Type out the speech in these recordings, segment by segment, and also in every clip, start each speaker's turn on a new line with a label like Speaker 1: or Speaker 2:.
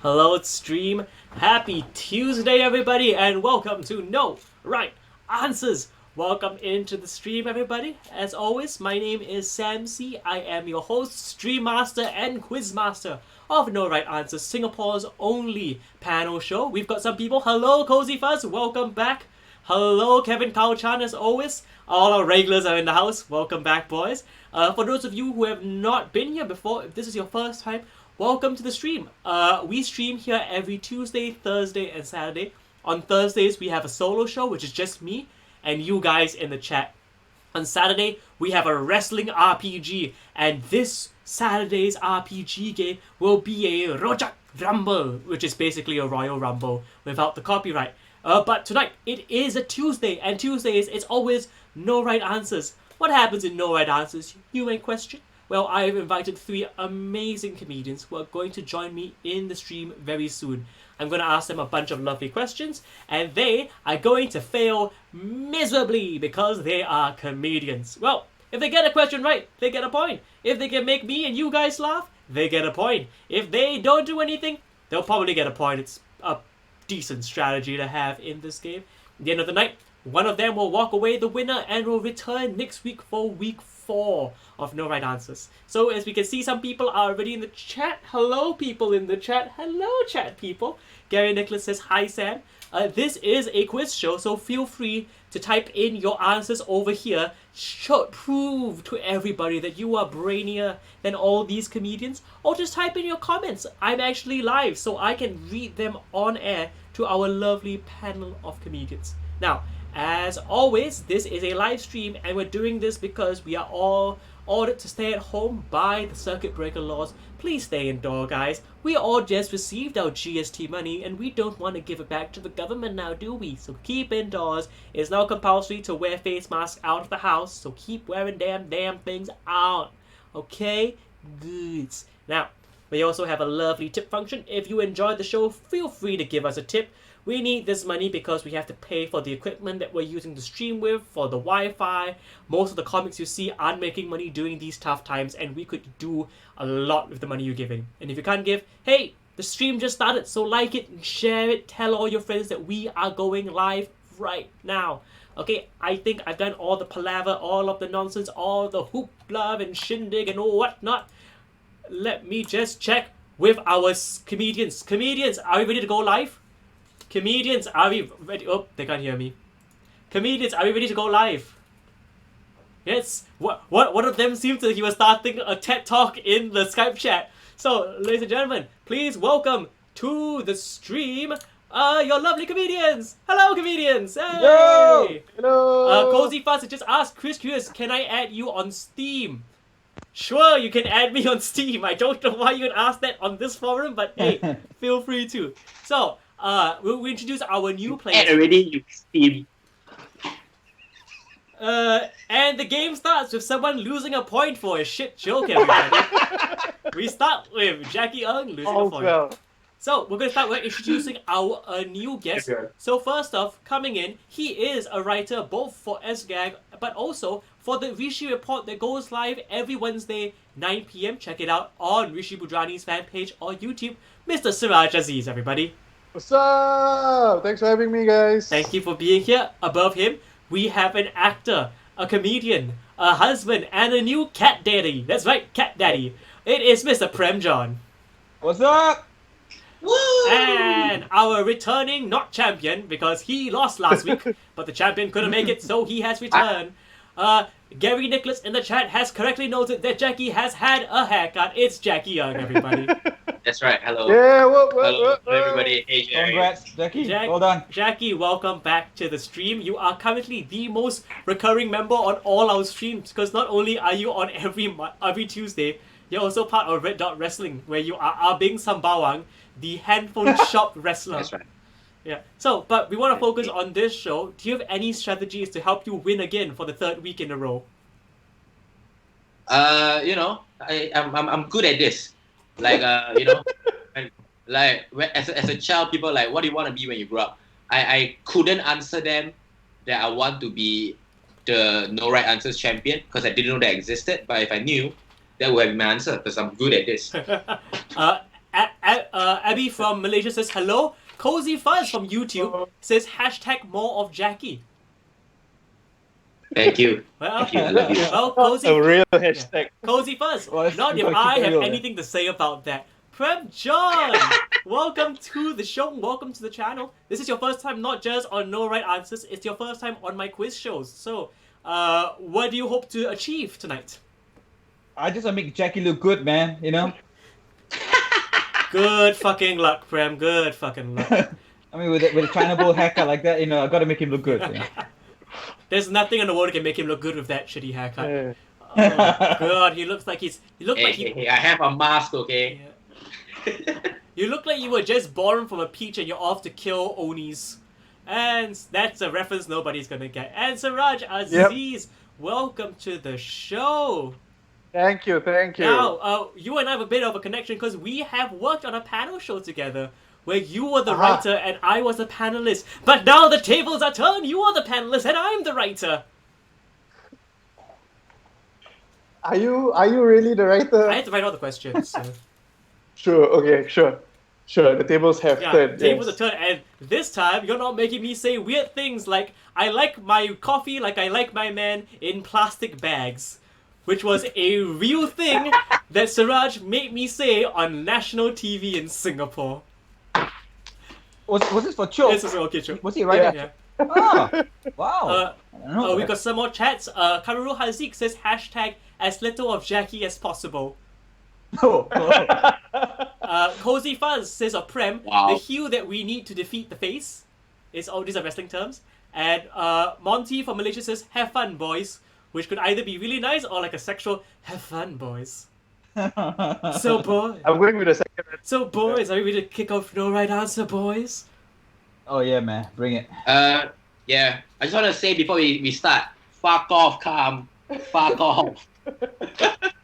Speaker 1: Hello, stream. Happy Tuesday, everybody, and welcome to No Right Answers. Welcome into the stream, everybody. As always, my name is Sam C. I am your host, stream master, and quiz master of No Right Answers, Singapore's only panel show. We've got some people. Hello, Cozy Fuzz. Welcome back. Hello, Kevin Kao-chan, as always. All our regulars are in the house. Welcome back, boys. For those of you who have not been here before, if this is your first time, welcome to the stream. We stream here every Tuesday, Thursday, and Saturday. On Thursdays, we have a solo show, which is just me and you guys in the chat. On Saturday, we have a wrestling RPG, and this Saturday's RPG game will be a Rojak Rumble, which is basically a Royal Rumble without the copyright. But tonight, it is a Tuesday, and Tuesdays, it's always no right answers. What happens in no right answers, you may question? Well, I have invited 3 amazing comedians who are going to join me in the stream very soon. I'm going to ask them a bunch of lovely questions, and they are going to fail miserably because they are comedians. Well, if they get a question right, they get a point. If they can make me and you guys laugh, they get a point. If they don't do anything, they'll probably get a point. It's a decent strategy to have in this game. At the end of the night, one of them will walk away the winner and will return next week for week 4 of No Right Answers. So as we can see, some people are already in the chat. Hello, people in the chat. Hello, chat people. Gary Nicholas says, hi, Sam. This is a quiz show, so feel free to type in your answers over here. Prove to everybody that you are brainier than all these comedians, or just type in your comments. I'm actually live, so I can read them on air to our lovely panel of comedians. Now, as always, this is a live stream, and we're doing this because we are all ordered to stay at home by the circuit breaker laws. Please stay indoor, guys. We all just received our GST money, and we don't want to give it back to the government now, do we? So keep indoors. It's now compulsory to wear face masks out of the house, so keep wearing damn things out. Okay? Good. Now, we also have a lovely tip function. If you enjoyed the show, feel free to give us a tip. We need this money because we have to pay for the equipment that we're using to stream with, for the Wi-Fi. Most of the comics you see aren't making money during these tough times, and we could do a lot with the money you're giving. And if you can't give, hey, the stream just started, so like it and share it. Tell all your friends that we are going live right now. Okay, I think I've done all the palaver, all of the nonsense, all the hoopla and shindig and whatnot. Let me just check with our comedians. Comedians, are we ready to go live? Comedians, are we ready? Oh, they can't hear me. Comedians, are we ready to go live? Yes. One of them seemed to he was starting a TED talk in the Skype chat. So, ladies and gentlemen, please welcome to the stream your lovely comedians. Hello, comedians. Hey.
Speaker 2: Yo! Hello.
Speaker 1: Cozy Fuzz just asked Chris Curious, can I add you on Steam? Sure, you can add me on Steam. I don't know why you would ask that on this forum, but hey, feel free to. So, we'll introduce our new players.
Speaker 3: Already you Steam.
Speaker 1: And the game starts with someone losing a point for a shit joke, everybody. We start with Jackie Ng losing a point.
Speaker 2: Well.
Speaker 1: So, we're going to start with introducing our new guest.
Speaker 3: Okay.
Speaker 1: So, first off, coming in, he is a writer both for SGAG, but also for the Rishi Report that goes live every Wednesday, 9 p.m. Check it out on Rishi Budrani's fan page or YouTube. Mr. Siraj Aziz, everybody.
Speaker 2: What's up? Thanks for having me, guys.
Speaker 1: Thank you for being here. Above him, we have an actor, a comedian, a husband, and a new cat daddy. That's right, cat daddy. It is Mr. Prem John.
Speaker 2: What's up?
Speaker 3: Woo!
Speaker 1: And our returning not champion, because he lost last week, but the champion couldn't make it, so he has returned. Gary Nicholas in the chat has correctly noted that Jackie has had a haircut. It's Jackie Young, everybody.
Speaker 3: That's right. Hello.
Speaker 2: Yeah,
Speaker 3: Hello, everybody. Hey, Jerry.
Speaker 2: Congrats, Jackie. Well done.
Speaker 1: Jackie, welcome back to the stream. You are currently the most recurring member on all our streams, because not only are you on every Tuesday, you're also part of Red Dot Wrestling, where you are Abing Sambawang, the handphone shop wrestler.
Speaker 3: That's right.
Speaker 1: Yeah. So, but we want to focus on this show. Do you have any strategies to help you win again for the 3rd week in a row?
Speaker 3: I'm good at this. Like, as a child, people like, what do you want to be when you grow up? I couldn't answer them that I want to be the No Right Answers champion because I didn't know that existed. But if I knew, that would have been my answer because I'm good at this.
Speaker 1: Abby from Malaysia says hello. Cozy Fuzz from YouTube says hashtag more of Jackie.
Speaker 3: Thank you.
Speaker 1: Well,
Speaker 3: Thank you. I love you.
Speaker 1: well, Cozy.
Speaker 2: A real hashtag.
Speaker 1: Cozy Fuzz.
Speaker 2: Well, that's
Speaker 1: Not if
Speaker 2: because
Speaker 1: I
Speaker 2: you
Speaker 1: have
Speaker 2: know that.
Speaker 1: anything to say about that. Prem John, welcome to the show. Welcome to the channel. This is your first time not just on No Right Answers. It's your first time on my quiz shows. So, what do you hope to achieve tonight?
Speaker 2: I just want to make Jackie look good, man. You know.
Speaker 1: Good fucking luck, Prem. Good fucking luck.
Speaker 2: I mean, with a China Bowl haircut like that, I gotta make him look good. Yeah.
Speaker 1: There's nothing in the world that can make him look good with that shitty haircut.
Speaker 2: Yeah.
Speaker 1: Oh god, he looks like he's. He looked like he.
Speaker 3: Hey, I have a mask, okay?
Speaker 1: Yeah. You look like you were just born from a peach and you're off to kill Onis. And that's a reference nobody's gonna get. And Siraj Aziz, welcome to the show.
Speaker 4: Thank you.
Speaker 1: Now, you and I have a bit of a connection because we have worked on a panel show together where you were the writer and I was the panelist. But now the tables are turned. You are the panelist and I'm the writer.
Speaker 4: Are you really the writer?
Speaker 1: I had to write all the questions. So.
Speaker 4: Sure. Okay. Sure. The tables have turned.
Speaker 1: Tables
Speaker 4: yes.
Speaker 1: are turned, and this time you're not making me say weird things like I like my coffee like I like my man in plastic bags, which was a real thing that Siraj made me say on national TV in Singapore.
Speaker 2: Was this for Cho?
Speaker 1: This is okay, Cho.
Speaker 2: Was he right?
Speaker 1: Yeah.
Speaker 2: Oh, wow. I don't know.
Speaker 1: We got some more chats. Karuru Hazik says hashtag as little of Jackie as possible.
Speaker 2: Oh.
Speaker 1: Cozy Fuzz says of Prem,
Speaker 3: Wow.
Speaker 1: the heel that we need to defeat the face. Is all these are wrestling terms. And Monty from Malaysia says, have fun, boys. Which could either be really nice or like a sexual, have fun, boys. So, boys.
Speaker 4: I'm going with the second.
Speaker 1: So, boys, are we ready to kick off No Right Answer, boys?
Speaker 2: Oh yeah, man, bring it.
Speaker 3: Yeah. I just want to say before we start, fuck off, Cam. Fuck off.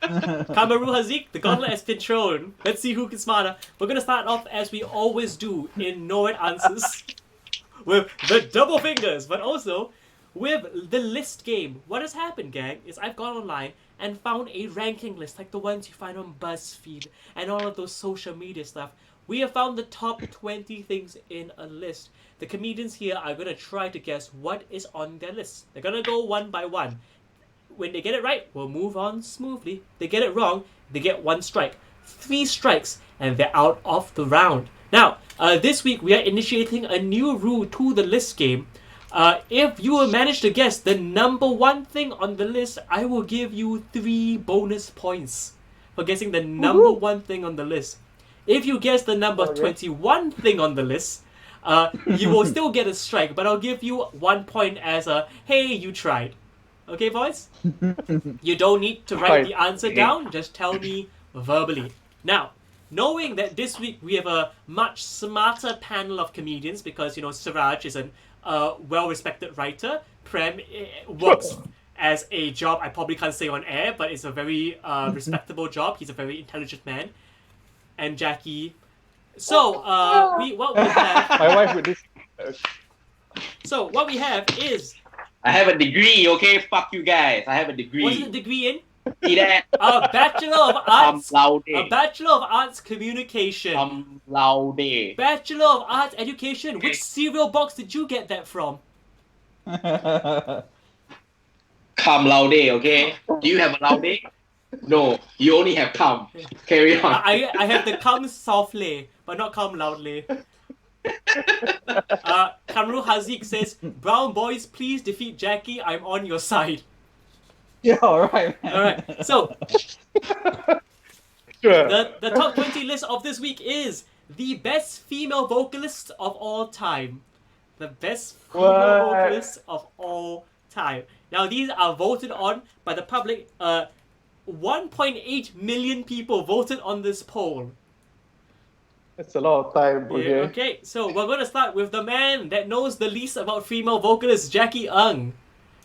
Speaker 1: Kamaru Hazik, the gauntlet has been thrown. Let's see who can smarter. We're going to start off as we always do in No Right Answers with the double fingers, but also with the list game. What has happened, gang, is I've gone online and found a ranking list like the ones you find on BuzzFeed and all of those social media stuff. We have found the top 20 things in a list. The comedians here are going to try to guess what is on their list. They're going to go one by one. When they get it right, we'll move on smoothly. They get it wrong, they get one strike. 3 strikes, and they're out of the round. Now, this week we are initiating a new rule to the list game. If you will manage to guess the number 1 thing on the list, I will give you 3 bonus points for guessing the number 1 thing on the list. If you guess the number 21 thing on the list, you will still get a strike, but I'll give you 1 point as a, hey, you tried. Okay, boys? You don't need to write the answer down, just tell me verbally. Now, knowing that this week we have a much smarter panel of comedians because, Siraj is a well-respected writer. Prem works as a job I probably can't say on air, but it's a very respectable job. He's a very intelligent man. And Jackie. So, what we have...
Speaker 4: My wife with this.
Speaker 1: So, what we have is...
Speaker 3: I have a degree, okay? Fuck you guys. I have a degree.
Speaker 1: What's the degree in?
Speaker 3: See that?
Speaker 1: A Bachelor of Arts.
Speaker 3: Cum
Speaker 1: A Bachelor of Arts Communication.
Speaker 3: Cum laude.
Speaker 1: Bachelor of Arts Education. Which cereal box did you get that from?
Speaker 3: Cum laude, okay? Do you have a laude? No, you only have cum. Carry on.
Speaker 1: I have the come softly, but not come loudly. Kamru Hazik says, Brown boys, please defeat Jackie. I'm on your side.
Speaker 2: Yeah, alright, man.
Speaker 1: Alright, so
Speaker 4: Sure.
Speaker 1: the top 20 list of this week is the best female vocalist of all time. The best female vocalist of all time. Now, these are voted on by the public. 1.8 million people voted on this poll.
Speaker 4: It's a lot of time. Okay.
Speaker 1: Yeah, okay, so we're going to start with the man that knows the least about female vocalists, Jackie Ng.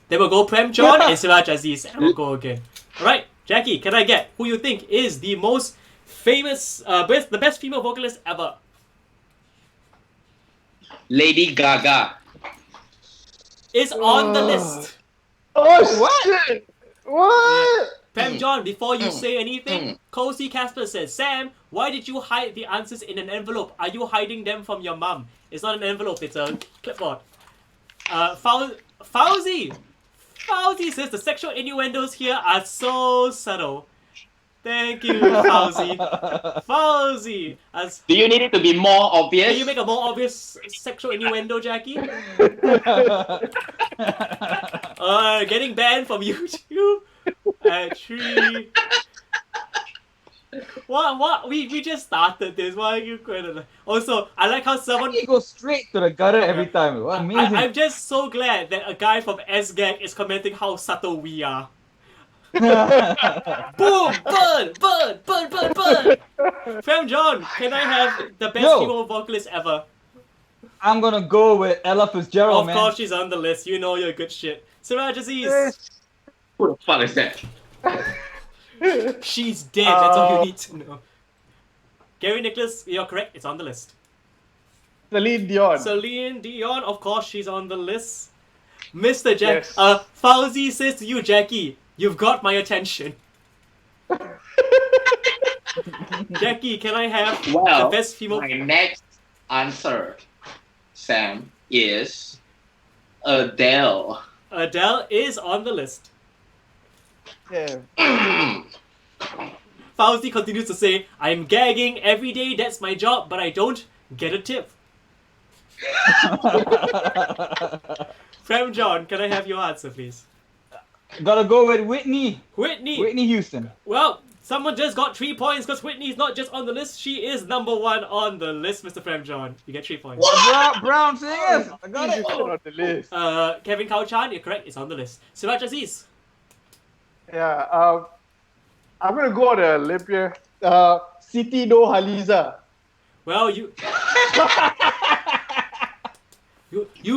Speaker 1: Then we'll go Prem John and Siraj Aziz, and we'll go again. Alright, Jackie, can I get who you think is the most famous, the best female vocalist ever?
Speaker 3: Lady Gaga.
Speaker 1: Is on the list.
Speaker 4: Oh, what? Shit! What?
Speaker 1: Prem John, before you say anything, Cozy Casper says, Sam, why did you hide the answers in an envelope? Are you hiding them from your mum? It's not an envelope, it's a clipboard. Fauzi says the sexual innuendos here are so subtle. Thank you, Fauzi.
Speaker 3: Do you need it to be more obvious?
Speaker 1: Can you make a more obvious sexual innuendo, Jackie? Getting banned from YouTube at 3. What? We just started this. Why are you going? Also, I like how someone.
Speaker 2: He goes straight to the gutter every time. What amazing.
Speaker 1: I'm just so glad that a guy from SGAG is commenting how subtle we are. Boom! Burn! Fam John, can I have the best female vocalist ever?
Speaker 2: I'm gonna go with Ella Fitzgerald,
Speaker 1: Of
Speaker 2: man.
Speaker 1: course she's on the list. You know you're good shit. Siraj Aziz.
Speaker 3: Who the fuck is that?
Speaker 1: She's dead. That's all you need to know. Gary Nicholas, you're correct. It's on the list.
Speaker 4: Celine Dion.
Speaker 1: Celine Dion, of course, she's on the list. Mr. Jack,
Speaker 4: Yes.
Speaker 1: Fauzi says to you, Jackie, you've got my attention. Jackie, can I have the best female?
Speaker 3: My next answer, Sam, is Adele.
Speaker 1: Adele is on the list.
Speaker 4: Yeah.
Speaker 1: Fauzi continues to say, I'm gagging every day, that's my job, but I don't get a tip. Prem John, can I have your answer, please?
Speaker 2: Gotta go with Whitney.
Speaker 1: Whitney.
Speaker 2: Houston.
Speaker 1: Well, someone just got 3 points because Whitney's not just on the list, she is number 1 on the list, Mr. Prem John. You get 3 points.
Speaker 2: Brown singers. I got it.
Speaker 4: It's on the list.
Speaker 1: Kevin Kauchan, you're correct, it's on the list. Siraj Aziz.
Speaker 4: Yeah. I'm gonna go on a limb here. Siti No Haliza.
Speaker 1: Well, you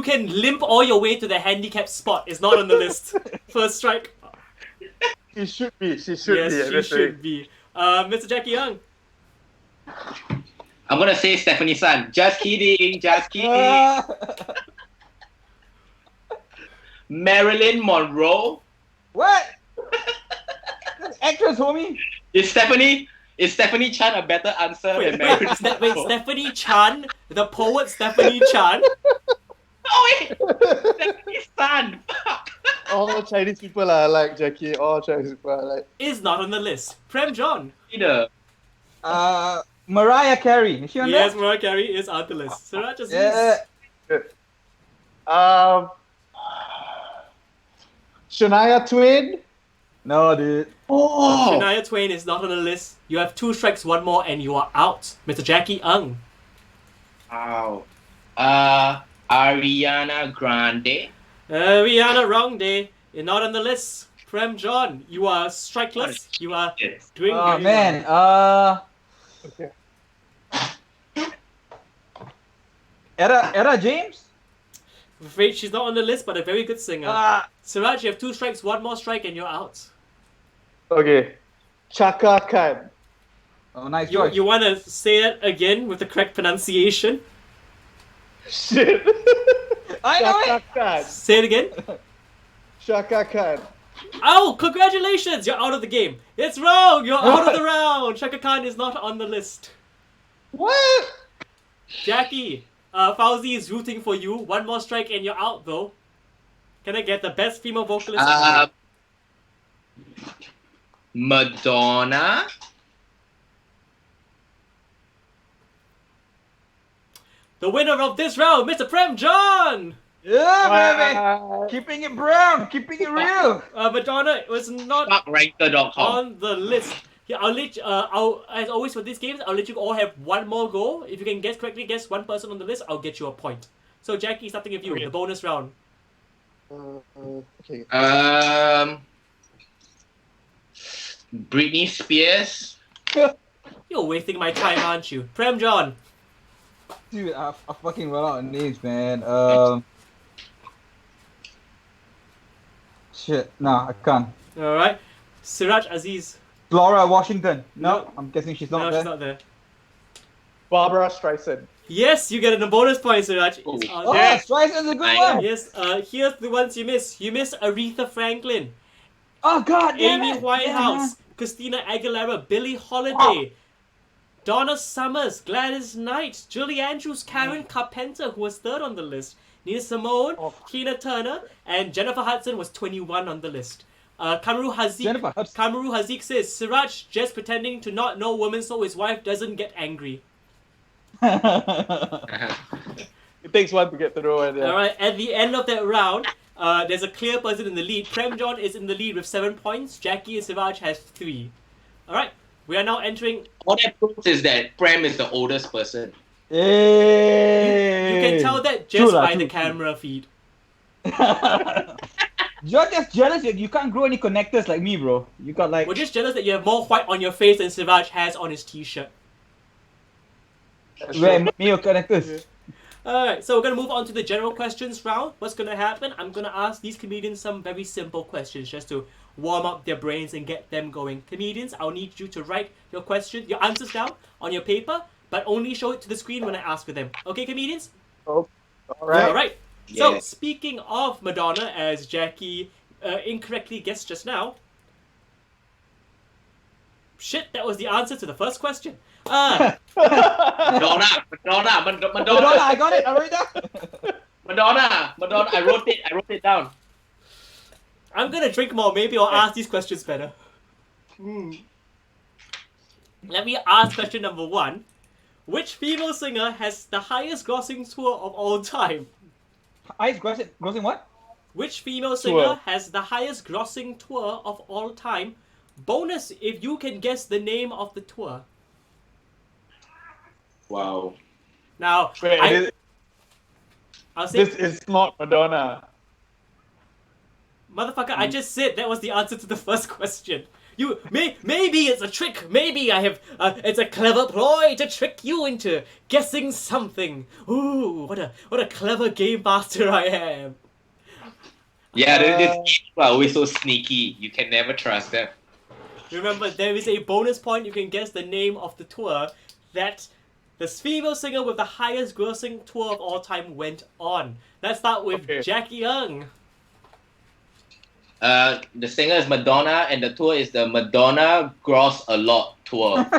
Speaker 1: can limp all your way to the handicapped spot. It's not on the list. First strike.
Speaker 4: She should be.
Speaker 1: Yes, she should be. Mr. Jackie Young.
Speaker 3: I'm gonna say Stephanie Sun. Just kidding. Marilyn Monroe.
Speaker 2: What? Actress, homie.
Speaker 3: Is Stephanie Chan a better answer than Marilyn Monroe?
Speaker 1: Stephanie Chan, the poet Stephanie Chan.
Speaker 3: Oh wait! Stephanie Sun. Fuck.
Speaker 4: All Chinese people are like Jackie. All Chinese people are like.
Speaker 1: Is not on the list. Prem John.
Speaker 3: Either.
Speaker 2: Mariah Carey. Is she on
Speaker 1: Yes,
Speaker 2: there?
Speaker 1: Mariah Carey is on the list. Siraj Aziz.
Speaker 2: Yeah.
Speaker 4: Shania Twain.
Speaker 2: No, dude.
Speaker 3: Oh.
Speaker 1: Shania Twain is not on the list. You have 2 strikes, 1 more, and you are out. Mr. Jackie Ng.
Speaker 3: Wow. Ariana Grande.
Speaker 1: Rihanna, wrong day. You're not on the list. Prem John, you are strikeless. You are
Speaker 3: Yes.
Speaker 1: doing
Speaker 2: Oh
Speaker 1: very
Speaker 2: man.
Speaker 1: well.
Speaker 4: Okay.
Speaker 2: Etta James.
Speaker 1: I'm afraid she's not on the list, but a very good singer. Siraj, you have 2 strikes, 1 more strike, and you're out.
Speaker 4: Okay. Chaka Khan.
Speaker 2: Oh, nice choice.
Speaker 1: You want to say it again with the correct pronunciation?
Speaker 4: Shit.
Speaker 2: I know it.
Speaker 4: Chaka Khan.
Speaker 1: Say it again.
Speaker 4: Chaka Khan.
Speaker 1: Oh, congratulations! You're out of the game. It's wrong. You're out of the round. Shaka Khan is not on the list.
Speaker 4: What?
Speaker 1: Jackie, Fauzi is rooting for you. 1 more strike and you're out, though. Can I get the best female vocalist?
Speaker 3: Madonna.
Speaker 1: The winner of this round, Mr. Prem John!
Speaker 2: Yeah, baby. Keeping it brown. Keeping it real.
Speaker 1: Madonna was not
Speaker 3: Fuckranker.com.
Speaker 1: on the list. Yeah, I'll let you, as always for these games, I'll let you all have 1 more go. If you can guess 1 person on the list, I'll get you a point. So Jackie, starting with you,
Speaker 4: Okay.
Speaker 1: the bonus round.
Speaker 4: Okay.
Speaker 3: Britney Spears.
Speaker 1: You're wasting my time, aren't you? Prem John.
Speaker 2: Dude, I fucking run out of names, man. Shit. Nah, I can't.
Speaker 1: Alright. Siraj Aziz.
Speaker 2: Laura Washington. No,
Speaker 1: No.
Speaker 2: I'm guessing she's
Speaker 1: No,
Speaker 2: not
Speaker 1: she's
Speaker 2: there.
Speaker 1: not there.
Speaker 4: Barbara Streisand.
Speaker 1: Yes, you get a bonus point, Siraj. It's on
Speaker 2: Oh,
Speaker 1: there.
Speaker 2: Streisand's a good
Speaker 3: I
Speaker 2: one.
Speaker 3: know.
Speaker 1: Yes, here's the ones you miss. You miss Aretha Franklin.
Speaker 2: Oh God! damn
Speaker 1: Amy
Speaker 2: it.
Speaker 1: Winehouse, Christina Aguilera, Billie Holiday, Donna Summers, Gladys Knight, Julie Andrews, Karen Carpenter, who was third on the list, Nina Simone, Tina Turner, and Jennifer Hudson was 21 on the list. Kamaru
Speaker 2: Jennifer Hudson.
Speaker 1: Hazik says, Siraj just pretending to not know women so his wife doesn't get angry.
Speaker 4: It takes one to get to know it. Yeah.
Speaker 1: Alright, at the end of that round, there's a clear person in the lead. Prem John is in the lead with 7 points. Jackie and Siraj has 3. Alright, we are now entering...
Speaker 3: What that proves is that Prem is the oldest person.
Speaker 2: Hey.
Speaker 1: You can tell that just by the camera feed.
Speaker 2: You're just jealous that you can't grow any connectors like me, bro. You got like...
Speaker 1: We're just jealous that you have more white on your face than Siraj has on his t-shirt.
Speaker 2: Where me your connectors?
Speaker 1: Alright, so we're going to move on to the general questions round. What's going to happen? I'm going to ask these comedians some very simple questions just to warm up their brains and get them going. Comedians, I'll need you to write your answers down on your paper, but only show it to the screen when I ask for them. Okay, comedians?
Speaker 4: Oh, all right.
Speaker 1: Alright. So,
Speaker 3: Yeah.
Speaker 1: speaking of Madonna, as Jackie incorrectly guessed just now, shit, that was the answer to the first question.
Speaker 3: Madonna,
Speaker 2: Madonna, I got it. I wrote it down.
Speaker 3: Madonna. I wrote it down.
Speaker 1: I'm gonna drink more. Maybe I'll ask these questions better. Let me ask question number 1. Which female singer has the highest grossing tour of all time?
Speaker 2: Ice grossing what?
Speaker 1: Which female singer
Speaker 4: Tour.
Speaker 1: has the highest grossing tour of all time? Bonus if you can guess the name of the tour.
Speaker 3: Wow.
Speaker 1: Now,
Speaker 4: Wait,
Speaker 1: I'll say,
Speaker 4: this is not Madonna.
Speaker 1: motherfucker, I just said that was the answer to the first question. Maybe it's a trick. Maybe I have. It's a clever ploy to trick you into guessing something. Ooh, what a clever game master I am.
Speaker 3: Yeah, these people are always so sneaky. You can never trust them.
Speaker 1: Remember, there is a bonus point. You can guess the name of the tour that the female singer with the highest grossing tour of all time went on. Let's start with
Speaker 4: Okay.
Speaker 1: Jackie Young.
Speaker 3: The singer is Madonna, and the tour is the Madonna Gross a Lot tour.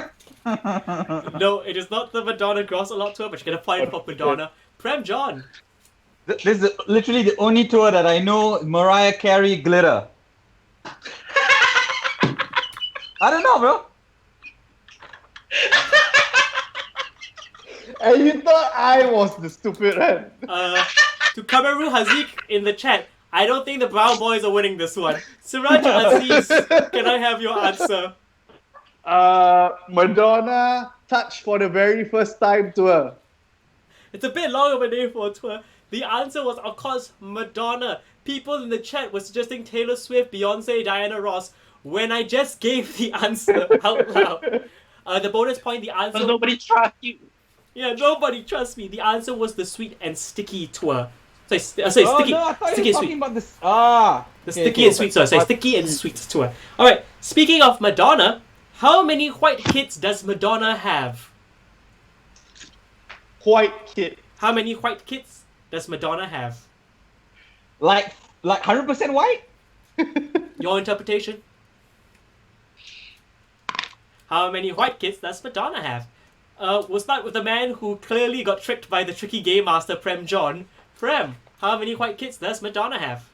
Speaker 1: No, it is not the Madonna Gross a Lot tour, but you're gonna find for Madonna. Prem John.
Speaker 2: This is literally the only tour that I know. Mariah Carey Glitter. I don't know, bro.
Speaker 4: And you thought I was the stupid one.
Speaker 1: To Kamaru Hazik in the chat, I don't think the Brown Boys are winning this one. Siraj Aziz, can I have your answer?
Speaker 4: Madonna Touch for the Very First Time tour.
Speaker 1: It's a bit long of a name for a tour. The answer was, of course, Madonna. People in the chat were suggesting Taylor Swift, Beyonce, Diana Ross, when I just gave the answer out loud. The bonus point, the answer...
Speaker 3: Because nobody trusts you.
Speaker 1: Yeah, nobody trusts me. The answer was the Sweet and Sticky tour.
Speaker 2: Oh
Speaker 1: Sticky,
Speaker 2: no, I thought
Speaker 1: Sticky
Speaker 2: you
Speaker 1: and
Speaker 2: were talking
Speaker 1: Sweet.
Speaker 2: about this.
Speaker 1: The Sticky and Sweet tour. Sorry, Sticky and Sweet tour. Alright, speaking of Madonna, how many white kids does Madonna have?
Speaker 4: White kid.
Speaker 1: How many white kids does Madonna have?
Speaker 2: Like 100% white?
Speaker 1: Your interpretation? How many white kids does Madonna have? We'll start with the man who clearly got tricked by the tricky game master, Prem John. Prem, how many white kids does Madonna have?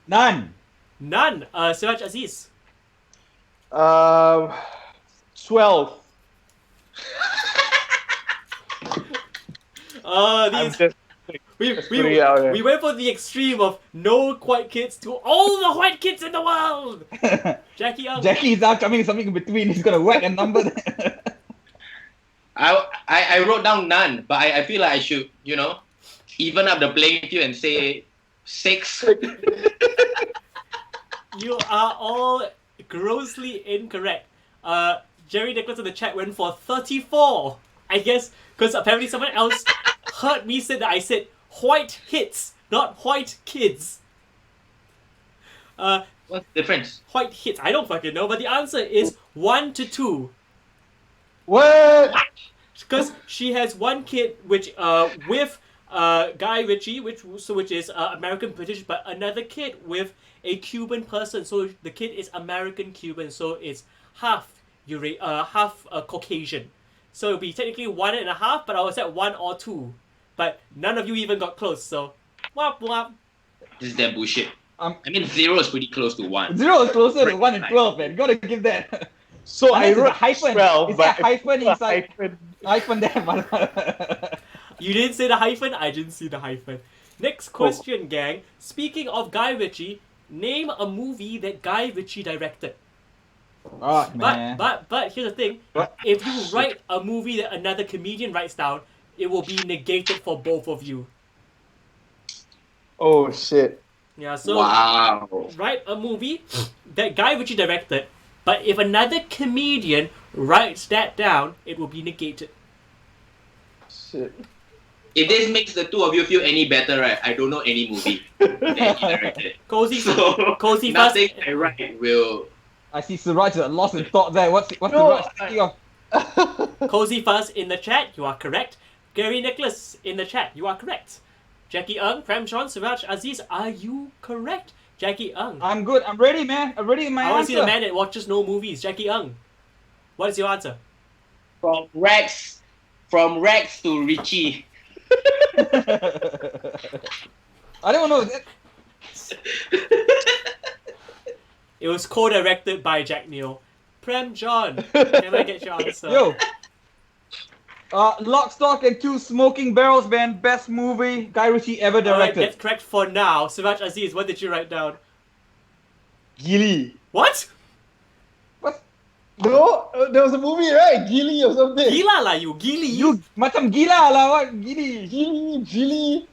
Speaker 2: None.
Speaker 1: None. Siraj Aziz.
Speaker 4: 12. I'm
Speaker 1: These...
Speaker 4: just
Speaker 1: We
Speaker 4: putting it out there.
Speaker 1: we went for the extreme of no white kids to all the white kids in the world. Jackie Young.
Speaker 2: Jackie is now coming something in between. He's gonna whack a number.
Speaker 3: I wrote down none, but I feel like I should, even up the playing field and say 6.
Speaker 1: You are all grossly incorrect. Jerry Nicholas in the chat went for 34. I guess because apparently someone else heard me say that I said white hits, not white kids.
Speaker 3: What's the difference?
Speaker 1: White hits. I don't fucking know, but the answer is 1 to 2.
Speaker 4: What?
Speaker 1: Because she has one kid which with Guy Ritchie, which is American British, but another kid with a Cuban person. So the kid is American Cuban, so it's half Caucasian. So it'll be technically 1.5, but I was at 1 or 2. But none of you even got close, so wap wap.
Speaker 3: This is that bullshit. I mean, 0 is pretty close to 1.
Speaker 2: 0 is closer to 1 and 12, man. Gotta give that.
Speaker 4: So
Speaker 2: Unless
Speaker 4: I
Speaker 2: it's a
Speaker 4: wrote
Speaker 2: hyphen.
Speaker 4: 12,
Speaker 2: Is
Speaker 4: but
Speaker 2: that hyphen
Speaker 4: it's a
Speaker 2: inside?
Speaker 4: hyphen.
Speaker 2: Hyphen there, mother.
Speaker 1: You didn't say the hyphen, I didn't see the hyphen. Next question, gang. Speaking of Guy Ritchie, name a movie that Guy Ritchie directed.
Speaker 2: Oh, man.
Speaker 1: But here's the thing. If you write a movie that another comedian writes down, it will be negated for both of you.
Speaker 4: Oh shit.
Speaker 1: Yeah, so
Speaker 3: Wow.
Speaker 1: write a movie that Guy Ritchie directed, but if another comedian writes that down, it will be negated.
Speaker 4: Shit.
Speaker 3: If this makes the two of you feel any better, right? I don't know any movie that he directed.
Speaker 1: Cozy,
Speaker 3: So
Speaker 1: Cozy
Speaker 3: nothing
Speaker 1: first.
Speaker 3: I write will.
Speaker 2: I see Suraj is lost in thought there. What's
Speaker 4: No,
Speaker 2: Suraj thinking of?
Speaker 1: Cozy first in the chat, you are correct. Gary Nicholas in the chat, you are correct. Jackie Ng, Prem John, Suraj Aziz, are you correct? Jackie Ng.
Speaker 2: I'm good. I'm ready, man. I'm ready in my
Speaker 1: I want to see the
Speaker 2: answer.
Speaker 1: man that watches no movies. Jackie Ng. What is your answer?
Speaker 3: From Rex to Richie.
Speaker 2: I don't know.
Speaker 1: It was co-directed by Jack Neo. Prem John, can I get your answer?
Speaker 2: Yo. Lock, Stock, and Two Smoking Barrels, man. Best movie Guy Ritchie ever
Speaker 1: Alright,
Speaker 2: directed.
Speaker 1: that's correct for now. Suraj Aziz, what did you write down?
Speaker 4: Gilly.
Speaker 1: What?
Speaker 2: What?
Speaker 4: No, there was a movie, right? Gilly or something.
Speaker 1: Gila lah you, Gili.
Speaker 2: You macam gila lah, what? Gili.
Speaker 4: Gilly.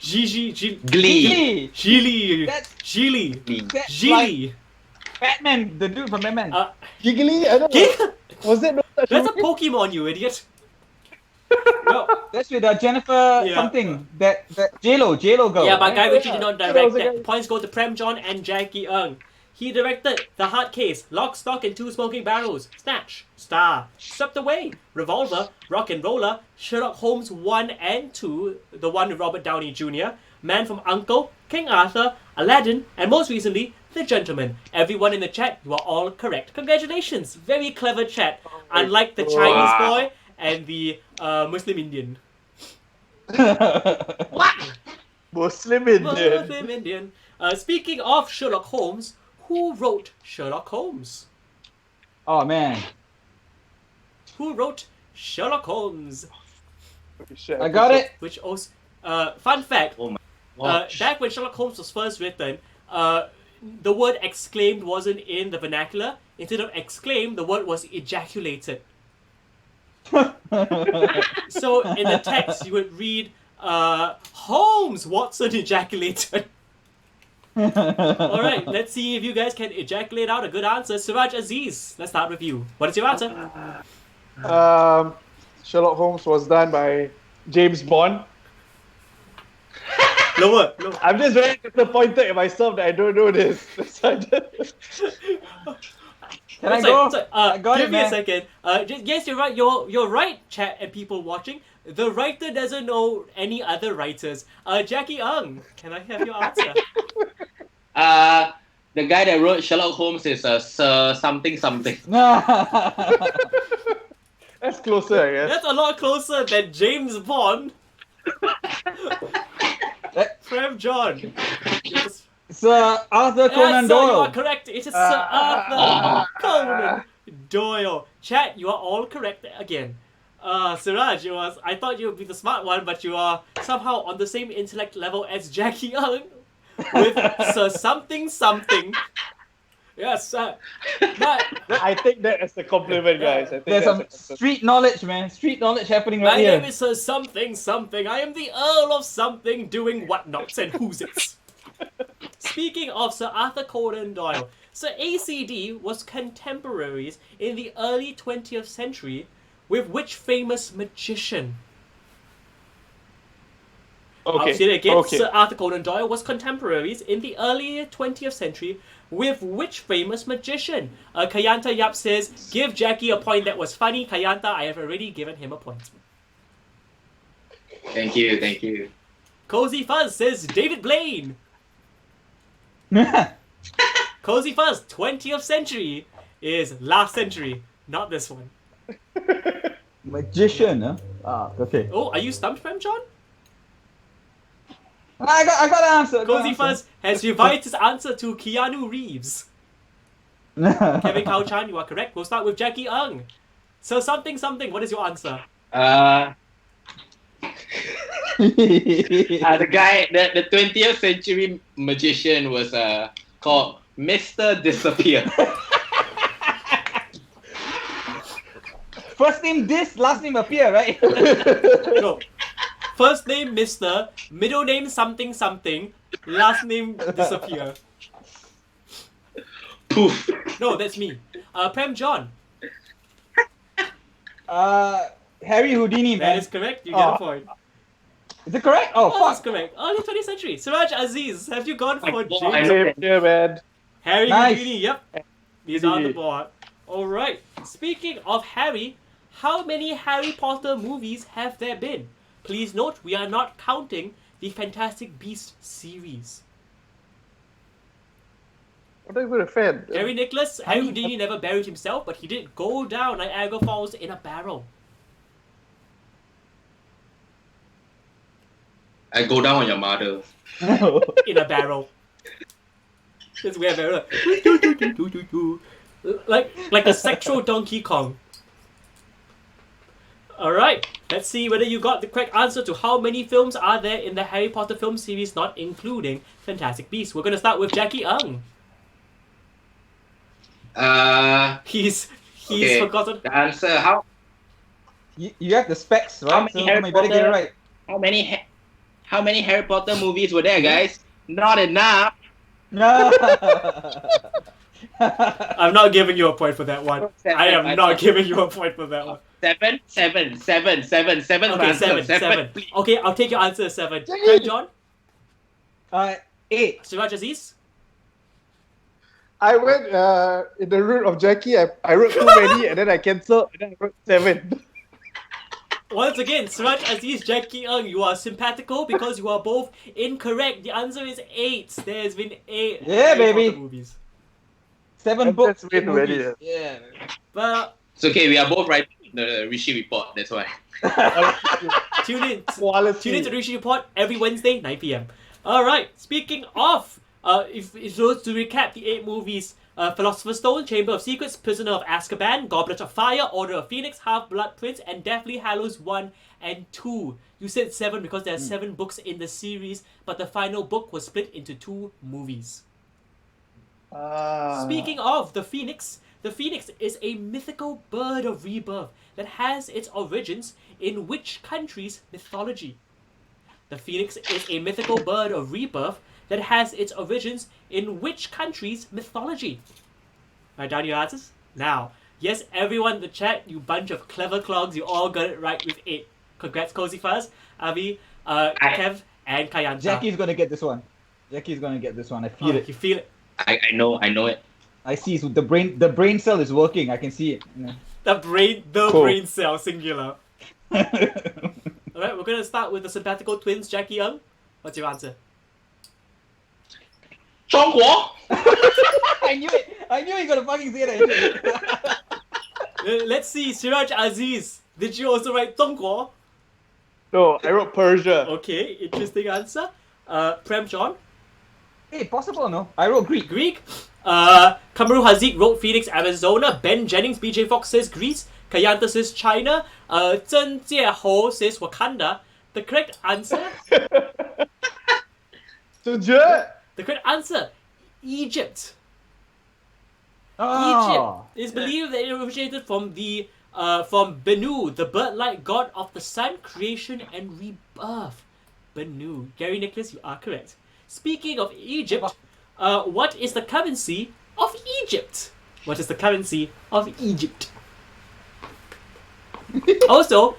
Speaker 3: Glee.
Speaker 1: Gili.
Speaker 2: That's-
Speaker 1: Gili.
Speaker 2: That's
Speaker 1: Gili.
Speaker 2: like Batman, the dude from Batman.
Speaker 4: Giggly? I don't know. Was it no such
Speaker 1: That's a
Speaker 4: movie?
Speaker 1: Pokemon, you idiot. No.
Speaker 2: That's with Jennifer
Speaker 1: Yeah.
Speaker 2: something. That J-Lo girl.
Speaker 1: Yeah, but
Speaker 2: right?
Speaker 1: Guy Ritchie did not
Speaker 4: Yeah, that
Speaker 1: direct
Speaker 4: was a
Speaker 1: that.
Speaker 4: guy-
Speaker 1: Points go to Prem John and Jackie Ng. He directed The Hard Case, Lock, Stock, and Two Smoking Barrels, Snatch, Star, Swept Away, Revolver, Rock and Roller, Sherlock Holmes 1 and 2, the one with Robert Downey Jr., Man from U.N.C.L.E., King Arthur, Aladdin, and most recently, The Gentleman. Everyone in the chat, you are all correct. Congratulations, very clever chat. Unlike the Chinese boy and the Muslim Indian.
Speaker 3: What?
Speaker 4: Muslim Indian.
Speaker 1: Muslim Indian. Speaking of Sherlock Holmes, who wrote Sherlock Holmes?
Speaker 2: Oh man,
Speaker 1: Who wrote Sherlock Holmes?
Speaker 4: Shit,
Speaker 2: I got it.
Speaker 1: Which also, fun fact,
Speaker 3: Oh my god.
Speaker 1: back when Sherlock Holmes was first written, the word exclaimed wasn't in the vernacular. Instead of exclaim, the word was ejaculated. So in the text, you would read, Holmes, Watson ejaculated. Alright, let's see if you guys can ejaculate out a good answer. Siraj Aziz, let's start with you. What is your answer?
Speaker 4: Sherlock Holmes was done by James Bond.
Speaker 1: Lower.
Speaker 4: I'm just very disappointed in myself that I don't know this. That's why I just-
Speaker 2: Can I go?
Speaker 1: I
Speaker 2: got
Speaker 1: give
Speaker 2: it,
Speaker 1: me a
Speaker 2: man.
Speaker 1: second. Yes, you're right. You're right, chat and people watching. The writer doesn't know any other writers. Jackie Ng, can I have your answer?
Speaker 3: The guy that wrote Sherlock Holmes is Sir something something.
Speaker 4: That's closer, I guess.
Speaker 1: That's a lot closer than James Bond. Prem John. Yes.
Speaker 2: Sir Arthur Conan
Speaker 1: Sir, you
Speaker 2: Doyle.
Speaker 1: are correct. It is Sir Arthur Conan Doyle. Chat, you are all correct again. Siraj, I thought you would be the smart one, but you are somehow on the same intellect level as Jackie Ng with Sir something something. Yes, but
Speaker 4: I take that as a compliment, guys. I think
Speaker 2: There's
Speaker 4: that's
Speaker 2: some
Speaker 4: a compliment.
Speaker 2: street knowledge, man. Street knowledge happening
Speaker 1: my
Speaker 2: right here.
Speaker 1: name is Sir something something. I am the Earl of something doing whatnots and who's it's. Speaking of Sir Arthur Conan Doyle, Sir ACD was contemporaries in the early 20th century with which famous magician? I'll say it again.
Speaker 4: Okay.
Speaker 1: Sir Arthur Conan Doyle was contemporaries in the early 20th century with which famous magician? Kayanta Yap says, give Jackie a point that was funny. Kayanta, I have already given him a point.
Speaker 3: Thank you, thank you.
Speaker 1: Cozy Fuzz says David Blaine. Cozy Fuzz, 20th century is last century, not this one.
Speaker 2: Magician, huh? Ah, okay.
Speaker 1: Oh, are you stumped, Prem John?
Speaker 2: I got the answer.
Speaker 1: Cozy Fuzz has revised his answer to Keanu Reeves. Kevin Kao Chan, you are correct. We'll start with Jackie Ng. So something, what is your answer?
Speaker 3: The guy, the 20th century magician was called Mr. Disappear.
Speaker 2: First name this, last name appear, right?
Speaker 1: No. First name Mr., middle name something, last name disappear.
Speaker 3: Poof.
Speaker 1: No, that's me. Prem John.
Speaker 2: Harry Houdini, man.
Speaker 1: That is correct. You get a point.
Speaker 2: Is it correct? Oh,
Speaker 1: Oh, that's
Speaker 2: fuck.
Speaker 1: correct. Early 20th century. Siraj Aziz, have you gone for
Speaker 3: I
Speaker 1: James?
Speaker 3: know.
Speaker 4: Yeah, man.
Speaker 1: Harry
Speaker 2: Nice.
Speaker 1: Houdini, yep. He's on the board. Alright. Speaking of Harry, how many Harry Potter movies have there been? Please note, we are not counting the Fantastic Beasts series.
Speaker 4: What are you going to fan?
Speaker 1: Harry Nicholas, Harry Houdini never buried himself, but he did go down Niagara Falls in a barrel.
Speaker 3: I go down on your mother.
Speaker 1: In a barrel. That's where barrel. Like a sexual Donkey Kong. Alright, let's see whether you got the correct answer to how many films are there in the Harry Potter film series, not including Fantastic Beasts. We're gonna start with Jackie Ng. He's
Speaker 3: Okay.
Speaker 1: forgotten.
Speaker 3: The answer, how
Speaker 2: You have the specs, right?
Speaker 3: How many
Speaker 2: so
Speaker 3: Harry
Speaker 2: you better get it
Speaker 3: Potter-
Speaker 2: right.
Speaker 3: how many Harry Potter movies were there, guys? Not enough.
Speaker 1: I'm not giving you a point for that one. I am not giving you a point for that one.
Speaker 3: Seven.
Speaker 1: Okay, seven. Okay, I'll take your answer as 7. Craig John?
Speaker 2: 8.
Speaker 1: Siraj Aziz?
Speaker 4: I went in the route of Jackie. I wrote too many and then I cancelled and then I wrote 7.
Speaker 1: Once again, Siraj Aziz, Jackie Ng, you are simpatico because you are both incorrect. The answer is 8. There's been 8
Speaker 2: Yeah,
Speaker 1: Harry
Speaker 2: baby.
Speaker 1: Potter movies.
Speaker 2: 7
Speaker 4: That's
Speaker 2: books.
Speaker 4: way
Speaker 2: 8
Speaker 4: too
Speaker 2: movies.
Speaker 4: many,
Speaker 2: Yeah.
Speaker 1: But
Speaker 3: It's okay, we are both writing the Rishi report, that's why.
Speaker 1: tune in.
Speaker 4: Quality.
Speaker 1: Tune in to the Rishi Report every Wednesday, 9 p.m. Alright, speaking of, if those to recap the 8 movies, Philosopher's Stone, Chamber of Secrets, Prisoner of Azkaban, Goblet of Fire, Order of Phoenix, Half-Blood Prince, and Deathly Hallows 1 and 2. You said 7 because there are 7 books in the series, but the final book was split into 2 movies. Speaking of the Phoenix is a mythical bird of rebirth that has its origins in which country's mythology? The Phoenix is a mythical bird of rebirth that has its origins in which country's mythology? Write down your answers now. Yes, everyone in the chat, you bunch of clever clogs, you all got it right with 8. Congrats, Cozy Fuzz, Avi, Kev, and Kayanta.
Speaker 2: Jackie's gonna get this one. I feel it.
Speaker 1: You feel it.
Speaker 3: I know it.
Speaker 2: I see. So the brain cell is working. I can see it.
Speaker 1: The
Speaker 2: Cool.
Speaker 1: brain cell, singular. Alright, we're gonna start with the sabbatical twins, Jackie Young. What's your answer?
Speaker 3: 中国
Speaker 2: I knew it. I knew you gonna fucking say that.
Speaker 1: Let's see, Siraj Aziz. Did you also write 中国?
Speaker 4: No, I wrote Persia.
Speaker 1: Okay, interesting answer. Prem John?
Speaker 2: Hey, possible or no? I wrote Greek.
Speaker 1: Greek. Kamaru Hazik wrote Phoenix, Arizona. Ben Jennings, BJ Fox says Greece. Kayanta says China. Zheng Jieho says Wakanda. The correct answer?
Speaker 4: Sujat.
Speaker 1: The correct answer, Egypt.
Speaker 2: Oh.
Speaker 1: Egypt is believed that it originated from from Benu, the bird-like god of the sun, creation, and rebirth. Benu. Gary Nicholas, you are correct. Speaking of Egypt, what is the currency of Egypt? What is the currency of Egypt? Also,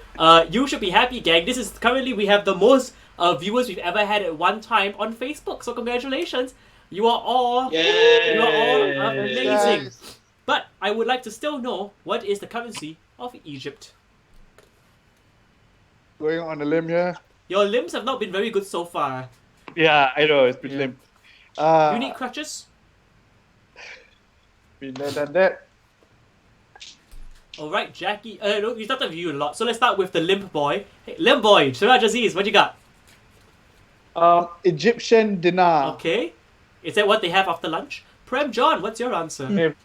Speaker 1: you should be happy, gang. This is currently we have the most viewers we've ever had at one time on Facebook. So congratulations, you are all amazing.
Speaker 4: Yes.
Speaker 1: But I would like to still know what is the currency of Egypt.
Speaker 4: Going on a limb here.
Speaker 1: Your limbs have not been very good so far.
Speaker 4: Yeah, I know, it's pretty
Speaker 1: Yeah.
Speaker 4: lame.
Speaker 1: You need crutches?
Speaker 4: Been there, done that.
Speaker 1: Alright, Jackie. No, we started with you a lot. So let's start with the limp boy. Hey, limp boy, Siraj Aziz, what you got?
Speaker 4: Egyptian dinar.
Speaker 1: Okay. Is that what they have after lunch? Prem John, what's your answer?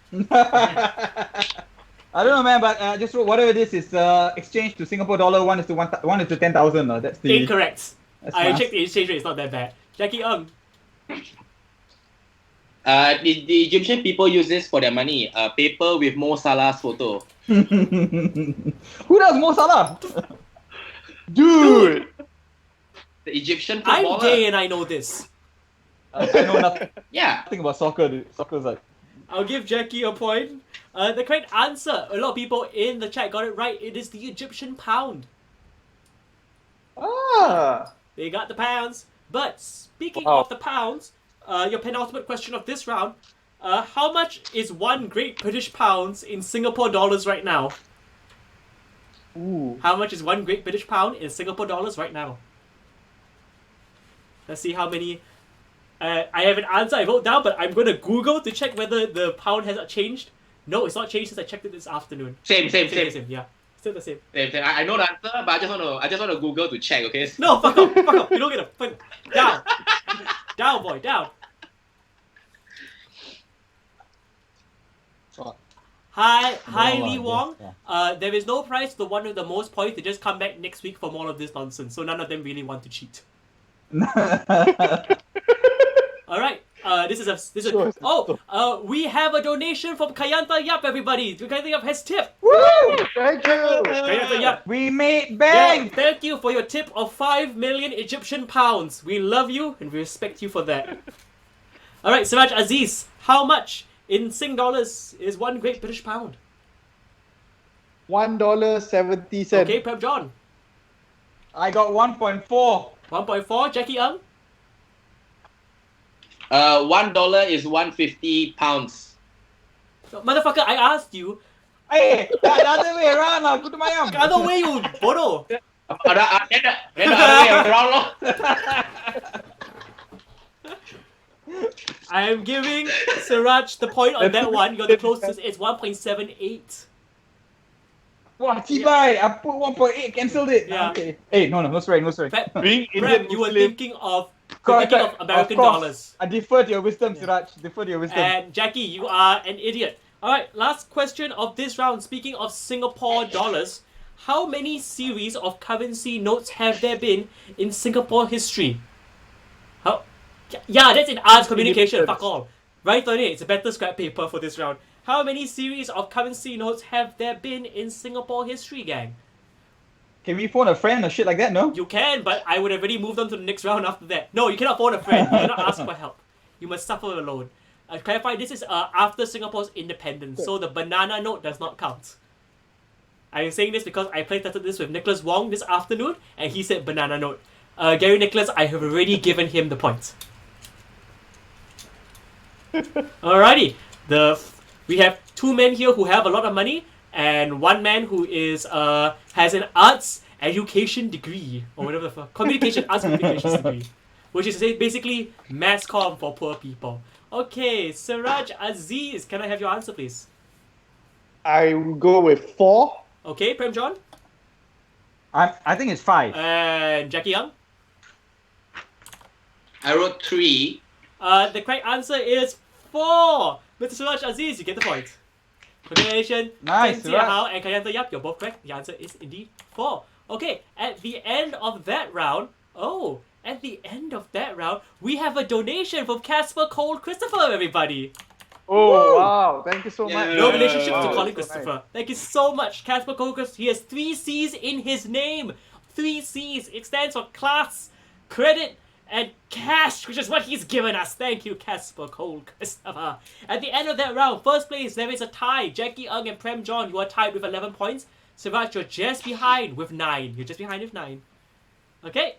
Speaker 2: I don't know, man, but just whatever this is, exchange to Singapore dollar, one is to 10,000. That's the.
Speaker 1: Incorrect.
Speaker 2: That's
Speaker 1: I
Speaker 2: fast.
Speaker 1: checked the exchange rate, it's not that bad. Jackie Ng.
Speaker 3: The Egyptian people use this for their money. Paper with Mo Salah's photo.
Speaker 2: Who does Mo Salah?
Speaker 4: Dude!
Speaker 3: The Egyptian
Speaker 1: I'm
Speaker 3: footballer.
Speaker 1: gay and I know this.
Speaker 2: I know nothing
Speaker 3: Yeah.
Speaker 2: about soccer, dude. Soccer's like.
Speaker 1: I'll give Jackie a point. The correct answer, a lot of people in the chat got it right. It is the Egyptian pound.
Speaker 4: Ah!
Speaker 1: They got the pounds. But speaking
Speaker 4: Wow.
Speaker 1: of the pounds, your penultimate question of this round, how much is one Great British pounds in Singapore dollars right now?
Speaker 4: Ooh.
Speaker 1: How much is one Great British pound in Singapore dollars right now? Let's see how many. I have an answer I wrote down, but I'm going to Google to check whether the pound has changed. No, it's not changed since I checked it this afternoon.
Speaker 3: Same.
Speaker 1: Yeah, still the same.
Speaker 3: Same. I know the answer, but I just want to Google to check. Okay.
Speaker 1: No, fuck off. You don't get a point. Down. Down, boy, down. Hi, Lee Wong. There is no prize to the one with the most points. They just come back next week for more of this nonsense. So none of them really want to cheat. All right.
Speaker 4: Sure.
Speaker 1: We have a donation from Kayanta Yap, everybody. Kayanta Yap has tip.
Speaker 4: Woo! Thank you!
Speaker 1: Kayanta Yap.
Speaker 2: We made
Speaker 1: Yeah,
Speaker 2: bang!
Speaker 1: thank you for your tip of 5 million Egyptian pounds. We love you and we respect you for that. All right, Siraj Aziz, how much in Sing dollars is one Great British pound?
Speaker 4: $1.70.
Speaker 1: Okay, Prem John.
Speaker 2: I got 1.4.
Speaker 1: 1.4. Jackie Ng.
Speaker 3: $1 is 150 pounds.
Speaker 1: Motherfucker, I asked you.
Speaker 2: Hey, the other way around lah, kutu mayam.
Speaker 1: The other way, you bodoh.
Speaker 3: Then the other way around lor.
Speaker 1: I am giving Siraj the point on that one. You're the closest. It's 1.78.
Speaker 2: Wah, cibai. I put 1.8, cancelled it.
Speaker 1: Yeah.
Speaker 2: Okay. Hey, no swearing.
Speaker 4: Being
Speaker 1: Prem,
Speaker 4: Indian
Speaker 1: you were
Speaker 4: Muslim.
Speaker 1: thinking of
Speaker 2: Correct,
Speaker 1: American
Speaker 2: of course.
Speaker 1: dollars.
Speaker 2: I defer to your wisdom, Siraj. Defer to your wisdom.
Speaker 1: And Jackie, you are an idiot. Alright, last question of this round. Speaking of Singapore dollars, how many series of currency notes have there been in Singapore history? How? Yeah, that's in arts communication. Fuck all. Right on it. It's a better scrap paper for this round. How many series of currency notes have there been in Singapore history, gang?
Speaker 2: Can we phone a friend or shit like that, no?
Speaker 1: You can, but I would have already moved on to the next round after that. No, you cannot phone a friend. You cannot ask for help. You must suffer alone. Clarify, this is after Singapore's independence, so the banana note does not count. I'm saying this because I played this with Nicholas Wong this afternoon, and he said banana note. Gary Nicholas, I have already given him the point. Alrighty, we have two men here who have a lot of money, and one man who is has an arts education degree or whatever the fuck, arts communications degree, which is basically mass comm for poor people. Okay, Siraj Aziz, can I have your answer, please?
Speaker 4: I will go with 4.
Speaker 1: Okay, Prem John
Speaker 2: I think it's 5.
Speaker 1: and Jackie Young.
Speaker 3: I wrote 3.
Speaker 1: The correct answer is 4. Mr. Siraj Aziz, you get the point. Congratulations.
Speaker 2: Nice,
Speaker 1: Chen
Speaker 2: Siraj.
Speaker 1: Hao and Kayanta Yap, you're both correct. The answer is indeed 4. Okay, at the end of that round, we have a donation from Casper Cole Christopher, everybody.
Speaker 4: Oh,
Speaker 2: Woo!
Speaker 4: wow. Thank you so much.
Speaker 1: No relationship
Speaker 4: Wow,
Speaker 1: to Colin
Speaker 4: that's so
Speaker 1: Christopher.
Speaker 4: nice.
Speaker 1: Thank you so much, Casper Cole Christopher. He has 3 C's in his name. 3 C's. It stands for class, credit, and cash, which is what he's given us. Thank you, Casper Cole Christopher. At the end of that round, first place, there is a tie. Jackie Ng and Prem John, you are tied with 11 points. Siraj, you're just behind with 9. Okay?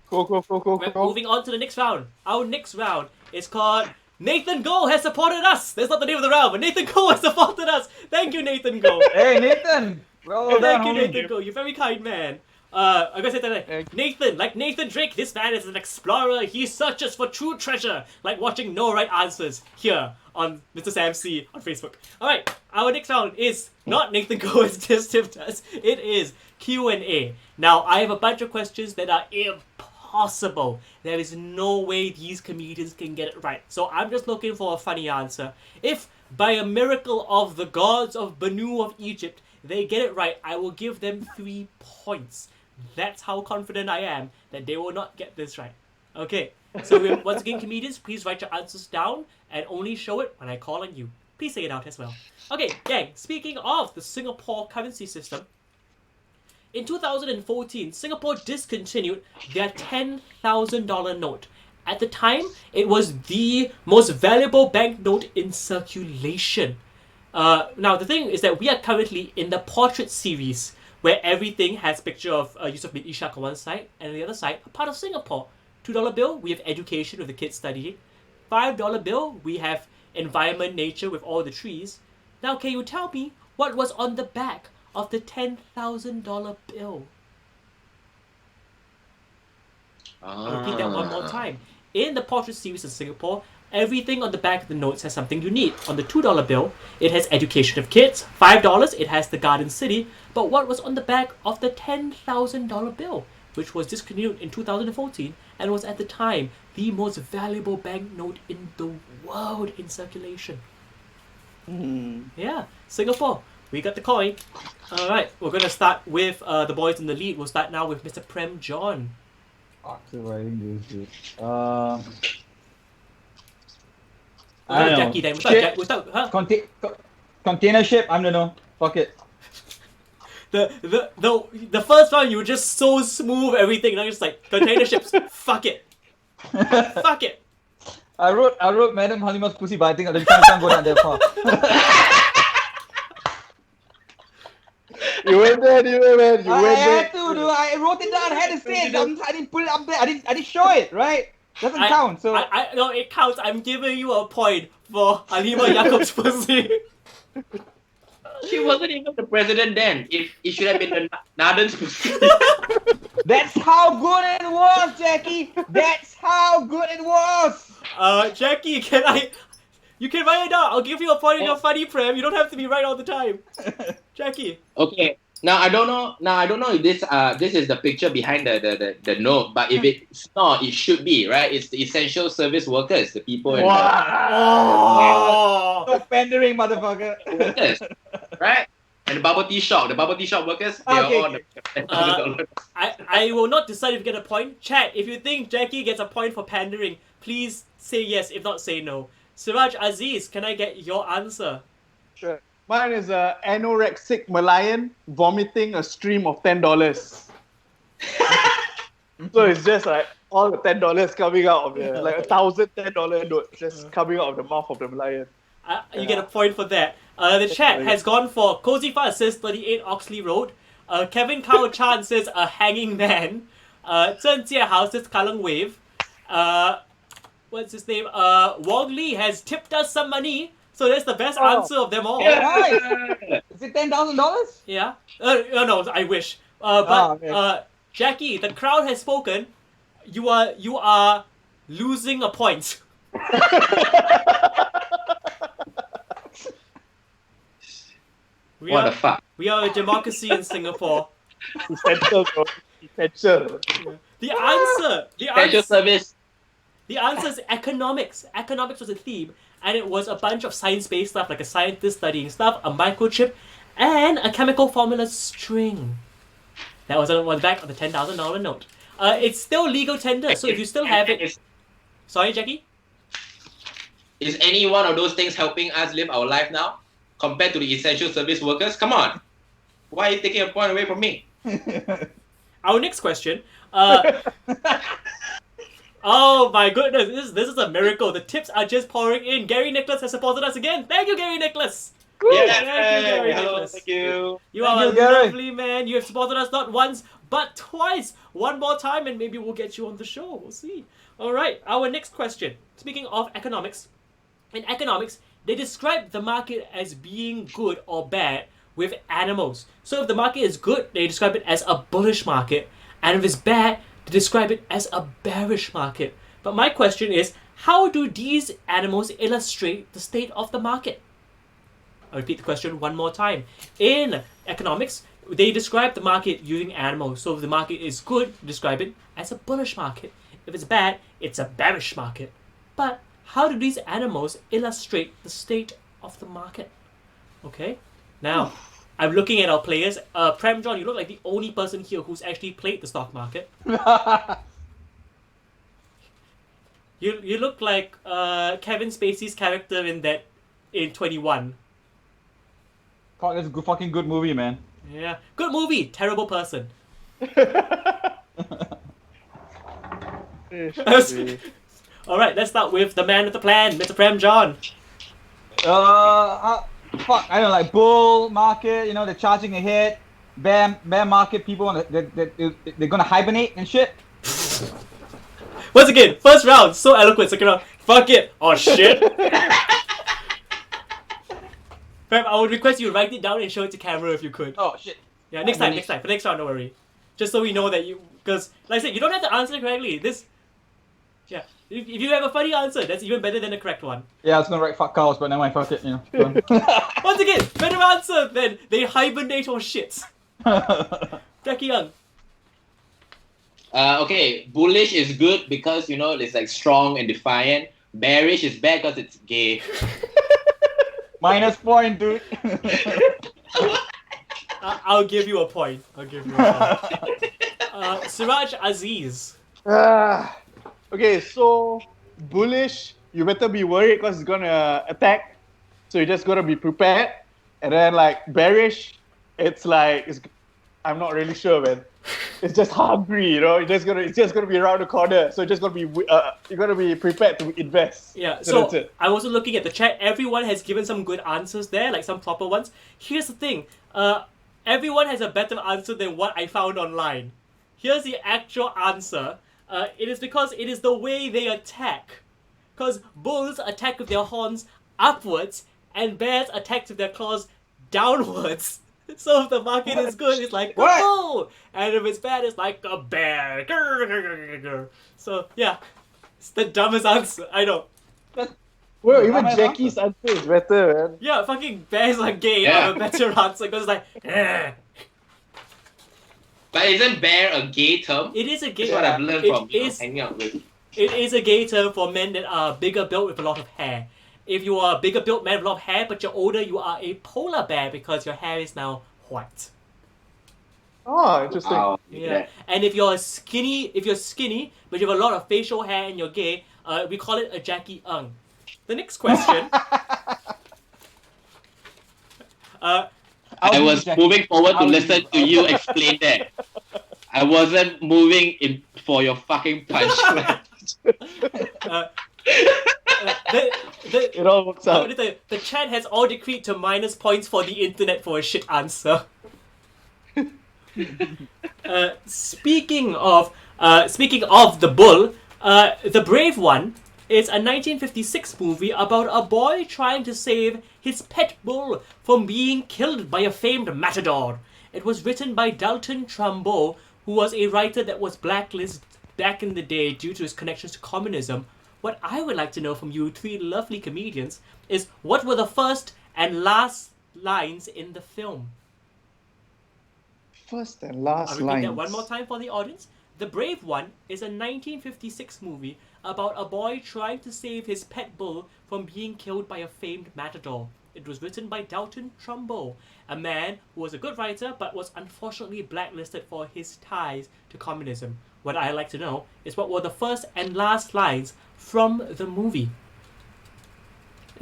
Speaker 4: Go.
Speaker 1: We're moving on to the next round. Our next round is called Nathan Go has supported us. That's not the name of the round, but Nathan Go has supported us. Thank you, Nathan Go.
Speaker 2: Hey, Nathan. Well done,
Speaker 1: Thank you,
Speaker 2: homie.
Speaker 1: Nathan Go. You're a very kind man. I'm gonna say that Nathan, like Nathan Drake, this man is an explorer. He searches for true treasure, like watching No Right Answers here on Mr. Sam C on Facebook. Alright, our next round is not Nathan Cohen's Just Tip Test. It is Q&A. Now, I have a bunch of questions that are impossible. There is no way these comedians can get it right. So I'm just looking for a funny answer. If, by a miracle of the gods of Banu of Egypt, they get it right, I will give them 3 points. That's how confident I am that they will not get this right. Okay, so once again, comedians, please write your answers down and only show it when I call on you. Please say it out as well. Okay, gang, speaking of the Singapore currency system, in 2014, Singapore discontinued their $10,000 note. At the time, it was the most valuable banknote in circulation. Now, the thing is that we are currently in the portrait series, where everything has picture of Yusof bin Ishak on one side, and on the other side, a part of Singapore. $2 bill, we have education with the kids studying. $5 bill, we have environment, nature with all the trees. Now, can you tell me what was on the back of the $10,000 bill? I'll repeat that one more time. In the portrait series in Singapore, everything on the back of the notes has something you need. On the $2 bill, it has education of kids. $5, it has the Garden City. But what was on the back of the $10,000 bill, which was discontinued in 2014 and was at the time the most valuable banknote in the world in circulation? Yeah, Singapore. We got the coin. Alright, we're going to start with the boys in the lead. We'll start now with Mr. Prem John.
Speaker 2: Writing this.
Speaker 1: Jackie then.
Speaker 2: Container ship. I don't know. Fuck it.
Speaker 1: The first one you were just so smooth everything. Now you're just like container ships. Fuck it. Fuck it.
Speaker 2: I wrote Madam Halima's pussy, but I think I can't go down that far.
Speaker 4: You went there, man.
Speaker 2: I had to, dude. I wrote it down. I had to say it. I didn't put it up there. I didn't show it, right? Doesn't count. So
Speaker 1: no, it counts. I'm giving you a point for Halima Yaakov's pussy.
Speaker 3: She wasn't even the president then. It should have been the Naden's pussy.
Speaker 2: That's how good it was, Jackie. That's how good it was.
Speaker 1: Jackie, you can write it down. I'll give you a point in your funny Prem. You don't have to be right all the time. Jackie.
Speaker 3: Okay. Now I don't know if this is the picture behind the note, but if it's not, it should be, right? It's the essential service workers, the people in
Speaker 2: Wow. So pandering, motherfucker.
Speaker 3: workers, right? And the bubble tea shop workers, they are all the
Speaker 1: I will not decide if you get a point. Chat, if you think Jackie gets a point for pandering, please say yes. If not, say no. Siraj Aziz, can I get your answer?
Speaker 4: Sure. Mine is anorexic Malayan vomiting a stream of $10. So it's just like all the $10 coming out of the like $1,010 notes just coming out of the mouth of the Malayan.
Speaker 1: You get a point for that. The chat has gone for Cozy Fast says 38 Oxley Road. Kevin Kao Chan says a hanging man. Chen Jie Hao says Kallang Wave. What's his name? Wong Lee has tipped us some money. So that's the best answer of them all.
Speaker 2: Yeah, right. Is it $10,000?
Speaker 1: Yeah. No, I wish. But Jackie, the crowd has spoken. You are losing a point.
Speaker 3: What the fuck?
Speaker 1: We are a democracy in Singapore.
Speaker 4: Essential, bro. Essential.
Speaker 1: The answer.
Speaker 3: Essential service.
Speaker 1: The answer is economics. Economics was a theme, and it was a bunch of science-based stuff, like a scientist studying stuff, a microchip, and a chemical formula string. That was on the back of the $10,000 note. It's still legal tender, so if you still have it... Sorry, Jackie?
Speaker 3: Is any one of those things helping us live our life now? Compared to the essential service workers? Come on. Why are you taking a point away from me?
Speaker 1: Our next question. Oh my goodness, this is a miracle. The tips are just pouring in. Gary Nicholas has supported us again. Thank you, Gary Nicholas.
Speaker 3: Yeah,
Speaker 1: Thank you, Gary Nicholas.
Speaker 3: Thank you.
Speaker 1: You are a lovely man. You have supported us not once, but twice. One more time and maybe we'll get you on the show. We'll see. Alright, our next question. Speaking of economics, in economics, they describe the market as being good or bad with animals. So if the market is good, they describe it as a bullish market, and if it's bad, they describe it as a bearish market. But my question is, how do these animals illustrate the state of the market? I'll repeat the question one more time. In economics, they describe the market using animals. So if the market is good, describe it as a bullish market. If it's bad, it's a bearish market. But how do these animals illustrate the state of the market? Okay, now I'm looking at our players. Prem John, you look like the only person here who's actually played the stock market. You look like Kevin Spacey's character in 21.
Speaker 2: God, that's a fucking good movie, man.
Speaker 1: Yeah, good movie, terrible person. Alright, let's start with the man with the plan, Mr. Prem John.
Speaker 2: Fuck, I don't know, like bull market, they're charging ahead. Bear market, people they're gonna hibernate and shit.
Speaker 1: Once again, first round, so eloquent. Second round, fuck it. Oh shit. Prem, I would request you write it down and show it to camera if you could.
Speaker 2: Oh shit.
Speaker 1: Yeah, next time. For next round, don't worry. Just so we know that because like I said, you don't have to answer correctly. Yeah. If you have a funny answer, that's even better than the correct one.
Speaker 2: Yeah, I was gonna write fuck cows, but never mind, fuck it,
Speaker 1: Once again, better answer than they hibernate or shit. Jackie Young.
Speaker 3: Okay, bullish is good because it's like strong and defiant. Bearish is bad because it's gay.
Speaker 2: Minus point, dude.
Speaker 1: I'll give you a point. Siraj Aziz.
Speaker 4: Okay, so bullish, you better be worried because it's gonna attack. So you just gotta be prepared. And then like bearish, it's like I'm not really sure, man. It's just hungry, It's just gonna be around the corner. So just gotta be you gotta be prepared to invest.
Speaker 1: Yeah.
Speaker 4: So that's
Speaker 1: So
Speaker 4: it.
Speaker 1: I'm also looking at the chat. Everyone has given some good answers there, like some proper ones. Here's the thing. Everyone has a better answer than what I found online. Here's the actual answer. It is because it is the way they attack. Because bulls attack with their horns upwards, and bears attack with their claws downwards. So if the market is good, it's like a bull, and if it's bad, it's like a bear. So yeah, it's the dumbest answer. I know.
Speaker 4: Well, even Jackie's answer is better, man.
Speaker 1: Yeah, fucking bears are gay.
Speaker 3: Yeah.
Speaker 1: Are a better answer because it's like. Eh.
Speaker 3: But isn't bear a gay term?
Speaker 1: It is a gay.
Speaker 3: That's what I've learned from hanging out with.
Speaker 1: It is a gay term for men that are bigger built with a lot of hair. If you are a bigger built man with a lot of hair, but you're older, you are a polar bear because your hair is now white.
Speaker 4: Oh, interesting.
Speaker 3: Wow.
Speaker 1: Yeah. And if you're skinny, but you have a lot of facial hair and you're gay, we call it a Jackie Ng. The next question.
Speaker 3: I was moving forward to listen to you explain that. I wasn't moving in for your fucking punchline.
Speaker 4: It all works out.
Speaker 1: The chat has all decreed to minus points for the internet for a shit answer. Speaking of the bull, The Brave One is a 1956 movie about a boy trying to save his pet bull from being killed by a famed matador. It was written by Dalton Trumbo, who was a writer that was blacklisted back in the day due to his connections to communism. What I would like to know from you three lovely comedians is what were the first and last lines in the film?
Speaker 4: First and last
Speaker 1: I'll repeat
Speaker 4: lines.
Speaker 1: that one more time for the audience. The Brave One is a 1956 movie about a boy trying to save his pet bull from being killed by a famed matador. It was written by Dalton Trumbo, a man who was a good writer but was unfortunately blacklisted for his ties to communism. What I'd like to know is what were the first and last lines from the movie.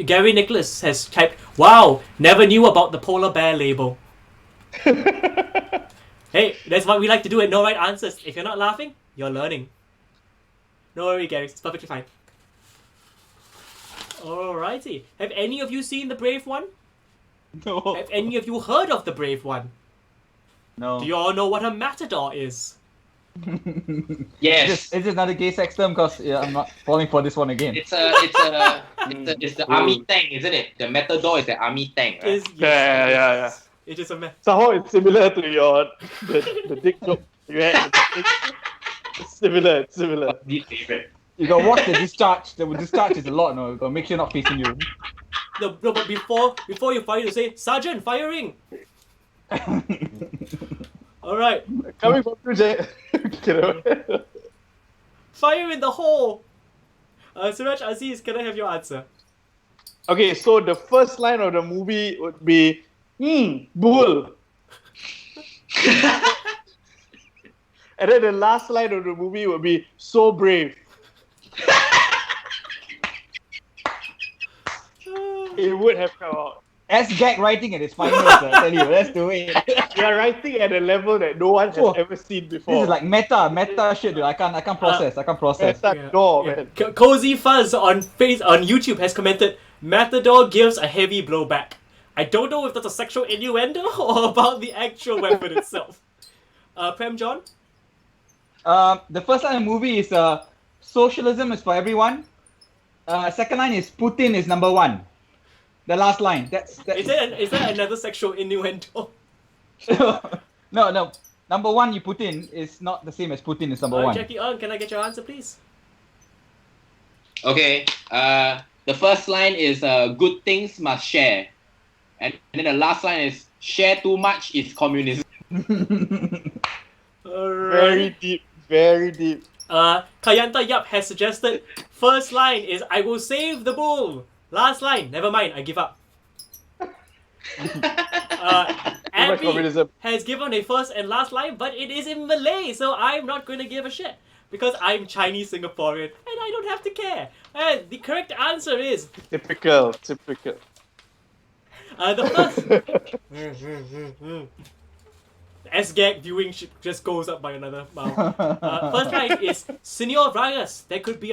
Speaker 1: Gary Nicholas has typed, "Wow, never knew about the polar bear label." Hey, that's what we like to do at No Right Answers. If you're not laughing, you're learning. No worry, Gary. It's perfectly fine. Alrighty. Have any of you seen The Brave One?
Speaker 2: No.
Speaker 1: Have any of you heard of The Brave One?
Speaker 2: No.
Speaker 1: Do you all know what a matador is?
Speaker 3: Yes.
Speaker 2: Is this another gay sex term? Because I'm not falling for this one again.
Speaker 3: It's the army tank, isn't it? The matador is the army tank, right?
Speaker 1: Is
Speaker 4: Yeah.
Speaker 1: It is a mess.
Speaker 4: Somehow it's similar to the dick joke you had. It's similar. It's similar.
Speaker 3: Least favorite.
Speaker 2: You gotta watch the discharge. The discharge is a lot, no? You gotta make sure not facing you.
Speaker 1: No, but before you fire, you say, Sergeant, firing! Alright,
Speaker 4: Coming from you, Jay.
Speaker 1: fire in the hole! Suraj Aziz, can I have your answer?
Speaker 4: Okay, so the first line of the movie would be, bull. And then the last line of the movie would be, so brave. It would have come out.
Speaker 2: S-gag writing at its finest, I tell you. Let's do it.
Speaker 4: You are writing at a level that no one has ever seen before.
Speaker 2: This is like meta shit, dude. I can't process.
Speaker 4: Meta door, man.
Speaker 1: Cozy Fuzz on YouTube has commented, Matador gives a heavy blowback. I don't know if that's a sexual innuendo or about the actual weapon itself. Prem John?
Speaker 2: The first line of the movie is socialism is for everyone. Second line is Putin is number one. The last line. That's
Speaker 1: Is that another sexual innuendo?
Speaker 2: No. Number one you put in is not the same as Putin is number one.
Speaker 1: Jackie Ng, can I get your answer, please?
Speaker 3: Okay. The first line is good things must share, and then the last line is share too much is communism.
Speaker 1: Alright.
Speaker 4: Very deep.
Speaker 1: Kayanta Yap has suggested first line is I will save the bull. Last line, never mind, I give up. Abby
Speaker 4: communism.
Speaker 1: has given a first and last line, but it is in Malay, so I'm not going to give a shit. Because I'm Chinese Singaporean, and I don't have to care. And the correct answer is...
Speaker 4: Typical.
Speaker 1: The first... S-gag viewing just goes up by another mile. First line is Senor Reyes. There could be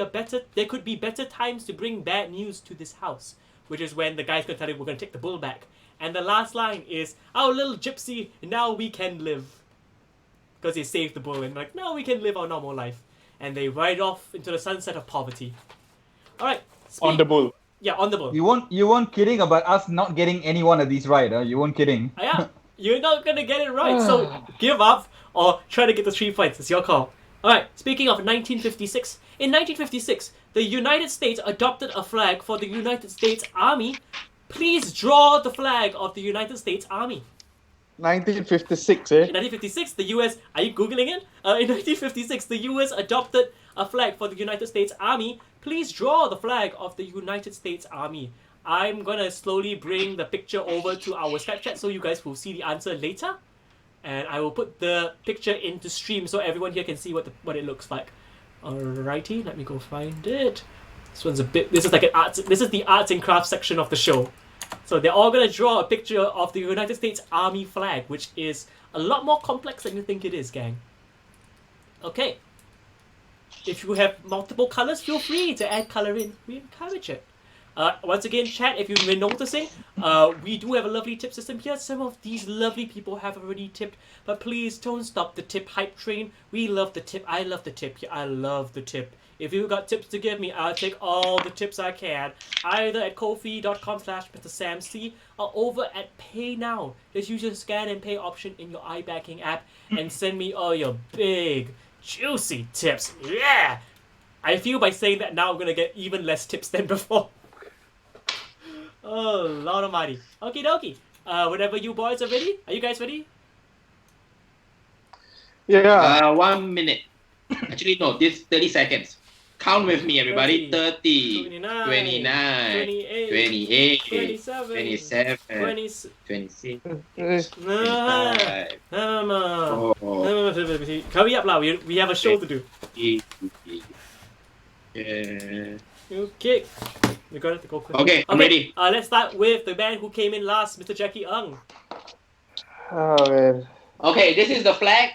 Speaker 1: better times to bring bad news to this house, which is when the guy's gonna tell you we're gonna take the bull back. And the last line is our little gypsy. Now we can live, because he saved the bull and like now we can live our normal life. And they ride off into the sunset of poverty. All right.
Speaker 4: On the bull.
Speaker 1: Yeah, on the bull.
Speaker 2: You weren't kidding about us not getting any one of these right, huh? You weren't kidding.
Speaker 1: Yeah. You're not gonna get it right, so give up or try to get the 3 points. It's your call. Alright, speaking of 1956. In 1956, the United States adopted a flag for the United States Army. Please draw the flag of the United States Army.
Speaker 4: 1956, eh?
Speaker 1: In 1956, the US... Are you Googling it? In 1956, the US adopted a flag for the United States Army. Please draw the flag of the United States Army. I'm gonna slowly bring the picture over to our Skype chat so you guys will see the answer later. And I will put the picture into stream so everyone here can see what it looks like. Alrighty, let me go find it. This one's a bit... This is like this is the arts and crafts section of the show. So they're all gonna draw a picture of the United States Army flag, which is a lot more complex than you think it is, gang. Okay. If you have multiple colors, feel free to add color in. We encourage it. Once again, chat, if you've been noticing, we do have a lovely tip system here. Some of these lovely people have already tipped, but please don't stop the tip hype train. We love the tip. I love the tip. I love the tip. If you've got tips to give me, I'll take all the tips I can, either at ko-fi.com/MrSamC or over at Pay Now. Just use your scan and pay option in your iBanking app and send me all your big, juicy tips. Yeah! I feel by saying that now I'm gonna get even less tips than before. Oh, Lord Almighty. Okie dokie. Whenever you boys are ready. Are you guys ready?
Speaker 4: Yeah.
Speaker 3: 1 minute. Actually, no, this 30 seconds. Count with me, everybody. 30,
Speaker 1: 29,
Speaker 3: 28,
Speaker 1: 27,
Speaker 3: 27,
Speaker 1: 26.
Speaker 3: 26,
Speaker 1: Nah.
Speaker 3: 25.
Speaker 1: Hurry up, lah. We have a show to do.
Speaker 3: Yeah.
Speaker 1: Okay. We're gonna have to go quick.
Speaker 3: Okay, I'm ready.
Speaker 1: Let's start with the man who came in last, Mr. Jackie Ng.
Speaker 4: Oh, man.
Speaker 3: Okay, this is the flag.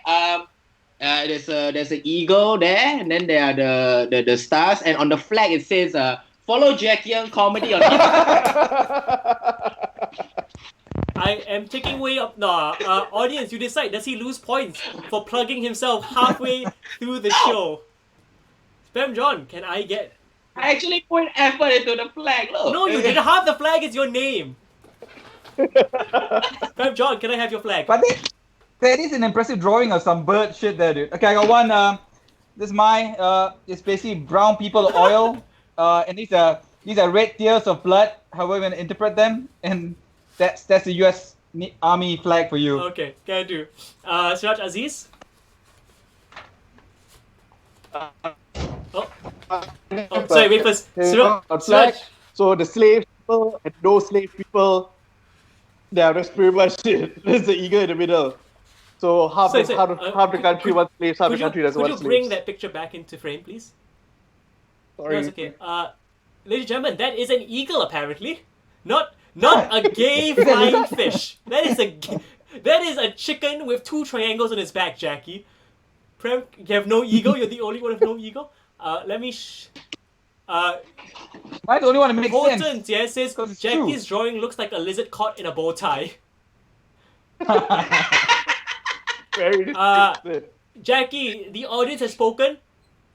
Speaker 3: There's an eagle there, and then there are the stars, and on the flag it says follow Jackie Young comedy on
Speaker 1: I am taking way up. No, audience, you decide. Does he lose points for plugging himself halfway through the show? Spam John, can I get...
Speaker 3: I actually put effort into the flag, look.
Speaker 1: No, you didn't. Half the flag is your name. Fam John, can I have your flag?
Speaker 2: But that is an impressive drawing of some bird shit there, dude. Okay, I got one. This is my. It's basically brown people oil. And these are red tears of blood. However you want to interpret them, and that's the U.S. Army flag for you.
Speaker 1: Okay, can I do? Siraj Aziz. Oh, sorry, wait first. Siraj.
Speaker 4: So the slave people and no slave people, that's pretty much it. There's the eagle in the middle. So half the country wants slaves, half the country doesn't want slaves.
Speaker 1: Could you bring that picture back into frame, please?
Speaker 4: Sorry.
Speaker 1: No, it's okay. Ladies and gentlemen, that is an eagle apparently. Not a gay flying fish. That is a chicken with 2 triangles on its back, Jackie. Prem, you have no eagle. You're the only one with no eagle. Let me.
Speaker 2: Am I the only one to make sense?
Speaker 1: Potent, yeah, says Jackie's drawing looks like a lizard caught in a bow tie.
Speaker 4: Very
Speaker 1: Jackie, the audience has spoken.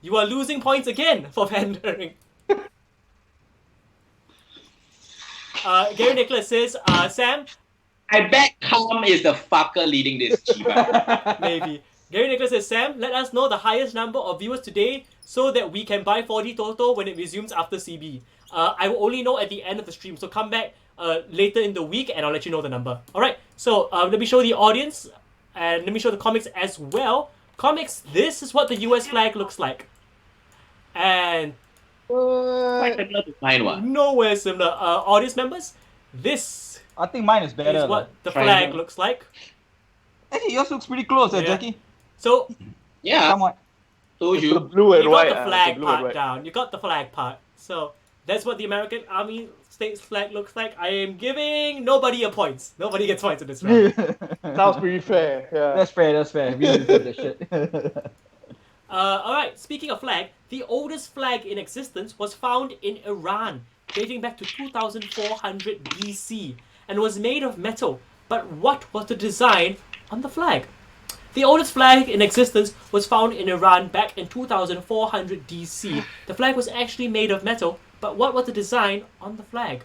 Speaker 1: You are losing points again for pandering. Gary Nicholas says, Sam.
Speaker 3: I bet Calm is the fucker leading this, Chiba.
Speaker 1: Maybe. Gary Nicholas says, Sam, let us know the highest number of viewers today so that we can buy 40 Toto when it resumes after CB. I will only know at the end of the stream, so come back later in the week and I'll let you know the number. Alright, so let me show the audience and let me show the comics as well. Comics, this is what the US flag looks like. And
Speaker 3: Quite similar to mine one.
Speaker 1: nowhere similar. Audience members, this
Speaker 2: I think mine is better.
Speaker 1: is what the flag looks like.
Speaker 2: Actually, yours looks pretty close,
Speaker 1: Yeah.
Speaker 2: Jackie.
Speaker 1: So,
Speaker 3: Yeah,
Speaker 2: Somewhat.
Speaker 3: told
Speaker 4: It's the
Speaker 3: you.
Speaker 4: blue and
Speaker 1: you
Speaker 4: white.
Speaker 1: got the flag
Speaker 4: blue and
Speaker 1: part
Speaker 4: white.
Speaker 1: down. You got the flag part. So, that's what the American Army States flag looks like. I am giving nobody a points. Nobody gets points in this round.
Speaker 4: Sounds pretty fair. Yeah.
Speaker 2: That's fair. We deserve this shit.
Speaker 1: Alright, speaking of flag, the oldest flag in existence was found in Iran, dating back to 2400 BC, and was made of metal. But what was the design on the flag? The oldest flag in existence was found in Iran back in 2400 DC. The flag was actually made of metal, but what was the design on the flag?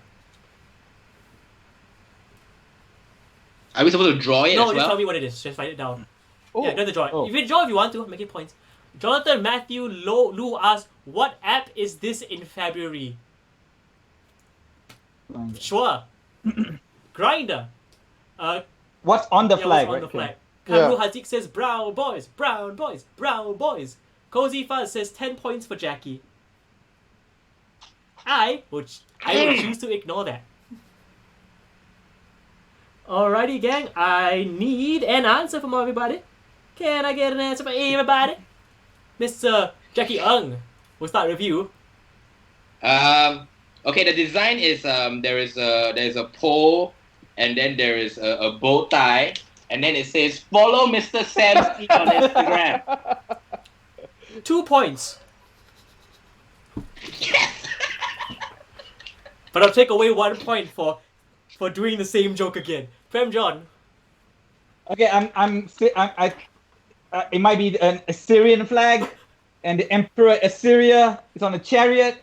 Speaker 3: Are we supposed to draw it
Speaker 1: No,
Speaker 3: as
Speaker 1: just tell
Speaker 3: well?
Speaker 1: me what it is. Just write it down.
Speaker 4: Oh.
Speaker 1: Yeah, don't draw it.
Speaker 2: Oh.
Speaker 1: If you draw if you want to, make it points. Jonathan Matthew Lu asks, what app is this in February? Sure. Grinder.
Speaker 2: What's on the
Speaker 1: Yeah,
Speaker 2: flag,
Speaker 1: what's on
Speaker 2: right?
Speaker 1: the flag?
Speaker 4: Yeah.
Speaker 1: Kamru Hazik says brown boys, brown boys, brown boys. Cozy Fuzz says 10 points for Jackie. I would choose to ignore that. Alrighty, gang. I need an answer from everybody. Can I get an answer from everybody? Mr. Jackie Ng will start review.
Speaker 3: Okay, the design is there's a pole, and then there is a bow tie, and then it says follow Mr. Sam C on Instagram.
Speaker 1: 2 points. But I'll take away 1 point for doing the same joke again. Prem John.
Speaker 2: Okay, it might be an Assyrian flag, and the Emperor Assyria is on a chariot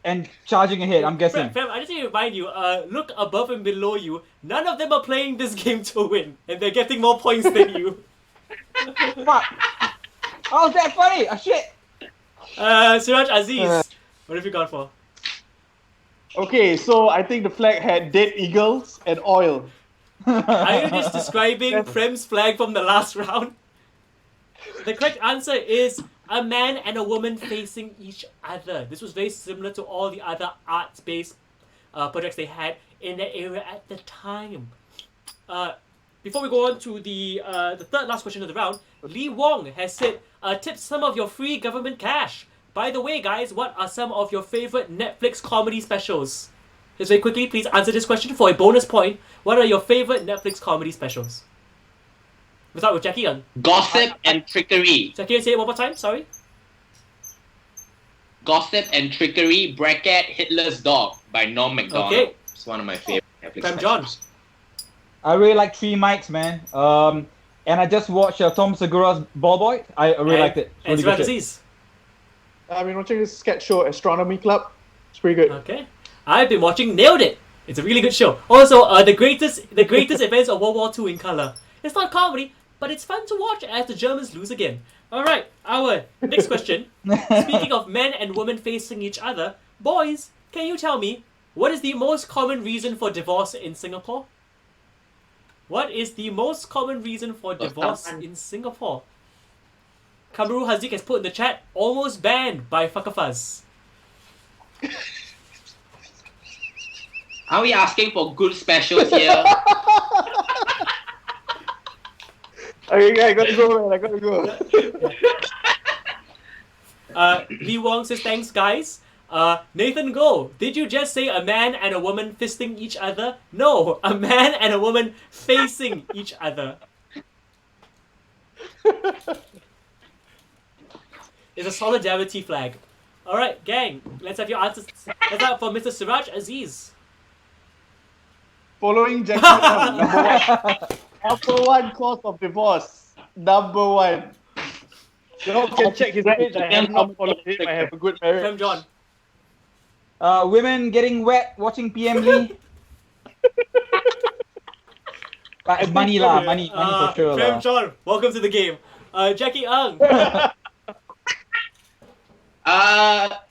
Speaker 2: and charging ahead. I'm guessing.
Speaker 1: Prem, I just need to remind you, look above and below you. None of them are playing this game to win, and they're getting more points than you.
Speaker 2: Fuck. How's that funny? Oh shit.
Speaker 1: Siraj Aziz, what have you gone for?
Speaker 4: Okay, so I think the flag had dead eagles and oil.
Speaker 1: Are you just describing Prem's flag from the last round? The correct answer is a man and a woman facing each other. This was very similar to all the other arts-based projects they had in that area at the time. Before we go on to the third last question of the round, Lee Wong has said, tip some of your free government cash. By the way, guys, what are some of your favorite Netflix comedy specials? Just very quickly, please answer this question for a bonus point. What are your favorite Netflix comedy specials? We'll start with Jackie Young.
Speaker 3: Gossip and Trickery.
Speaker 1: Jackie, say it one more time, sorry.
Speaker 3: Gossip and Trickery, bracket Hitler's Dog by Norm Macdonald.
Speaker 1: Okay.
Speaker 3: It's one of my favorite Netflix
Speaker 1: Prem John.
Speaker 3: specials.
Speaker 2: I really like Three Mics, man. And I just watched Tom Segura's Ball Boy. I really liked it.
Speaker 1: And
Speaker 2: Really
Speaker 1: Siraj
Speaker 2: good shit.
Speaker 1: Aziz.
Speaker 4: I've been watching this sketch show, Astronomy Club. It's pretty good.
Speaker 1: Okay. I've been watching Nailed It. It's a really good show. Also, the greatest events of World War II in color. It's not comedy, but it's fun to watch as the Germans lose again. Alright, our next question. Speaking of men and women facing each other, boys, can you tell me what is the most common reason for divorce in Singapore? What is the most common reason for divorce in Singapore? Kamaru Hazik has put in the chat, almost banned by Fuckafuzz.
Speaker 3: Are we asking for good specials here?
Speaker 4: Okay, I gotta go, man. I gotta go.
Speaker 1: Lee Wong says, thanks guys. Nathan Go, did you just say a man and a woman fisting each other? No, a man and a woman facing each other. It's a solidarity flag. Alright, gang, let's have your answers. Let's have for Mr. Siraj Aziz.
Speaker 4: Following Jackie number one cause of divorce. Number one. You know, can check his page. I have not followed him. I have a good marriage.
Speaker 1: From John.
Speaker 2: Women getting wet watching PM Lee. Money for sure
Speaker 1: From
Speaker 2: lah.
Speaker 1: John, welcome to the game. Jackie Ng.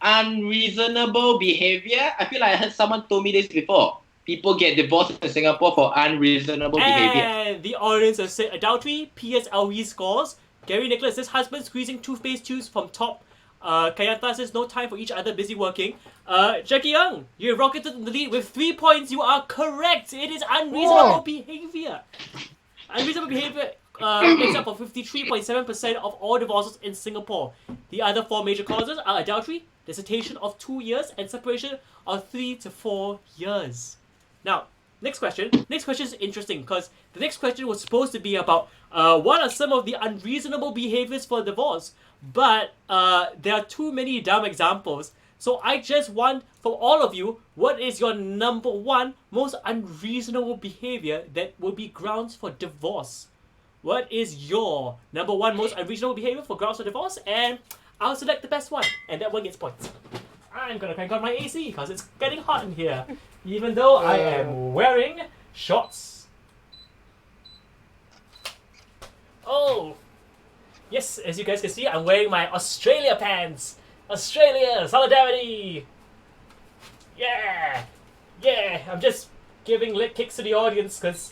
Speaker 3: Unreasonable behavior. I feel like I heard someone told me this before. People get divorced in Singapore for unreasonable behavior.
Speaker 1: And the audience has said adultery, PSLV scores. Gary Nicholas says husband squeezing toothpaste tubes from top. Kayanta says no time for each other, busy working. Jackie Young, you rocketed in the lead with 3 points. You are correct. It is unreasonable behavior. Unreasonable behavior makes up for 53.7% of all divorces in Singapore. The other 4 major causes are adultery, dissertation of 2 years, and separation of 3 to 4 years. Now, next question. Next question is interesting because the next question was supposed to be about what are some of the unreasonable behaviors for divorce, but there are too many dumb examples. So I just want from all of you, what is your number one most unreasonable behavior that will be grounds for divorce? What is your number one most unreasonable behavior for grounds for divorce? And I'll select the best one, and that one gets points. I'm gonna crank on my AC because it's getting hot in here, even though I am wearing shorts. Oh, yes, as you guys can see, I'm wearing my Australia pants. Australia, solidarity. Yeah, I'm just giving lit kicks to the audience because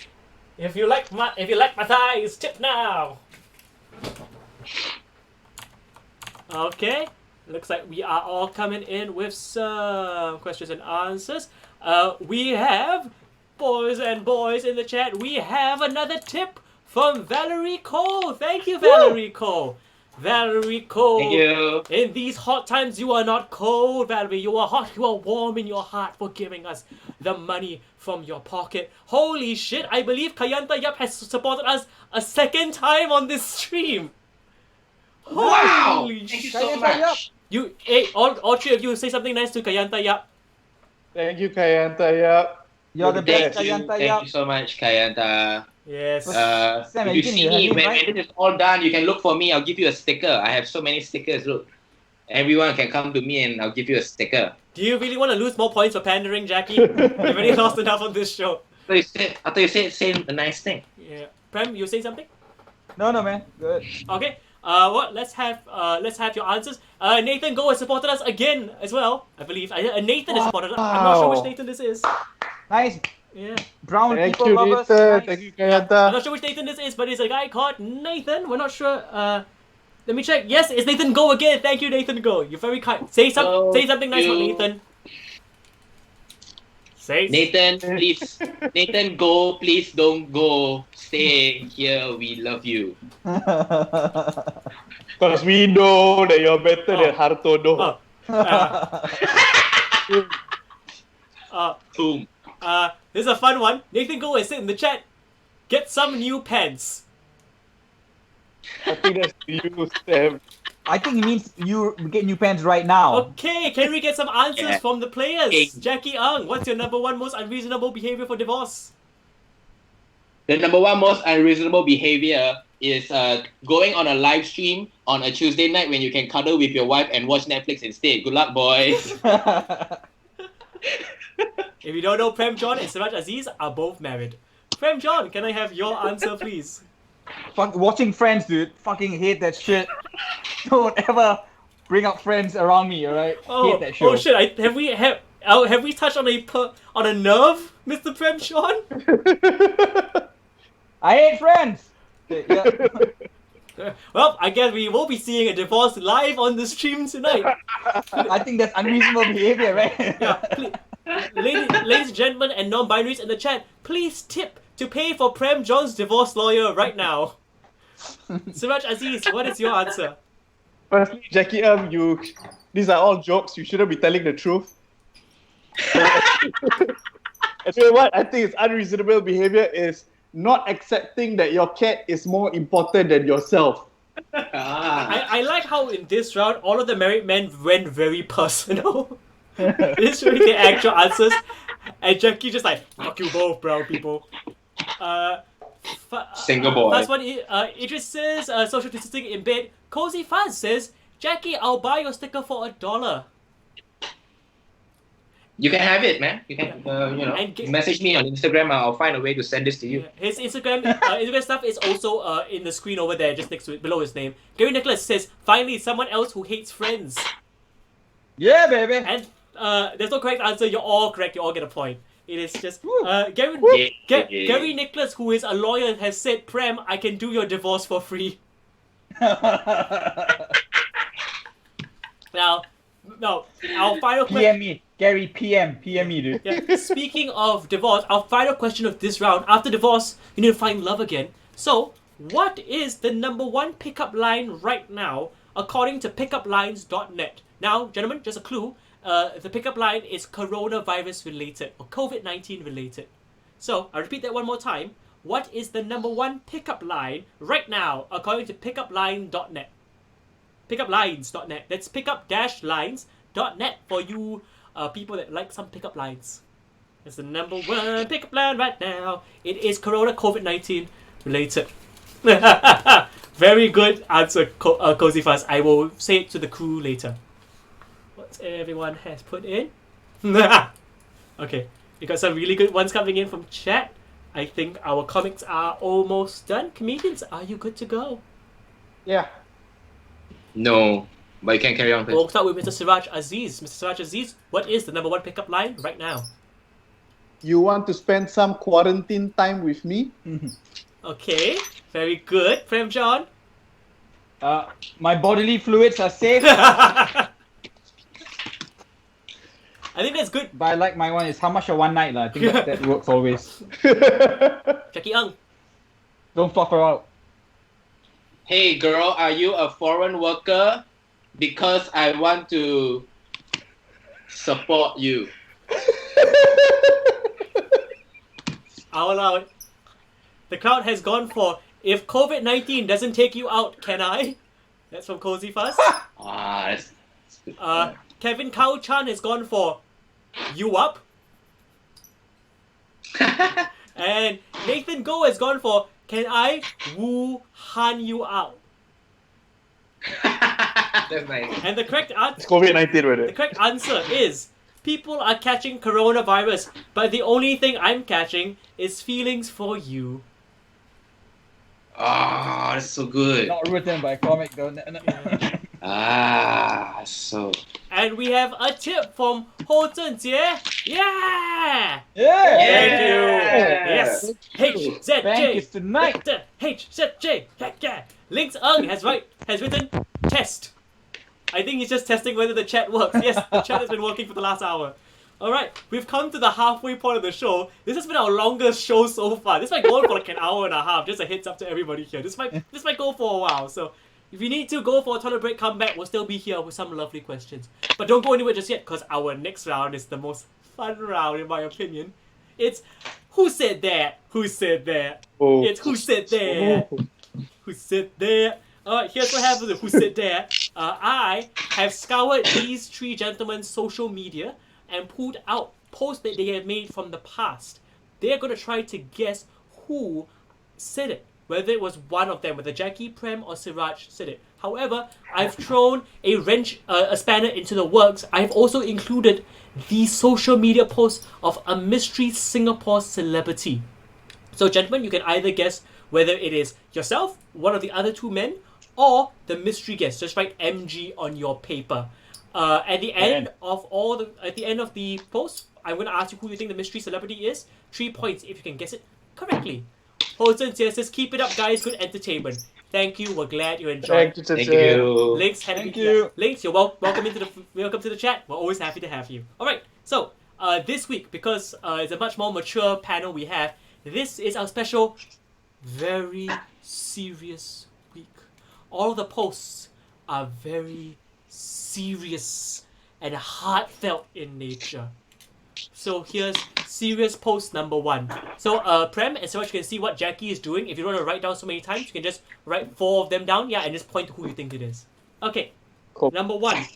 Speaker 1: if you like my thighs, tip now. Okay. Looks like we are all coming in with some questions and answers. We have, boys and boys in the chat, we have another tip from Valerie Cole. Thank you, Valerie Cole. Valerie Cole.
Speaker 3: Thank you.
Speaker 1: In these hot times, you are not cold, Valerie. You are hot. You are warm in your heart for giving us the money from your pocket. Holy shit, I believe Kayanta Yap has supported us a second time on this stream.
Speaker 3: Wow!
Speaker 1: Holy
Speaker 3: Thank you
Speaker 1: shit.
Speaker 3: so much.
Speaker 1: You, hey, all 3 of you say something nice to Kayanta Yap.
Speaker 4: Thank you, Kayanta. Yep.
Speaker 2: You're the best,
Speaker 3: Thank you.
Speaker 2: Kayanta
Speaker 3: Thank
Speaker 2: Yap.
Speaker 3: you so much, Kayanta.
Speaker 1: Yes.
Speaker 2: Sam,
Speaker 3: If
Speaker 2: you
Speaker 3: you
Speaker 2: think
Speaker 3: see
Speaker 2: you have
Speaker 3: me,
Speaker 2: him,
Speaker 3: when
Speaker 2: right?
Speaker 3: it is all done, you can look for me. I'll give you a sticker. I have so many stickers. Look, everyone can come to me and I'll give you a sticker.
Speaker 1: Do you really want to lose more points for pandering, Jackie? You've already lost enough on this show.
Speaker 3: So you said, I thought you said say a nice thing.
Speaker 1: Yeah. Prem, you say something?
Speaker 2: No, man. Good.
Speaker 1: Okay. Let's have your answers. Nathan Go has supported us again as well, I believe. Nathan has supported us. I'm not sure which Nathan this is.
Speaker 2: Nice.
Speaker 1: Yeah.
Speaker 2: Brown
Speaker 4: Thank
Speaker 2: people
Speaker 4: you,
Speaker 2: lovers.
Speaker 4: Nathan.
Speaker 2: Nice.
Speaker 4: Thank you,
Speaker 1: I'm
Speaker 4: Kayanta.
Speaker 1: not sure which Nathan this is, but it's a guy called Nathan. We're not sure. Let me check. Yes, it's Nathan Go again. Thank you, Nathan Go. You're very kind. Say something nice for Nathan. Say.
Speaker 3: Nathan, please. Nathan, go. Please don't go. Stay here. We love you.
Speaker 4: Because we know that you're better than Hartodo.
Speaker 3: Boom.
Speaker 1: This is a fun one. Nathan Go has said in the chat, get some new pants.
Speaker 4: I think that's you, Sam.
Speaker 2: I think it means you get new pants right now.
Speaker 1: Okay, can we get some answers
Speaker 3: Yeah.
Speaker 1: from the players?
Speaker 3: Okay.
Speaker 1: Jackie Ng, what's your number one most unreasonable behavior for divorce?
Speaker 3: The number one most unreasonable behavior is going on a live stream on a Tuesday night when you can cuddle with your wife and watch Netflix instead. Good luck, boys.
Speaker 1: If you don't know, Prem John and Siraj Aziz are both married. Prem John, can I have your answer, please?
Speaker 2: Fuck, watching Friends, dude. Fucking hate that shit. Don't ever bring up Friends around me, alright? Hate that show.
Speaker 1: Oh shit! Have we touched on a nerve, Mr. Prem John?
Speaker 2: I hate Friends. Okay, yeah.
Speaker 1: Well, I guess we will be seeing a divorce live on the stream tonight.
Speaker 2: I think that's unreasonable behavior, right?
Speaker 1: Yeah, please, ladies and gentlemen and non-binaries in the chat, please tip to pay for Prem John's divorce lawyer right now. Siraj Aziz, what is your answer?
Speaker 4: Firstly, Jackie these are all jokes. You shouldn't be telling the truth. Actually, what I think is unreasonable behavior is not accepting that your cat is more important than yourself.
Speaker 1: I like how in this round all of the married men went very personal. This is really the actual answers, and Jackie just like fuck you both, brown people.
Speaker 3: Single boy.
Speaker 1: Last one, Idris says social distancing in bed. Cozy Fuzz says, Jackie, I'll buy your sticker for $1.
Speaker 3: You can have it, man. You can, message me on Instagram. I'll find a way to send this to you.
Speaker 1: His Instagram stuff is also in the screen over there, just next to it, below his name. Gary Nicholas says, finally, someone else who hates Friends.
Speaker 2: Yeah, baby.
Speaker 1: And there's no correct answer. You're all correct. You all get a point. It is just Gary Nicholas, who is a lawyer, has said, Prem, I can do your divorce for free. Now, our final question.
Speaker 2: PM me. Gary, PM me, dude.
Speaker 1: Yeah. Speaking of divorce, our final question of this round. After divorce, you need to find love again. So, what is the #1 pickup line right now, according to pickuplines.net? Now, gentlemen, just a clue. The pickup line is coronavirus related or COVID-19 related. So, I'll repeat that one more time. What is the #1 pickup line right now, according to pickuplines.net? Pickuplines.net. That's pickup-lines.net for you people that like some pickup lines. It's the #1 pickup line right now. It is COVID-19 related. Very good answer, Cozy Fuzz. I will say it to the crew later. What everyone has put in. Okay, we got some really good ones coming in from chat. I think our comics are almost done. Comedians, are you good to go?
Speaker 4: Yeah.
Speaker 3: No, but you can carry on, please.
Speaker 1: We'll start with Mr. Siraj Aziz. Mr. Siraj Aziz, what is the #1 pickup line right now?
Speaker 4: You want to spend some quarantine time with me?
Speaker 1: Okay, very good. Prem John?
Speaker 2: My bodily fluids are safe.
Speaker 1: I think that's good.
Speaker 2: But I like my one is how much a one night, I think that works always.
Speaker 1: Jackie Ng?
Speaker 2: Don't fuck her out.
Speaker 3: Hey girl, are you a foreign worker? Because I want to support you.
Speaker 1: I'll allow it. The crowd has gone for, if COVID-19 doesn't take you out, can I? That's from Cozy Fuzz.
Speaker 3: That's good.
Speaker 1: Kevin Kao Chan has gone for, you up? And Nathan Go has gone for, can I Wuhan you out?
Speaker 3: That's nice.
Speaker 1: And the correct answer.
Speaker 4: It's COVID-19 with
Speaker 1: The
Speaker 4: it.
Speaker 1: correct answer is, people are catching coronavirus, but the only thing I'm catching is feelings for you.
Speaker 3: Ah, that's so good.
Speaker 2: Not written by a comic though.
Speaker 3: So.
Speaker 1: And we have a tip from Ho Zhenjie. Yeah!
Speaker 2: Yeah!
Speaker 1: Thank you! Yes! HZJ!
Speaker 2: Bank is tonight!
Speaker 1: HZJ! Yeah! Links Ng has written test. I think he's just testing whether the chat works. Yes, the chat has been working for the last hour. Alright, we've come to the halfway point of the show. This has been our longest show so far. This might go on for like an hour and a half. Just a heads up to everybody here. This might go for a while. So if you need to go for a toilet break, come back. We'll still be here with some lovely questions. But don't go anywhere just yet, because our next round is the most fun round in my opinion. It's who said that? Who said that?
Speaker 4: Oh.
Speaker 1: It's who said that? Who said that? Alright, here's what happens with who said that. I have scoured these three gentlemen's social media and pulled out posts that they have made from the past. They're going to try to guess who said it. whether it was one of them, whether Jackie, Prem, or Siraj said it. However, I've thrown a wrench, a spanner into the works. I've also included the social media post of a mystery Singapore celebrity. So, gentlemen, you can either guess whether it is yourself, one of the other two men, or the mystery guest. Just write MG on your paper. At the end of the post, I'm going to ask you who you think the mystery celebrity is. 3 points if you can guess it correctly. Holton says, keep it up, guys. Good entertainment. Thank you. We're glad you enjoyed.
Speaker 3: Thank you.
Speaker 1: Links,
Speaker 2: Thank you.
Speaker 1: Links, you're welcome to the chat. We're always happy to have you. All right. So this week, because it's a much more mature panel we have, this is our special, very serious week. All the posts are very serious and heartfelt in nature. So here's serious post number 1. So Prem and Siraj, you can see what Jackie is doing. If you don't want to write down so many times, you can just write 4 of them down, yeah, and just point to who you think it is. Okay.
Speaker 4: Cool.
Speaker 1: Number 1.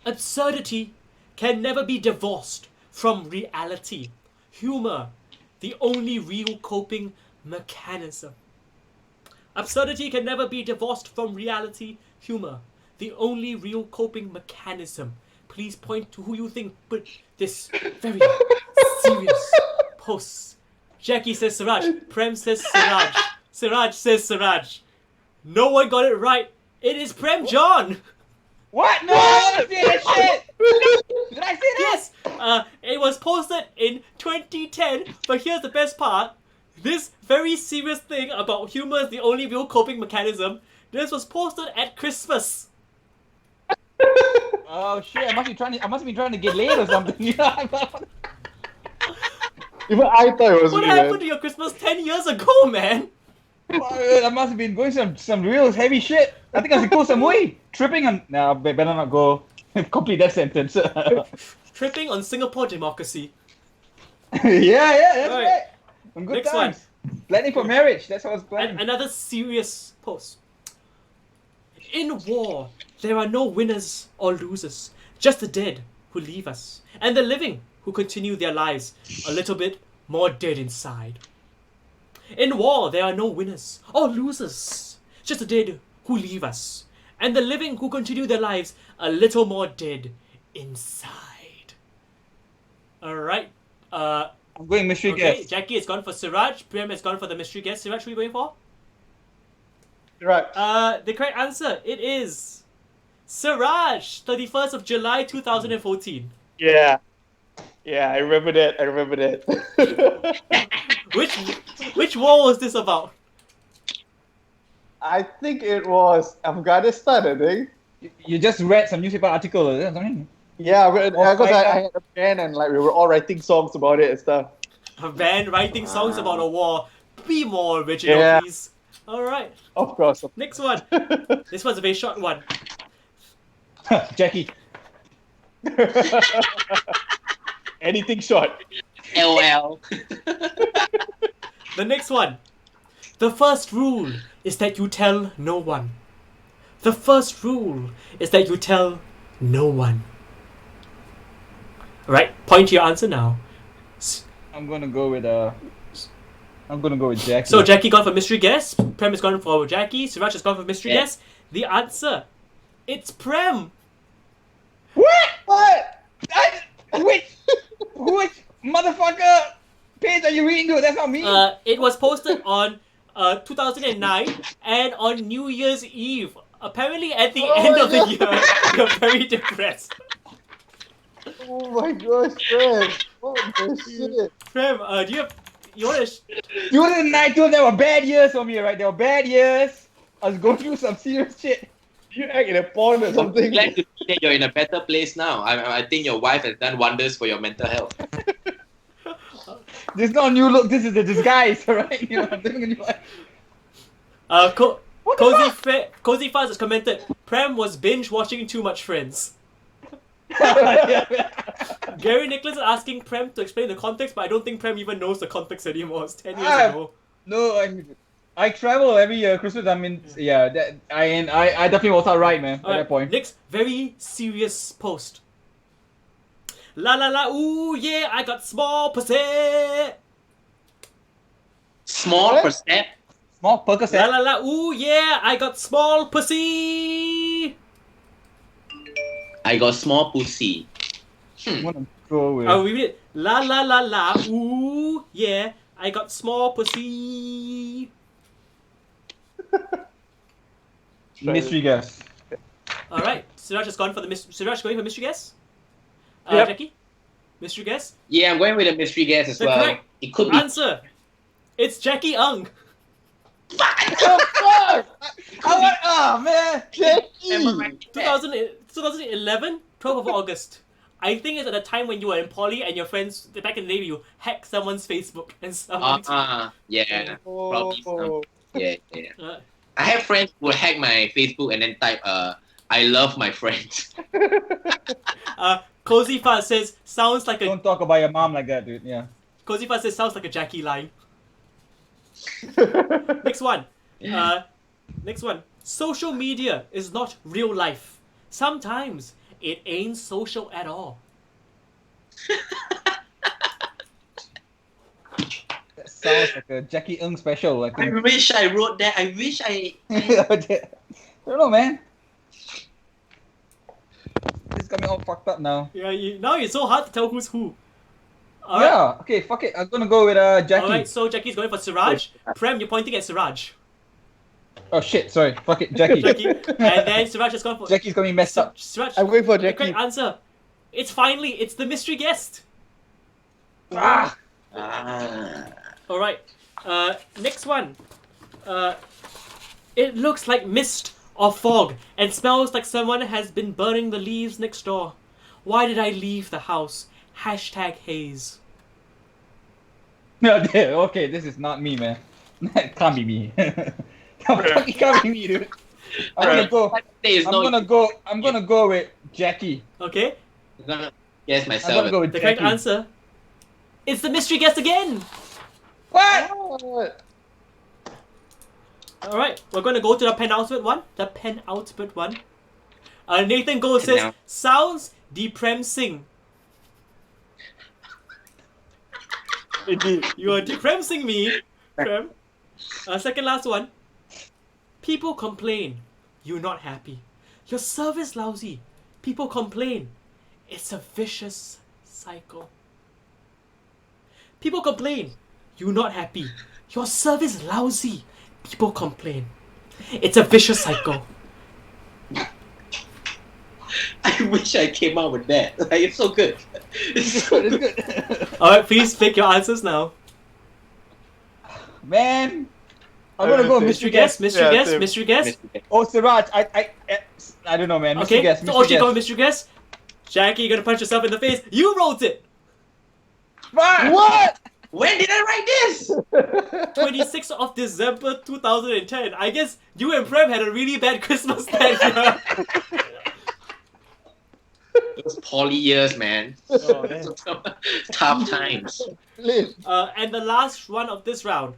Speaker 1: Absurdity can never be divorced from reality. Humor, the only real coping mechanism. Absurdity can never be divorced from reality. Humor, the only real coping mechanism. Please point to who you think put this very serious post. Jackie says Siraj. Prem says Siraj. Siraj says Siraj. No one got it right. It is Prem John.
Speaker 2: What? No, I want to say that shit. Did I say that?
Speaker 1: Yes. It was posted in 2010. But here's the best part. This very serious thing about humor is the only real coping mechanism. This was posted at Christmas.
Speaker 2: Oh shit! I must be trying to get laid or something.
Speaker 4: Even I thought it was
Speaker 1: What
Speaker 4: me,
Speaker 1: happened
Speaker 4: man.
Speaker 1: to your Christmas 10 years ago, man?
Speaker 2: I must have been going some real heavy shit. I think I should go some way. Tripping on. Nah, better not go. Complete that sentence.
Speaker 1: Tripping on Singapore democracy.
Speaker 2: yeah, that's
Speaker 1: Alright.
Speaker 2: right. Some good
Speaker 1: Next
Speaker 2: times. Planning for marriage. That's what I was
Speaker 1: And
Speaker 2: planning.
Speaker 1: another serious post. In war, there are no winners or losers, just the dead who leave us, and the living who continue their lives a little bit more dead inside. In war, there are no winners or losers, just the dead who leave us, and the living who continue their lives a little more dead inside. Alright,
Speaker 2: I'm going mystery
Speaker 1: okay,
Speaker 2: guest.
Speaker 1: Jackie has gone for Siraj, Prem has gone for the mystery guest. Siraj, who are you going for?
Speaker 4: Right.
Speaker 1: The correct answer, it is Siraj, 31st of July 2014.
Speaker 4: Yeah. Yeah, I remember that.
Speaker 1: Which war was this about?
Speaker 4: I think it was Afghanistan, I think.
Speaker 2: You just read some newspaper article or something?
Speaker 4: Yeah, because
Speaker 2: fight
Speaker 4: I had a band and like we were all writing songs about it and stuff.
Speaker 1: A band writing songs about a war. Be more original,
Speaker 4: Yeah.
Speaker 1: please. Alright,
Speaker 4: Of course.
Speaker 1: next one. This one's a very short one.
Speaker 2: Jackie.
Speaker 4: Anything short.
Speaker 3: LOL.
Speaker 1: The next one. The first rule is that you tell no one. The first rule is that you tell no one. Alright, point to your answer now.
Speaker 2: I'm gonna go with Jackie.
Speaker 1: So Jackie gone for mystery guess. Prem has gone for Jackie. Siraj has gone for mystery
Speaker 3: Yeah.
Speaker 1: guess. The answer, it's Prem.
Speaker 2: What? Which motherfucker page are you reading to? That's not me.
Speaker 1: It was posted on 2009 and on New Year's Eve. Apparently, at the end of the year, you're very depressed.
Speaker 4: Oh my gosh, Fred. What the shit?
Speaker 1: Prem, you want to?
Speaker 2: 2009, they were bad years for me, right? They were bad years. I was going through some serious shit.
Speaker 4: You act in a porn or
Speaker 3: I'm
Speaker 4: something?
Speaker 3: glad to see that you're in a better place now. I think your wife has done wonders for your mental health.
Speaker 2: This is not a new look. This is a disguise, right? You know, I'm living a new life. What the
Speaker 1: Cozy Fuzz has commented. Prem was binge watching too much Friends. Gary Nicholas is asking Prem to explain the context, but I don't think Prem even knows the context anymore. It's 10 years ago.
Speaker 2: No, I travel every year. Christmas, I mean, yeah, I definitely was out right, man, at that point.
Speaker 1: Next, very serious post. La la la, ooh yeah, I got small pussy.
Speaker 3: Small
Speaker 4: What?
Speaker 3: per step.
Speaker 2: Small
Speaker 1: La
Speaker 2: Percocet.
Speaker 1: la la. Ooh yeah, I got small pussy.
Speaker 3: I got small pussy.
Speaker 2: I'm gonna go with.
Speaker 1: I'll read it. La la la la. Ooh yeah, I got small pussy.
Speaker 2: Mystery guess.
Speaker 1: All right, Siraj has gone for the Siraj going for mystery guess.
Speaker 4: Yep.
Speaker 1: Jackie, mystery guess.
Speaker 3: Yeah, I'm going with a mystery guess as
Speaker 1: The
Speaker 3: well.
Speaker 1: correct
Speaker 3: It could be.
Speaker 1: answer. It's Jackie Ung.
Speaker 2: Oh man, Jackie.
Speaker 1: 2011, 12th of August. I think it's at a time when you were in poly and your friends, back in the day, you hack someone's Facebook and stuff.
Speaker 3: Yeah. Probably some.
Speaker 4: Oh.
Speaker 3: Yeah.
Speaker 1: Uh,
Speaker 3: I have friends who hack my Facebook and then type, I love my friends.
Speaker 1: Cozy Fuzz says, sounds like a...
Speaker 2: Don't talk about your mom like that, dude. Yeah.
Speaker 1: Cozy Fuzz says, sounds like a Jackie line. Next one. Next one. Social media is not real life. Sometimes it ain't social at all.
Speaker 2: That sounds like a Jackie Ng special. I
Speaker 3: I
Speaker 2: think.
Speaker 3: wish I wrote that. I wish I...
Speaker 2: I don't know, man. This got me all fucked up now.
Speaker 1: Yeah, now it's so hard to tell who's who. Alright.
Speaker 2: Yeah. Okay. Fuck it. I'm gonna go with Jackie.
Speaker 1: Alright, so Jackie's going for Siraj. Prem, you're pointing at Siraj.
Speaker 2: Oh shit. Sorry. Fuck it. Jackie.
Speaker 1: Jackie. And then Siraj has gone for...
Speaker 2: Jackie's gonna be messed up.
Speaker 1: Siraj,
Speaker 4: I'm going for
Speaker 1: the
Speaker 4: Jackie.
Speaker 1: correct answer. It's the mystery guest.
Speaker 2: Ah.
Speaker 1: Alright. Next one. It looks like mist or fog and smells like someone has been burning the leaves next door. Why did I leave the house? Hashtag haze.
Speaker 2: No, okay, this is not me, man. It can't be me. It can't be me, dude. I'm gonna go. I'm gonna go with Jackie.
Speaker 1: Okay?
Speaker 3: I'm gonna guess
Speaker 2: I'm
Speaker 3: myself.
Speaker 2: gonna go with
Speaker 1: The correct
Speaker 2: Jackie.
Speaker 1: answer. It's the mystery guest again!
Speaker 2: What?
Speaker 4: What?
Speaker 1: Alright, we're gonna go to the penultimate one. The penultimate one. Nathan Gold says,
Speaker 3: Penul-
Speaker 1: sounds depressing.
Speaker 4: Indeed.
Speaker 1: You are depressing me, Prem. Second last one. People complain. You're not happy. Your service lousy. People complain. It's a vicious cycle. People complain. You're not happy. Your service lousy. People complain. It's a vicious cycle.
Speaker 3: I wish I came out with that. Like, it's so good.
Speaker 2: It's good. It's good.
Speaker 1: Alright, please pick your answers now.
Speaker 2: Man, I'm gonna go with
Speaker 1: Mystery
Speaker 2: mystery guess.
Speaker 1: guess, mystery
Speaker 4: Yeah,
Speaker 1: guess,
Speaker 4: same.
Speaker 1: mystery guess.
Speaker 2: Oh, Siraj, I don't know, man. Mystery
Speaker 1: Okay,
Speaker 2: guess.
Speaker 1: so
Speaker 2: Mystery
Speaker 1: Oshi going
Speaker 2: guess.
Speaker 1: mystery guess. Jackie, you're gonna punch yourself in the face. You wrote it!
Speaker 2: What?
Speaker 3: When did I write this?
Speaker 1: 26th of December 2010. I guess you and Prem had a really bad Christmas that year.
Speaker 3: Those poly years, man.
Speaker 2: Oh, man.
Speaker 3: Tough times.
Speaker 1: And the last one of this round.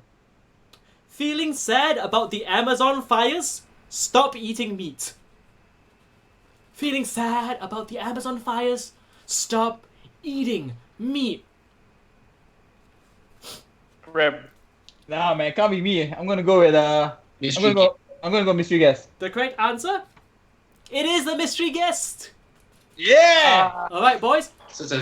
Speaker 1: Feeling sad about the Amazon fires? Stop eating meat. Feeling sad about the Amazon fires? Stop eating meat.
Speaker 4: Rem.
Speaker 2: Nah, man, can't be me. I'm gonna go with
Speaker 3: Mystery
Speaker 2: I'm gonna go mystery guess.
Speaker 1: The correct answer? It is the mystery guest.
Speaker 2: Yeah.
Speaker 1: Alright, boys.
Speaker 3: So it's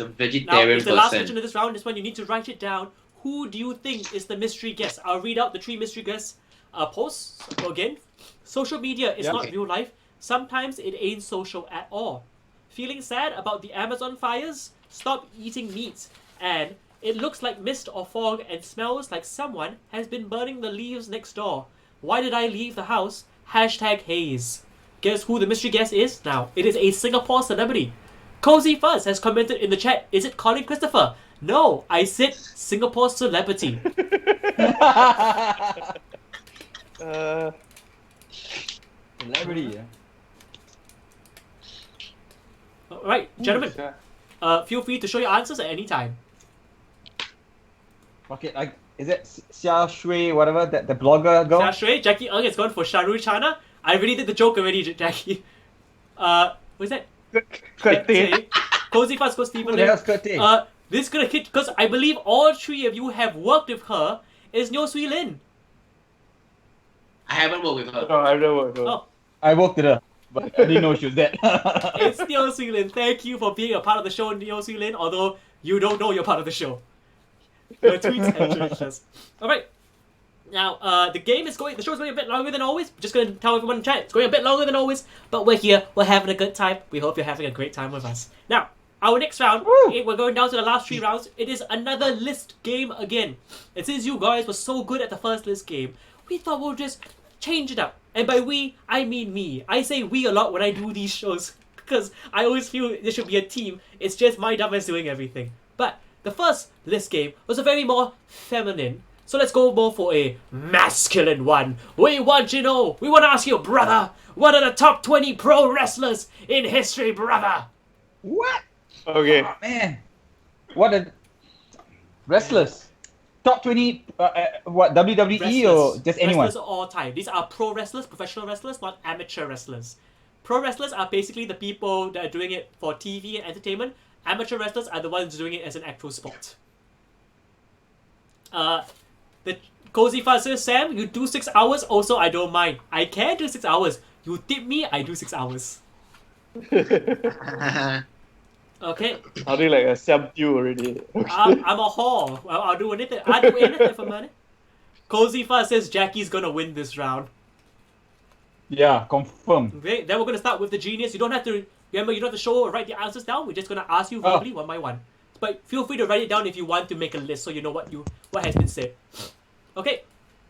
Speaker 3: a
Speaker 1: Now,
Speaker 3: vegetarian
Speaker 1: it's the last
Speaker 3: person.
Speaker 1: question of this round. This one you need to write it down. Who do you think is the mystery guest? I'll read out the 3 mystery guests posts again. Social media is
Speaker 2: Yep.
Speaker 1: not real life. Sometimes it ain't social at all. Feeling sad about the Amazon fires? Stop eating meat. And it looks like mist or fog and smells like someone has been burning the leaves next door. Why did I leave the house? Hashtag haze. Guess who the mystery guest is now? It is a Singapore celebrity. Cozy Fuzz has commented in the chat, is it Colin Christopher? No, I said Singapore celebrity.
Speaker 2: Celebrity.
Speaker 1: Alright, gentlemen, feel free to show your answers at any time.
Speaker 2: Fuck it. Is it Xia Shui, whatever, the blogger girl?
Speaker 1: Xia Shui, Jackie Ng has gone for Sharu Chana. I already did the joke already, Jackie. What's that?
Speaker 4: Kate.
Speaker 1: Cozy Fuzz goes Stephen
Speaker 2: Who the
Speaker 1: Lim.
Speaker 2: hell's Kurt Tay?
Speaker 1: This is gonna hit because I believe all 3 of you have worked with her is Nyo Sui Lin.
Speaker 3: I haven't worked with her.
Speaker 4: No, I've never worked with her.
Speaker 1: Oh,
Speaker 2: I worked with her, but I didn't know she was dead.
Speaker 1: it's Nyo Sui Lin. Thank you for being a part of the show, Nyo Sui Lin, although you don't know you're part of the show. Your tweets have changed us. Alright. Now, the show's going a bit longer than always. Just going to tell everyone in chat, it's going a bit longer than always, but we're here, we're having a good time. We hope you're having a great time with us. Now, our next round, we're going down to the last 3 rounds. It is another list game again. And since you guys were so good at the first list game, we thought we'll just change it up. And by we, I mean me. I say we a lot when I do these shows, because I always feel there should be a team. It's just my dumbass doing everything. But the first list game was a very more feminine. So let's go more for a masculine one. We want to know, we want to ask you, brother, what are the top 20 pro wrestlers in history, brother?
Speaker 2: What?
Speaker 4: Okay.
Speaker 2: Oh, man. What a... Wrestlers. Top 20, what, WWE or just anyone?
Speaker 1: Wrestlers of all time. These are pro wrestlers, professional wrestlers, not amateur wrestlers. Pro wrestlers are basically the people that are doing it for TV and entertainment. Amateur wrestlers are the ones doing it as an actual sport. The Cozy Fuzz says, Sam, you do 6 hours. Also, I don't mind. I can do 6 hours. You tip me, I do 6 hours. Okay.
Speaker 4: I'll do like a sub you already.
Speaker 1: I'm a whore. I'll do anything. I'll do anything for money. Cozy Fuzz says Jackie's gonna win this round.
Speaker 2: Yeah, confirm.
Speaker 1: Okay, then we're gonna start with the genius. You don't have to remember. You don't have to show or write the answers down. We're just gonna ask you verbally one by one. But feel free to write it down if you want to make a list, so you know what has been said. Okay,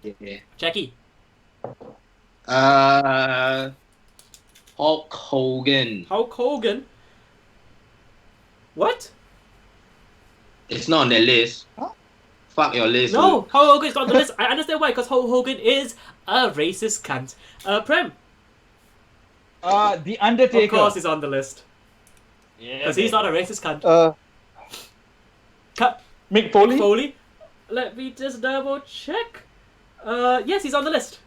Speaker 3: Yeah.
Speaker 1: Jackie.
Speaker 3: Hulk Hogan.
Speaker 1: Hulk Hogan. What?
Speaker 3: It's not on the list.
Speaker 4: Huh?
Speaker 3: Fuck your list.
Speaker 1: No, Hulk Hogan's not on the list. I understand why, because Hulk Hogan is a racist cunt. Prem.
Speaker 2: The Undertaker.
Speaker 1: Of course, he's on the list
Speaker 2: Yeah.
Speaker 1: because he's not a racist cunt. Cut.
Speaker 4: Mick Foley?
Speaker 1: Foley. Let me just double check. Yes, he's on the list.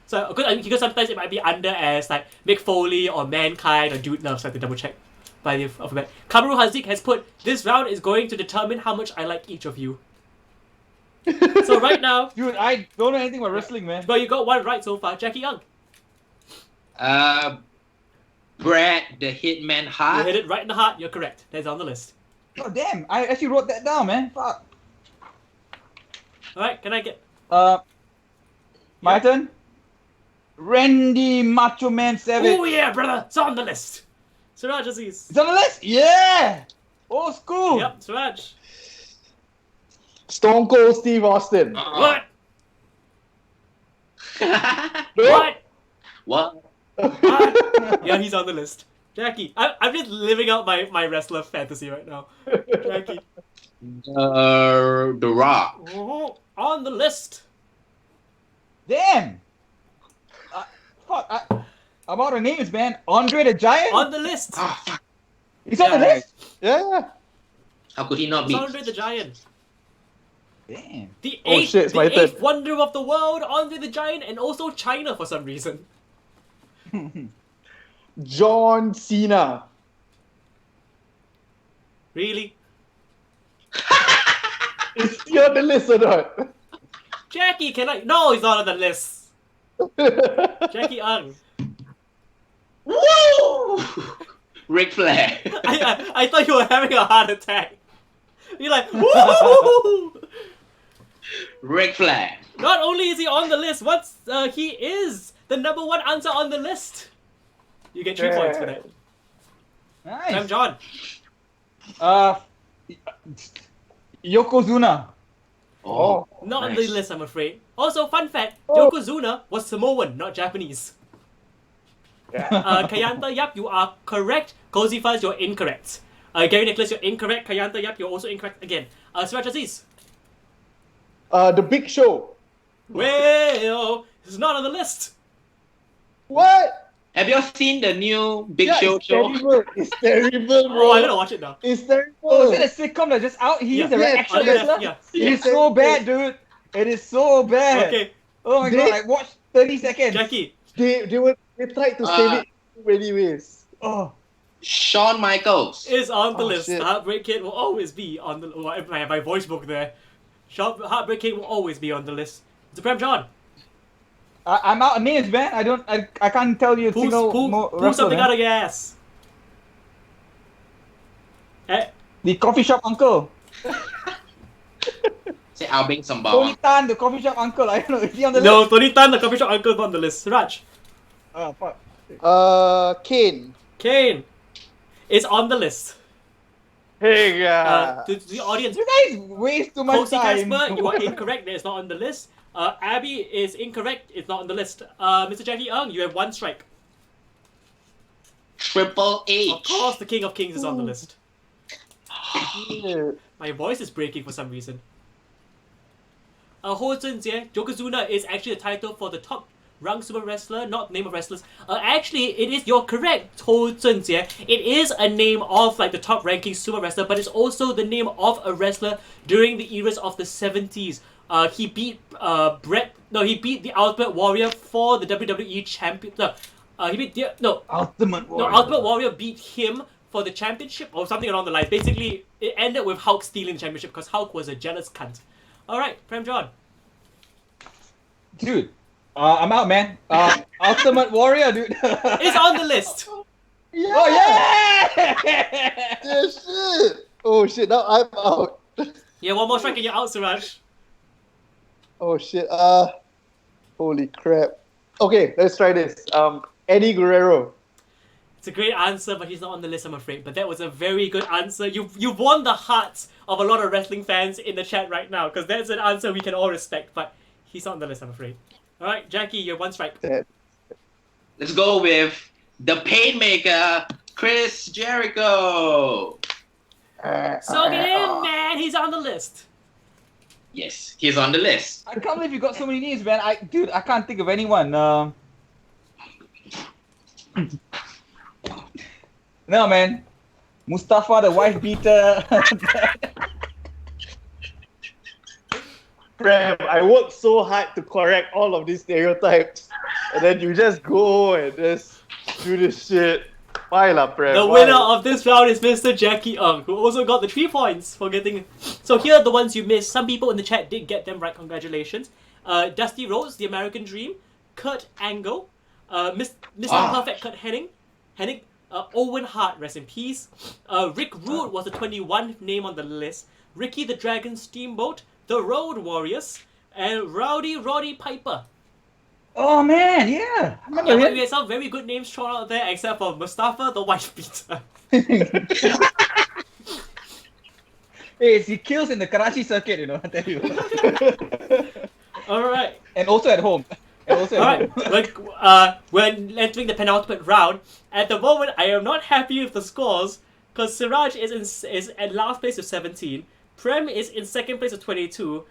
Speaker 1: So, because sometimes it might be under as like Mick Foley or Mankind or Dude Love, so I have to double check by the alphabet. Kamaru Hazik has put, this round is going to determine how much I like each of you. So right now,
Speaker 2: Dude, I don't know anything about wrestling, man.
Speaker 1: but you got one right so far. Jackie Young.
Speaker 3: Brad the Hitman
Speaker 1: You
Speaker 3: Hart.
Speaker 1: hit it right in the heart. You're correct. That's on the list.
Speaker 2: Oh, damn. I actually wrote that down, man. Fuck.
Speaker 1: Alright, can I get...
Speaker 2: My turn? Randy Macho Man Savage.
Speaker 1: Oh yeah, brother! It's on the list! Suraj Aziz.
Speaker 2: It's on the list? Yeah! Old school.
Speaker 1: Yep, Suraj.
Speaker 4: Stone Cold Steve Austin.
Speaker 1: What?
Speaker 3: What?
Speaker 1: What? Yeah, he's on the list. Jackie. I'm just living out my wrestler fantasy right now. Jackie.
Speaker 3: The Rock.
Speaker 1: Oh, on the list.
Speaker 2: Damn. Fuck. I'm out of names, man. Andre the Giant?
Speaker 1: On the list.
Speaker 3: Ah, fuck.
Speaker 2: He's on the
Speaker 1: Yeah.
Speaker 2: list?
Speaker 4: Yeah.
Speaker 3: How could he not
Speaker 1: It's
Speaker 3: be?
Speaker 1: Andre the Giant.
Speaker 2: Damn.
Speaker 1: The
Speaker 4: Oh,
Speaker 1: eighth,
Speaker 4: shit, it's my
Speaker 1: the eighth
Speaker 4: turn.
Speaker 1: wonder of the world, Andre the Giant, and also China for some reason.
Speaker 4: John Cena.
Speaker 1: Really?
Speaker 4: Is he on the list or not?
Speaker 1: Jackie, can I? No, he's not on the list. Jackie Ang.
Speaker 3: Woo! Ric Flair.
Speaker 1: I thought you were having a heart attack. You're like, woo!
Speaker 3: Ric Flair.
Speaker 1: Not only is he on the list, he is the number one answer on the list. You get 3 points for that.
Speaker 2: Nice.
Speaker 1: I'm John.
Speaker 2: Yokozuna.
Speaker 3: Oh,
Speaker 1: Not on
Speaker 3: nice.
Speaker 1: the list, I'm afraid. Also, fun fact, Yokozuna was Samoan, not Japanese. Kayanta Yap, you are correct. Cozy Fuzz, you're incorrect. Gary Nicholas, you're incorrect. Kayanta Yap, you're also incorrect again. Suraj Aziz.
Speaker 4: The Big Show.
Speaker 1: Well, it's not on the list.
Speaker 4: What?
Speaker 3: Have you all seen the new Big
Speaker 4: Yeah,
Speaker 3: Show
Speaker 4: it's
Speaker 3: show?
Speaker 4: terrible. It's terrible, bro.
Speaker 1: Oh, I'm gonna watch it now.
Speaker 4: It's terrible.
Speaker 2: Oh, is that a sitcom that's just out? He's
Speaker 1: Yeah.
Speaker 2: an
Speaker 4: Yeah,
Speaker 2: actual
Speaker 1: yeah,
Speaker 2: wrestler?
Speaker 1: yeah.
Speaker 2: It is so bad, dude. It is so bad.
Speaker 1: Okay,
Speaker 2: Oh my god, I watched 30 seconds.
Speaker 1: Jackie.
Speaker 4: They tried to save it in many ways.
Speaker 2: Oh.
Speaker 3: Shawn Michaels.
Speaker 1: Is on the
Speaker 4: Oh,
Speaker 1: list.
Speaker 4: shit.
Speaker 1: The Heartbreak Kid will always be on the. Oh, my voice broke there. Heartbreaking will always be on the list. Mr. Prem John,
Speaker 2: I'm out of names, man. I can't tell you a single
Speaker 1: pull
Speaker 2: wrestler,
Speaker 1: something
Speaker 2: man.
Speaker 1: out of your ass. Eh,
Speaker 2: The coffee shop uncle.
Speaker 3: Say I'll bring some
Speaker 2: Tony
Speaker 3: bawang.
Speaker 2: Tan, the coffee shop uncle. I don't know. Is he on the
Speaker 1: no,
Speaker 2: list?
Speaker 1: Tony Tan, the coffee shop uncle, is not on the list. Raj,
Speaker 2: Oh, fuck.
Speaker 4: Kane.
Speaker 1: Kane is on the list.
Speaker 4: Hey,
Speaker 1: To the audience,
Speaker 2: You guys waste too much
Speaker 1: Cozy
Speaker 2: time.
Speaker 1: Casper, you are incorrect. It's not on the list. Abby is incorrect. It's not on the list. Mr. Jackie Ng, you have one strike.
Speaker 3: Triple H.
Speaker 1: Of course, the King of Kings is on the list.
Speaker 4: Yeah.
Speaker 1: My voice is breaking for some reason. Ho Zhenjie, Yokozuna is actually the title for the top ranked super wrestler, not name of wrestlers. Actually, it is, you're correct, Ho Zhenjie. It is a name of like the top ranking super wrestler, but it's also the name of a wrestler during the eras of the 70s. He beat he beat the Ultimate Warrior for the WWE champion.
Speaker 2: Ultimate Warrior.
Speaker 1: Ultimate Warrior beat him for the championship or something along the lines. Basically, it ended with Hulk stealing the championship because Hulk was a jealous cunt. Alright, Prem John.
Speaker 2: Dude, I'm out, man. Ultimate Warrior, dude.
Speaker 1: It's on the list.
Speaker 4: Yeah.
Speaker 2: Oh, yeah!
Speaker 4: Yeah, shit. Oh, shit. Now I'm out.
Speaker 1: Yeah, one more strike and you're out, Suraj.
Speaker 4: Oh, shit. Holy crap. Okay, let's try this. Eddie Guerrero.
Speaker 1: It's a great answer, but he's not on the list, I'm afraid. But that was a very good answer. You've won the hearts of a lot of wrestling fans in the chat right now, because that's an answer we can all respect, but he's not on the list, I'm afraid. Alright, Jackie, you're one strike.
Speaker 3: Let's go with the Painmaker, Chris Jericho.
Speaker 1: Soak it in, man! He's on the list.
Speaker 3: Yes, he's on the list.
Speaker 2: I can't believe you got so many names, man. I can't think of anyone. No, man. Mustafa, the wife beater.
Speaker 4: Prem, I worked so hard to correct all of these stereotypes, and then you just go and just do this shit. Why lah, Prem?
Speaker 1: The
Speaker 4: Why?
Speaker 1: winner of this round is Mr. Jackie Ng, who also got the 3 points for getting... So here are the ones you missed. Some people in the chat did get them right, congratulations. Dusty Rhodes, the American Dream, Kurt Angle, Mr. Perfect Kurt Hennig, Owen Hart, rest in peace. Rick Rude was the 21st name on the list. Ricky the Dragon Steamboat, the Road Warriors, and Rowdy Roddy Piper.
Speaker 2: Oh, man, yeah. I remember
Speaker 1: Yeah, but
Speaker 2: him.
Speaker 1: we had some very good names thrown out there, except for Mustafa the Wife Beater.
Speaker 2: Hey, he kills in the Karachi circuit, you know, I tell you.
Speaker 1: Alright.
Speaker 2: And also at home.
Speaker 1: Alright, when entering the penultimate round, at the moment I am not happy with the scores because Siraj is at last place with 17, Prem is in second place with 22,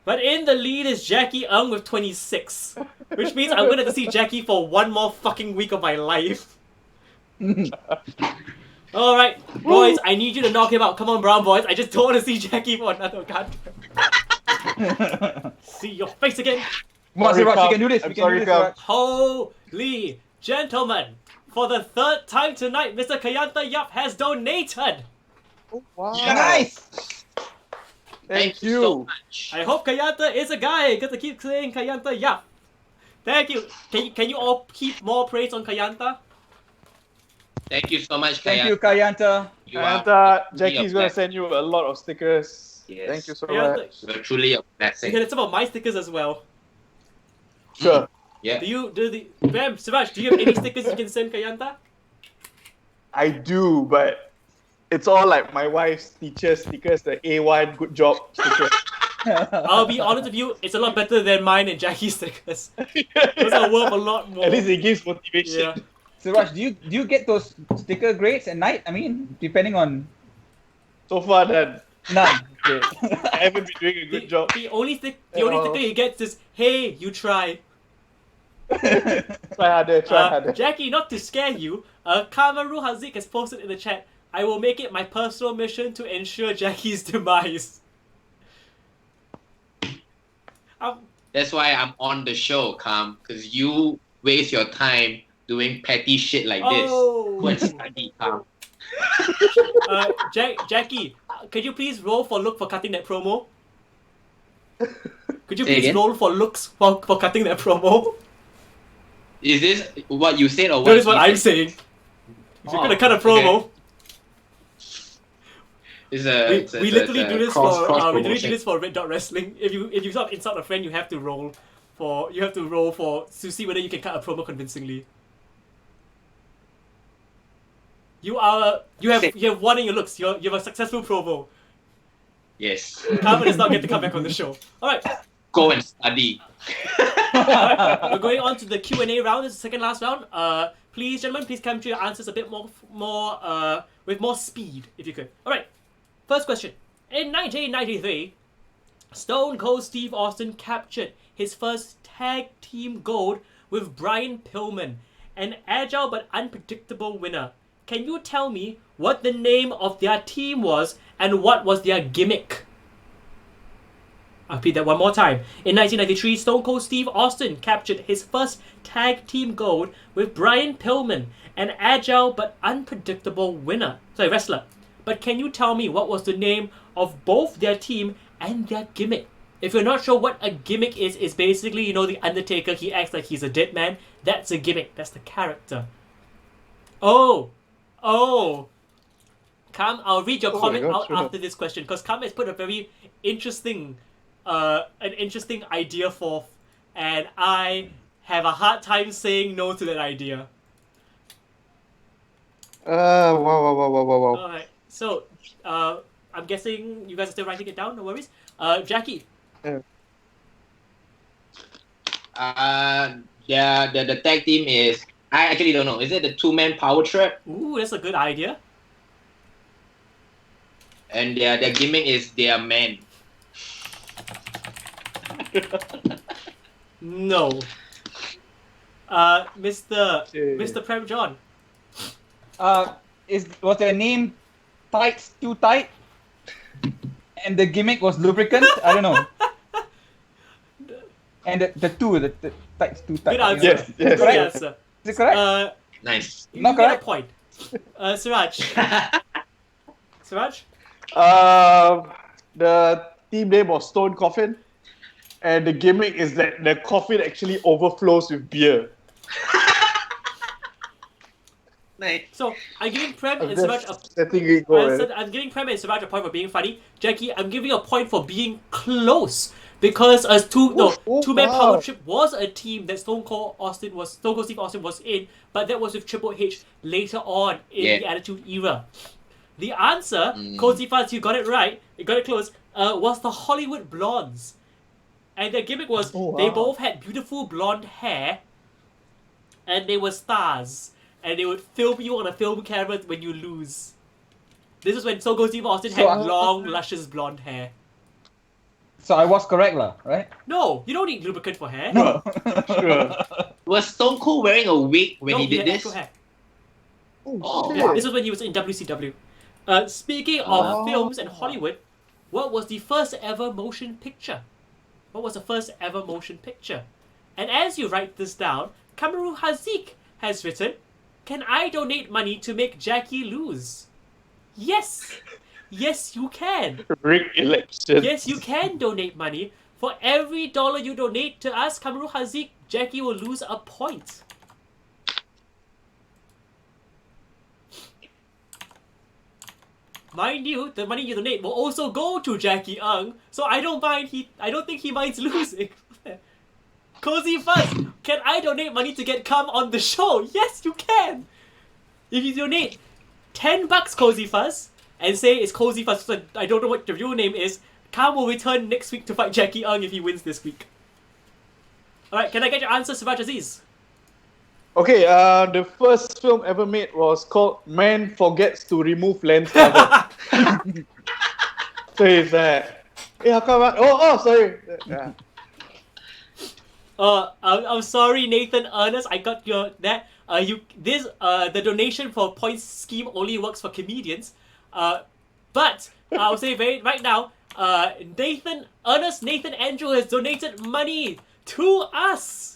Speaker 1: but in the lead is Jackie Ng with 26, which means I'm gonna have to see Jackie for one more fucking week of my life. Alright, boys, I need you to knock him out. Come on, brown boys. I just don't want to see Jackie for another goddamn. See your face again.
Speaker 2: Come on,
Speaker 4: Sorry,
Speaker 2: Siraj,
Speaker 4: Kam.
Speaker 2: you can do this.
Speaker 4: I'm
Speaker 2: We can
Speaker 4: sorry,
Speaker 2: do this,
Speaker 4: Kam.
Speaker 2: Siraj.
Speaker 1: Holy gentlemen, for the third time tonight, Mr. Kayanta Yup has donated.
Speaker 4: Oh, wow.
Speaker 2: Nice!
Speaker 4: Thank
Speaker 3: so
Speaker 4: you.
Speaker 3: much.
Speaker 1: I hope Kayanta is a guy, because I keep saying Kayanta Yup. Thank you. Can you all keep more praise on Kayanta?
Speaker 3: Thank you so much,
Speaker 2: Thank
Speaker 3: Kaya.
Speaker 2: you, Kayanta.
Speaker 3: You
Speaker 4: And
Speaker 3: are
Speaker 4: Jackie's
Speaker 3: truly
Speaker 4: gonna
Speaker 3: a
Speaker 4: send you a lot of stickers.
Speaker 3: Yes.
Speaker 4: Thank you so
Speaker 1: Kayanta,
Speaker 4: much.
Speaker 3: You're truly a
Speaker 1: you
Speaker 3: blessing.
Speaker 1: can some of my stickers as well.
Speaker 4: Sure.
Speaker 3: Yeah.
Speaker 1: Siraj, do you have any stickers you can send Kayanta?
Speaker 4: I do, but it's all like my wife's teacher stickers, the A1 good job sticker.
Speaker 1: I'll be honest with you, it's a lot better than mine and Jackie's stickers. Those are worth a lot more.
Speaker 4: At least it gives motivation.
Speaker 1: Yeah.
Speaker 2: Siraj, do you get those sticker grades at night? I mean, depending on
Speaker 4: So far, none.
Speaker 2: none. Okay.
Speaker 4: I haven't been doing a good job.
Speaker 1: The only sticker he gets is, hey, you try.
Speaker 4: Try harder, try harder.
Speaker 1: Jackie, not to scare you, Kamaru Hazik has posted in the chat, I will make it my personal mission to ensure Jackie's demise.
Speaker 3: That's why I'm on the show, Kam, because you waste your time doing petty shit like this.
Speaker 1: Oh.
Speaker 3: Go and study, Kam.
Speaker 1: Jackie, could you please roll for look for cutting that promo? Could you
Speaker 3: Say
Speaker 1: please
Speaker 3: again?
Speaker 1: roll for looks for cutting that promo?
Speaker 3: Is this what you said or what?
Speaker 1: That is what
Speaker 3: he
Speaker 1: I'm
Speaker 3: said?
Speaker 1: saying. If you're gonna cut a
Speaker 3: okay.
Speaker 1: promo, we literally do this
Speaker 3: cross
Speaker 1: for
Speaker 3: promotion.
Speaker 1: Red Dot Wrestling. If you sort of insult a friend, you have to roll to see whether you can cut a promo convincingly. You have one in your looks. You have a successful promo.
Speaker 3: Yes.
Speaker 1: Carmen does not get to come back on the show. All right.
Speaker 3: Go and study.
Speaker 1: We're going on to the Q&A round. This is the second last round. Please, gentlemen, please come to your answers a bit more with more speed, if you could. All right. First question. In 1993, Stone Cold Steve Austin captured his first tag team gold with Brian Pillman, an agile but unpredictable winner. Can you tell me what the name of their team was and what was their gimmick? I'll repeat that one more time. In 1993, Stone Cold Steve Austin captured his first tag team gold with Brian Pillman, an agile but unpredictable wrestler. But can you tell me what was the name of both their team and their gimmick? If you're not sure what a gimmick is basically, you know, the Undertaker, he acts like he's a dead man. That's a gimmick. That's the character. Oh. Kam, I'll read your comment out after this question, because Kam has put a very interesting idea forth, and I have a hard time saying no to that idea.
Speaker 4: Wow.
Speaker 1: Alright, so I'm guessing you guys are still writing it down, no worries. Jackie.
Speaker 3: The tag team is, I actually don't know. Is it the 2-man power trip?
Speaker 1: Ooh, that's a good idea.
Speaker 3: And their gimmick is their man.
Speaker 1: No. Mr. Prem John.
Speaker 2: Was their name Tights Too Tight? And the gimmick was lubricant? I don't know. And the Tights Too Tight.
Speaker 1: Good answer.
Speaker 4: Yes.
Speaker 1: Good
Speaker 2: Correct?
Speaker 1: answer.
Speaker 2: Is it correct?
Speaker 3: Nice.
Speaker 1: You
Speaker 2: Not
Speaker 1: get a
Speaker 2: correct?
Speaker 1: point. Siraj. Siraj?
Speaker 4: The team name was Stone Coffin, and the gimmick is that the coffin actually overflows with beer.
Speaker 3: Nice.
Speaker 1: So I'm giving Prem and
Speaker 4: That's
Speaker 1: Siraj I'm giving Prem and Siraj a point for being funny. Jackie, I'm giving you a point for being close. Because two-man power trip was a team that Stone Cold Steve Austin was in, but that was with Triple H later on in the Attitude Era. The answer, Cozy Fuzz, you got it right, you got it close, was the Hollywood Blondes. And their gimmick was they both had beautiful blonde hair, and they were stars. And they would film you on a film camera when you lose. This is when Stone Cold Steve Austin had long, luscious blonde hair.
Speaker 2: So I was correct, right?
Speaker 1: No, you don't need lubricant for hair.
Speaker 2: No.
Speaker 4: Sure.
Speaker 3: Was Stone Cold wearing a wig when he did
Speaker 1: had
Speaker 3: this?
Speaker 1: actual hair.
Speaker 3: Oh,
Speaker 1: Yeah, this was when he was in WCW. Speaking of films and Hollywood, what was the first ever motion picture? And as you write this down, Kamaru Hazik has written, "Can I donate money to make Jackie lose?" Yes! Yes, you can.
Speaker 4: Rig election.
Speaker 1: Yes, you can donate money. For every dollar you donate to us, Kamaru Hazik, Jackie will lose a point. Mind you, the money you donate will also go to Jackie Ng, so I don't think he minds losing. Cozy Fuzz, can I donate money to get Kam on the show? Yes, you can. If you donate $10, Cozy Fuzz, and say it's Cozy Fuzz, so I don't know what the real name is, Kam will return next week to fight Jackie Ng if he wins this week. Alright, can I get your answer, Siraj Aziz?
Speaker 4: Okay, the first film ever made was called Man Forgets to Remove Lens Cover. So it's that. Yeah, come on. Oh, sorry. Yeah.
Speaker 1: I'm sorry, Nathan Ernest. I got the donation for points scheme only works for comedians. But I'll say right now, Nathan Andrew has donated money to us.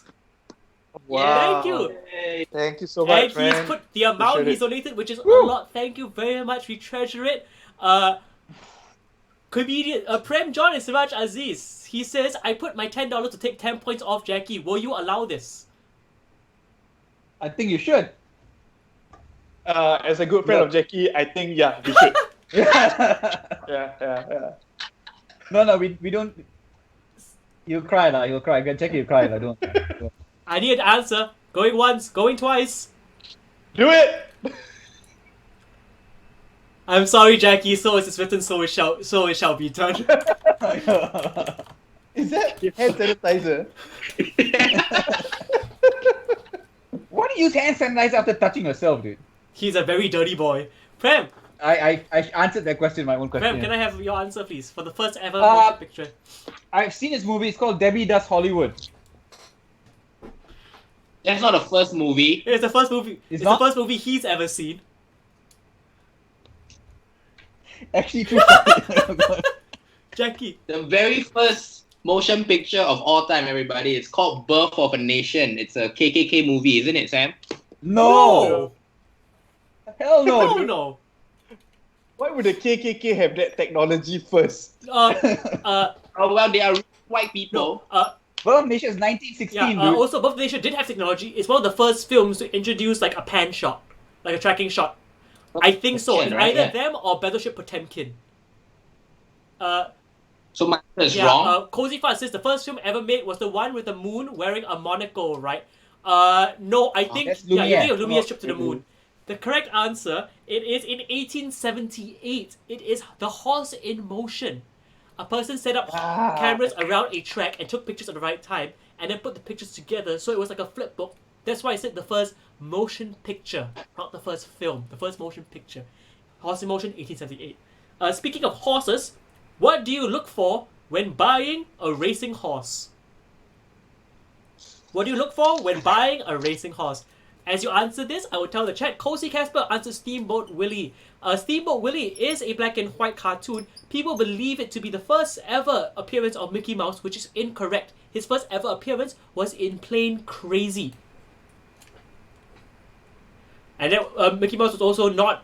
Speaker 4: Wow.
Speaker 1: Thank you.
Speaker 4: Thank you so much,
Speaker 1: And
Speaker 4: man.
Speaker 1: he's put the amount
Speaker 4: Appreciate
Speaker 1: he's
Speaker 4: it.
Speaker 1: donated, which is a lot. Thank you very much. We treasure it. Comedian Prem John and Siraj Aziz. He says, I put my $10 to take 10 points off Jackie. Will you allow this?
Speaker 2: I think you should.
Speaker 4: As a good friend
Speaker 2: Yeah.
Speaker 4: of Jackie, I think you should. Yeah.
Speaker 2: No, we don't. You cry lah. You'll cry. Jackie, you cry lah. Don't.
Speaker 1: I need an answer. Going once, going twice.
Speaker 4: Do it.
Speaker 1: I'm sorry, Jackie. So is written. So it shall be done.
Speaker 4: Is that hand sanitizer?
Speaker 2: Why do you use hand sanitizer after touching yourself, dude?
Speaker 1: He's a very dirty boy. Prem,
Speaker 2: I answered that question, my own question.
Speaker 1: Prem, can I have your answer, please, for the first ever
Speaker 2: Uh,
Speaker 1: motion picture?
Speaker 2: I've seen this movie. It's called Debbie Does Hollywood.
Speaker 3: That's not the first movie.
Speaker 1: It's the first movie. It's
Speaker 2: not?
Speaker 1: the first movie he's ever seen.
Speaker 2: Actually, true.
Speaker 1: Jackie.
Speaker 3: The very first motion picture of all time, everybody. It's called Birth of a Nation. It's a KKK movie, isn't it, Sam?
Speaker 2: No. Hell no.
Speaker 1: No,
Speaker 2: dude.
Speaker 1: no.
Speaker 4: Why would the KKK have that technology first?
Speaker 3: Oh, well, they are white people.
Speaker 2: Birth of Nation is 1916, dude.
Speaker 1: Also, Birth of the Nation did have technology. It's one of the first films to introduce like a pan shot, like a tracking shot. I think so. It's
Speaker 3: Right,
Speaker 1: either
Speaker 3: yeah.
Speaker 1: them or Battleship Potemkin.
Speaker 3: So my answer is
Speaker 1: Yeah,
Speaker 3: wrong.
Speaker 1: Cozy Fast says the first film ever made was the one with the moon wearing a monocle, right? No, I think
Speaker 2: that's
Speaker 1: yeah, you
Speaker 2: Lumiere.
Speaker 1: think of Lumiere's
Speaker 2: Oh,
Speaker 1: trip to the moon. The correct answer, it is in 1878. It is The Horse in Motion. A person set up cameras around a track and took pictures at the right time, and then put the pictures together, so it was like a flip book. That's why I said the first motion picture, not the first film. The first motion picture. Horse in Motion, 1878. Speaking of horses, what do you look for when buying a racing horse? What do you look for when buying a racing horse? As you answer this, I will tell the chat. Cozy Casper answers Steamboat Willie. Steamboat Willie is a black and white cartoon. People believe it to be the first ever appearance of Mickey Mouse, which is incorrect. His first ever appearance was in Plain Crazy. And then Mickey Mouse was also not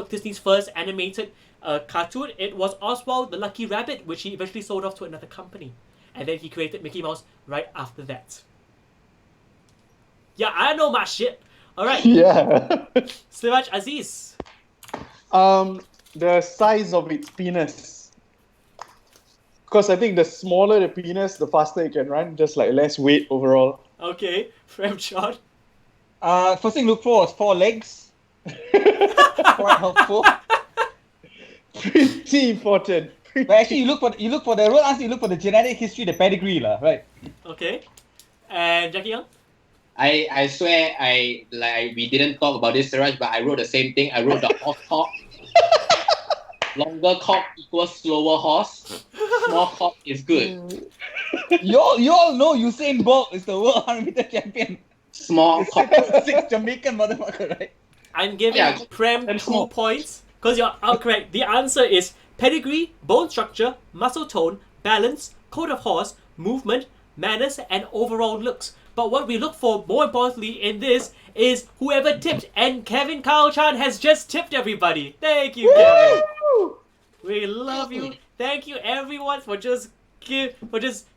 Speaker 1: Disney's first animated cartoon. It was Oswald the Lucky Rabbit, which he eventually sold off to another company. And then he created Mickey Mouse right after that. Yeah, I know my shit. Alright,
Speaker 4: Yeah.
Speaker 1: Siraj Aziz.
Speaker 4: The size of its penis. Because I think the smaller the penis, the faster it can run. Just like less weight overall.
Speaker 1: Okay, Frem Shot.
Speaker 2: First thing look for is 4 legs. Quite helpful.
Speaker 4: Pretty important.
Speaker 2: But actually, you look for the real answer. You look for the genetic history, the pedigree, lah. Right?
Speaker 1: Okay. And Jackie Young?
Speaker 3: I swear we didn't talk about this, Siraj, but I wrote the same thing. I wrote the horse cock. Longer cock equals slower horse. Small cock is good.
Speaker 2: You all know Usain Bolt is the world 100-meter champion.
Speaker 3: Small cock.
Speaker 2: 6'6" Jamaican motherfucker, right?
Speaker 1: I'm giving
Speaker 3: Yeah,
Speaker 1: Prem
Speaker 3: and
Speaker 1: 2
Speaker 3: small.
Speaker 1: points because you're correct. The answer is pedigree, bone structure, muscle tone, balance, coat of horse, movement, manners, and overall looks. But what we look for more importantly in this is whoever tipped, and Kevin Kyle Chan has just tipped everybody. Thank you, Kevin. We love you. Thank you everyone for just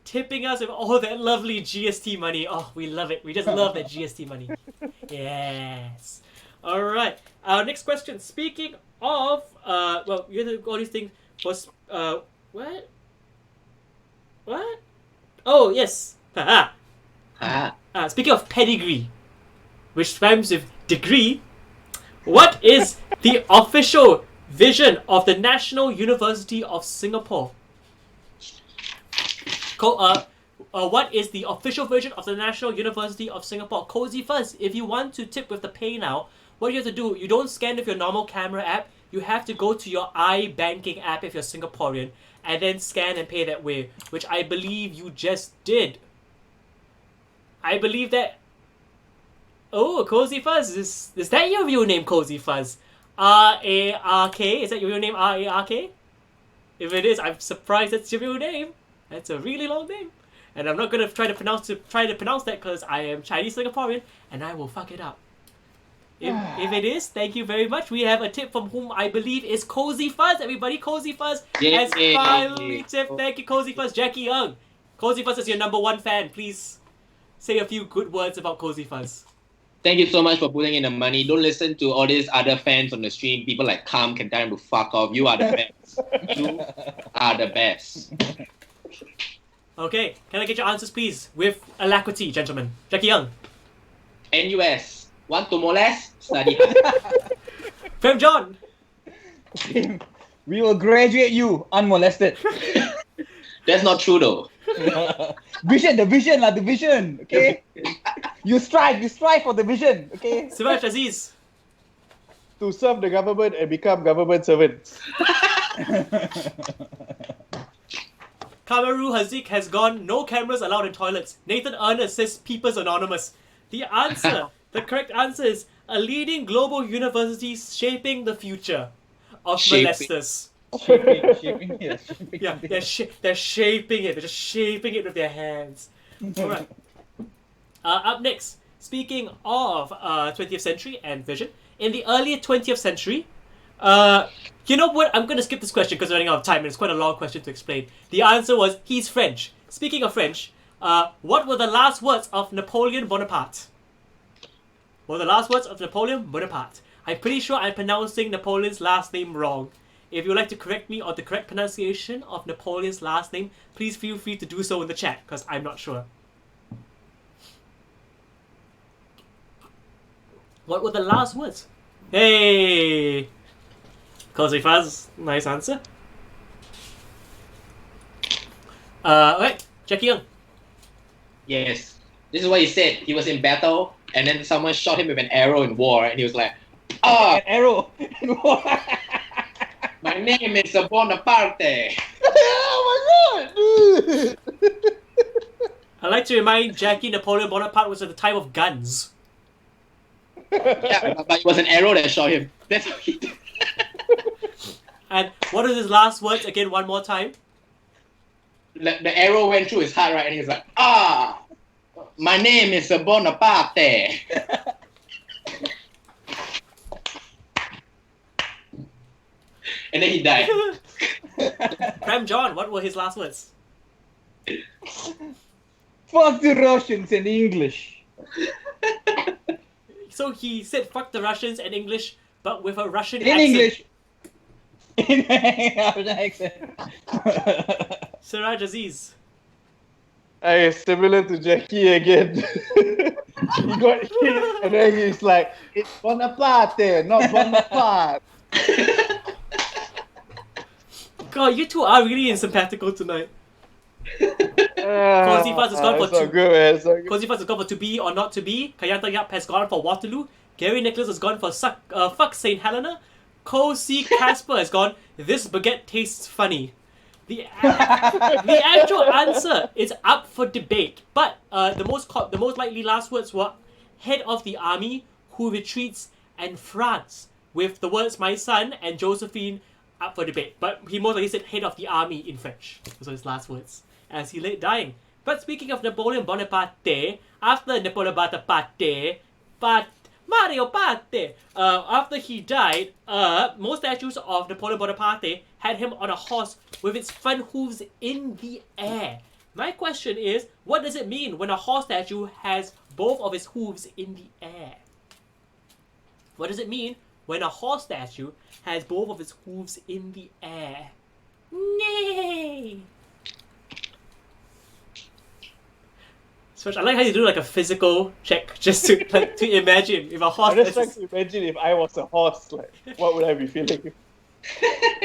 Speaker 1: tipping us with all that lovely GST money. Oh, we love it. We just love that GST money. Yes. All right. Our next question. Speaking of well, you know all these things was what? What? Oh yes. Haha. Speaking of pedigree, which rhymes with degree, what is the official vision of the National University of Singapore? What is the official version of the National University of Singapore? Cozy first. If you want to tip with the pay now, what you have to do, you don't scan with your normal camera app. You have to go to your iBanking app if you're Singaporean, and then scan and pay that way, which I believe you just did. I believe that. Oh, Cozy Fuzz. Is that your real name, Cozy Fuzz? R-A-R-K? Is that your real name, R-A-R-K? If it is, I'm surprised that's your real name. That's a really long name. And I'm not gonna try to pronounce that because I am Chinese Singaporean and I will fuck it up. If it is, thank you very much. We have a tip from whom I believe is Cozy Fuzz. Everybody, Cozy Fuzz has finally tipped. Thank you, Cozy Fuzz. Jackie Young. Cozy Fuzz is your #1 fan. Please say a few good words about Cozy Fuzz.
Speaker 3: Thank you so much for putting in the money. Don't listen to all these other fans on the stream. People like Calm can tell him to fuck off. You are the best. You are the best.
Speaker 1: Okay, can I get your answers, please? With alacrity, gentlemen. Jackie Young.
Speaker 3: NUS. Want to molest? Study hard.
Speaker 1: Prem John.
Speaker 2: We will graduate you unmolested.
Speaker 3: That's not true though.
Speaker 2: The vision, okay? You strive for the vision, okay?
Speaker 1: Siraj Aziz.
Speaker 4: To serve the government and become government servants.
Speaker 1: Kamaru Hazik has gone, no cameras allowed in toilets. Nathan Ernest says People's Anonymous. The correct answer is a leading global university shaping the future of molesters.
Speaker 2: Shaping it.
Speaker 1: Yeah, they're shaping it. They're just shaping it with their hands. Alright. Up next, speaking of 20th century and vision, in the early 20th century, you know what? I'm going to skip this question because we're running out of time and it's quite a long question to explain. The answer was, he's French. Speaking of French, what were the last words of Napoleon Bonaparte? What were the last words of Napoleon Bonaparte? I'm pretty sure I'm pronouncing Napoleon's last name wrong. If you would like to correct me on the correct pronunciation of Napoleon's last name, please feel free to do so in the chat, because I'm not sure. What were the last words? Hey! Cozy Fuzz, nice answer. Okay, Jackie Young.
Speaker 3: Yes. This is what he said. He was in battle and then someone shot him with an arrow in war and he was like,
Speaker 2: An arrow.
Speaker 3: my name is Bonaparte.
Speaker 4: Oh my god!
Speaker 1: I'd like to remind Jackie Napoleon Bonaparte was at the time of guns.
Speaker 3: Yeah, but it was an arrow that shot him. That's how he did.
Speaker 1: And what are his last words again one more time?
Speaker 3: The arrow went through his heart, right? And he was like, my name is Bonaparte. And then he died.
Speaker 1: Prem John, what were his last words?
Speaker 2: Fuck the Russians in English.
Speaker 1: So he said fuck the Russians in English, but with a Russian
Speaker 2: In
Speaker 1: accent.
Speaker 2: English. In accent.
Speaker 1: Siraj Aziz.
Speaker 4: Similar to Jackie again. He got hit and then he's like, it's Bonaparte, not Bonaparte.
Speaker 1: God, you two are really insympathical tonight. Cozy Fuzz has gone for
Speaker 4: so good, man. So good.
Speaker 1: Cozy Fuzz has gone for To Be or Not To Be. Kayanta Yap has gone for Waterloo. Gary Nicholas has gone for Fuck St. Helena. Cozy Casper has gone, This baguette tastes funny. The actual answer is up for debate, but the most likely last words were head of the army who retreats and France, with the words my son and Josephine up for debate. But he most likely said head of the army in French. Those were his last words as he lay dying. But speaking of Napoleon Bonaparte, after Napoleon Bonaparte, Mario Parte. After he died, most statues of Napoleon Bonaparte had him on a horse with its front hooves in the air. My question is, what does it mean when a horse statue has both of its hooves in the air? What does it mean when a horse statue has both of its hooves in the air? Nay! I like how you do like a physical check just to to imagine if a horse
Speaker 4: I'm just trying to imagine if I was a horse, like what would I be feeling?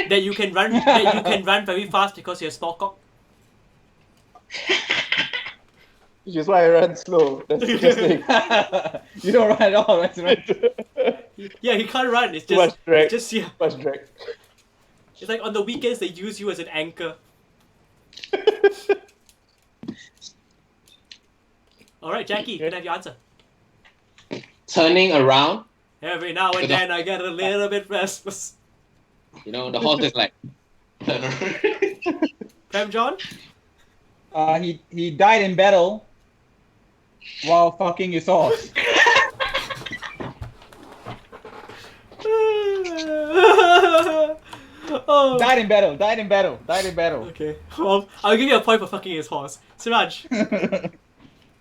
Speaker 1: that you can run very fast because you're a small cock.
Speaker 4: Which is why I run slow. That's interesting.
Speaker 2: You don't run at all, that's right.
Speaker 1: Yeah, he can't run. It's
Speaker 4: Too much
Speaker 1: just
Speaker 4: drag.
Speaker 1: yeah.
Speaker 4: Too much drag.
Speaker 1: It's like on the weekends they use you as an anchor. All right, Jackie, can I have your answer?
Speaker 3: Turning around,
Speaker 1: Every now and then I get a little bit restless.
Speaker 3: you know, the horse is like,
Speaker 1: Prem John?
Speaker 2: He died in battle while fucking his horse.
Speaker 1: Oh.
Speaker 2: Died in battle. Died in battle. Died in battle.
Speaker 1: Okay. Well, I'll give you a point for fucking his horse. Siraj.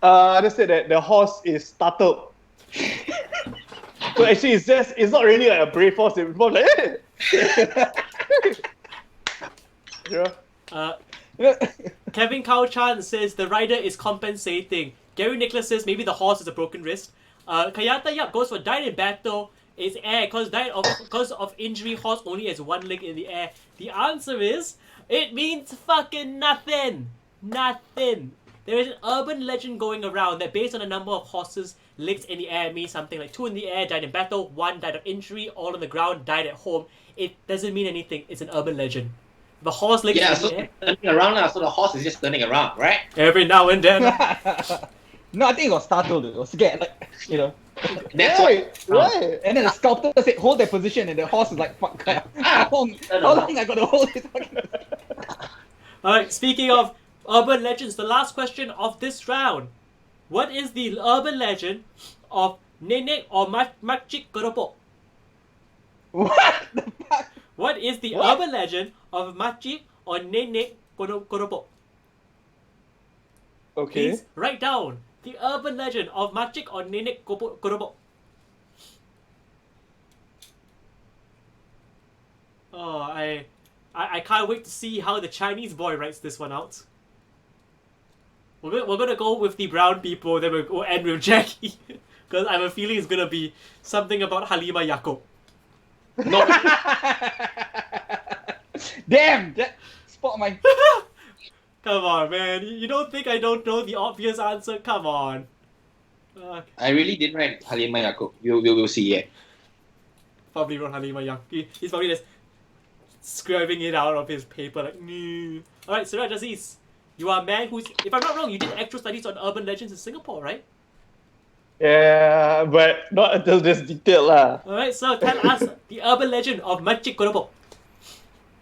Speaker 4: I just said that the horse is startled. So actually, it's not really like a brave horse. It's more like, yeah.
Speaker 1: Kevin Kao Chan says the rider is compensating. Gary Nicholas says maybe the horse is a broken wrist. Kayata Yap goes for died in battle. It's air because of injury. Horse only has one leg in the air. The answer is it means fucking nothing. Nothing. There is an urban legend going around that based on the number of horses legs in the air means something like 2 in the air died in battle, 1 died of injury, all on the ground died at home. It doesn't mean anything. It's an urban legend. The horse legs
Speaker 3: Yeah,
Speaker 1: in
Speaker 3: so
Speaker 1: the air.
Speaker 3: turning around now, so the horse is just turning around, right?
Speaker 1: Every now and then.
Speaker 2: No, I think it was startled. It was scared, like, you know.
Speaker 3: That's why.
Speaker 4: Right.
Speaker 2: And then the sculptor said, "Hold their position," and the horse is like, "Fuck, how long I gotta hold this?"
Speaker 1: Alright, speaking of urban legends, the last question of this round. What is the urban legend of Nenek or Makcik Keropok?
Speaker 2: What the fuck?
Speaker 1: What is the
Speaker 2: What?
Speaker 1: urban legend of Makcik or Nenek Keropok?
Speaker 4: Okay.
Speaker 1: Please write down the urban legend of Makcik or Nenek Keropok. Oh, I can't wait to see how the Chinese boy writes this one out. We're gonna go with the brown people, then we'll end with Jackie. Because I have a feeling it's gonna be something about Halima Yacob.
Speaker 3: No,
Speaker 2: Damn! That spot my.
Speaker 1: Come on, man. You don't think I don't know the obvious answer? Come on.
Speaker 3: I really didn't write Halimah Yacob. You will see, yeah.
Speaker 1: Probably wrote Halima Yacob. He's probably just scribbling it out of his paper like, nee. Alright, Siraj Aziz. You are a man who's, if I'm not wrong, you did actual studies on urban legends in Singapore, right?
Speaker 4: Yeah, but not until this detail lah.
Speaker 1: Alright, so tell us the urban legend of Makcik Keropok.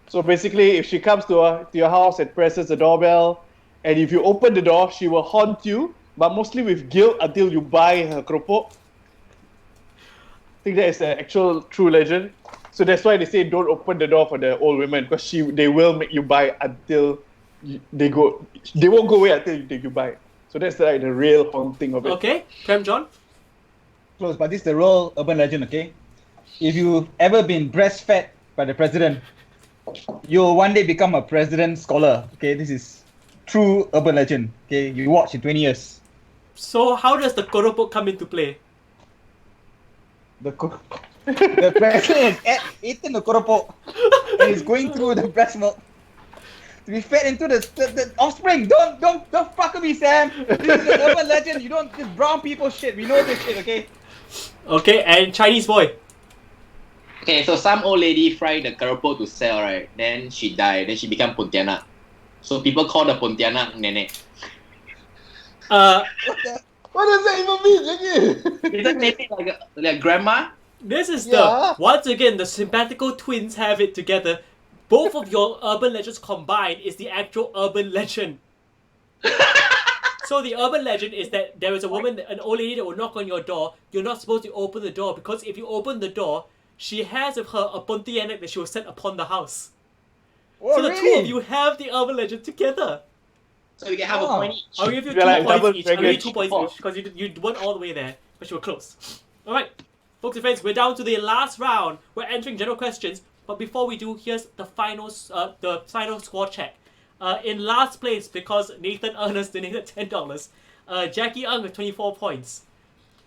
Speaker 4: So basically, if she comes to your house and presses the doorbell, and if you open the door, she will haunt you, but mostly with guilt until you buy her keropok. I think that is the actual true legend. So that's why they say don't open the door for the old women, because they will make you buy until they won't go away until you buy. So that's like the real haunting of it.
Speaker 1: Okay, Prem John.
Speaker 2: Close, but this is the real urban legend, okay? If you've ever been breastfed by the president, you'll one day become a president scholar, okay? This is true urban legend, okay? You watch in 20 years.
Speaker 1: So how does the Keropok come into play?
Speaker 2: The president has eaten the keropok and is going through the breast milk to be fed into the offspring. Don't fuck with me, Sam. This is an urban legend. You don't, this brown people shit. We know this shit, okay?
Speaker 1: Okay, and Chinese boy.
Speaker 3: Okay, so some old lady fried the keropok to sell, right? Then she died. Then she became Pontianak. So people call the Pontianak Nenek.
Speaker 4: What does that even mean, Jackie?
Speaker 3: Isn't Nenek like grandma?
Speaker 1: This is
Speaker 4: Yeah.
Speaker 1: once again, the sympathical twins have it together. Both of your urban legends combined is the actual urban legend. So the urban legend is that there is a woman, an old lady that will knock on your door. You're not supposed to open the door because if you open the door, she has with her a Pontianak that she will set upon the house.
Speaker 2: Oh,
Speaker 1: So the
Speaker 2: really?
Speaker 1: two of you have the urban legend together.
Speaker 3: So we can have a point each.
Speaker 1: I'll give you
Speaker 4: You're
Speaker 1: 2
Speaker 4: like double
Speaker 1: points each. I'll give you
Speaker 4: dragon
Speaker 1: 2 points
Speaker 4: shit.
Speaker 1: each because you weren't all the way there, but you were close. Alright, folks and friends, we're down to the last round. We're entering general questions, but before we do, here's the final score check. In last place, because Nathan Ernest donated $10, Jackie Ng with 24 points.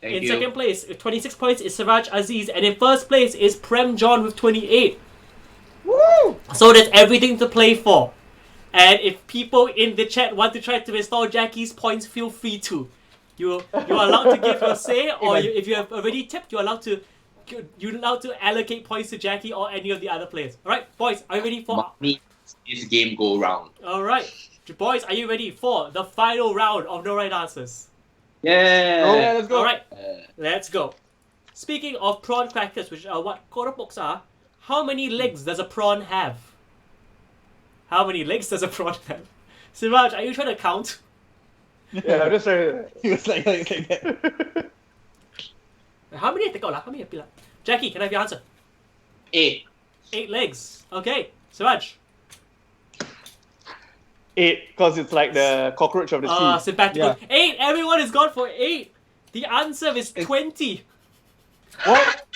Speaker 3: Thank
Speaker 1: In
Speaker 3: you.
Speaker 1: second place, with 26 points, is Siraj Aziz, and in first place is Prem John with 28.
Speaker 2: Woo!
Speaker 1: So there's everything to play for. And if people in the chat want to try to restore Jackie's points, feel free to. You're allowed to give your say, or if you have already tipped, you're allowed to allocate points to Jackie or any of the other players. All right, boys, are you ready for?
Speaker 3: Mommy, this game go round.
Speaker 1: All right, boys, are you ready for the final round of no right answers?
Speaker 3: Yeah.
Speaker 2: Oh, yeah, let's go.
Speaker 1: All right, let's go. Speaking of prawn crackers, which are what keropoks are, how many legs does a prawn have? How many legs does a prawn have? Siraj, are you trying to count?
Speaker 4: Yeah, I'm just trying
Speaker 2: He was like that.
Speaker 1: How many? How many? Jackie, can I have your answer?
Speaker 3: 8.
Speaker 1: 8 legs. Okay. Siraj.
Speaker 4: 8, because it's like the cockroach of the sea.
Speaker 1: Sympathical.
Speaker 2: Yeah.
Speaker 1: 8. Everyone is gone for 8. The answer is 20.
Speaker 2: What?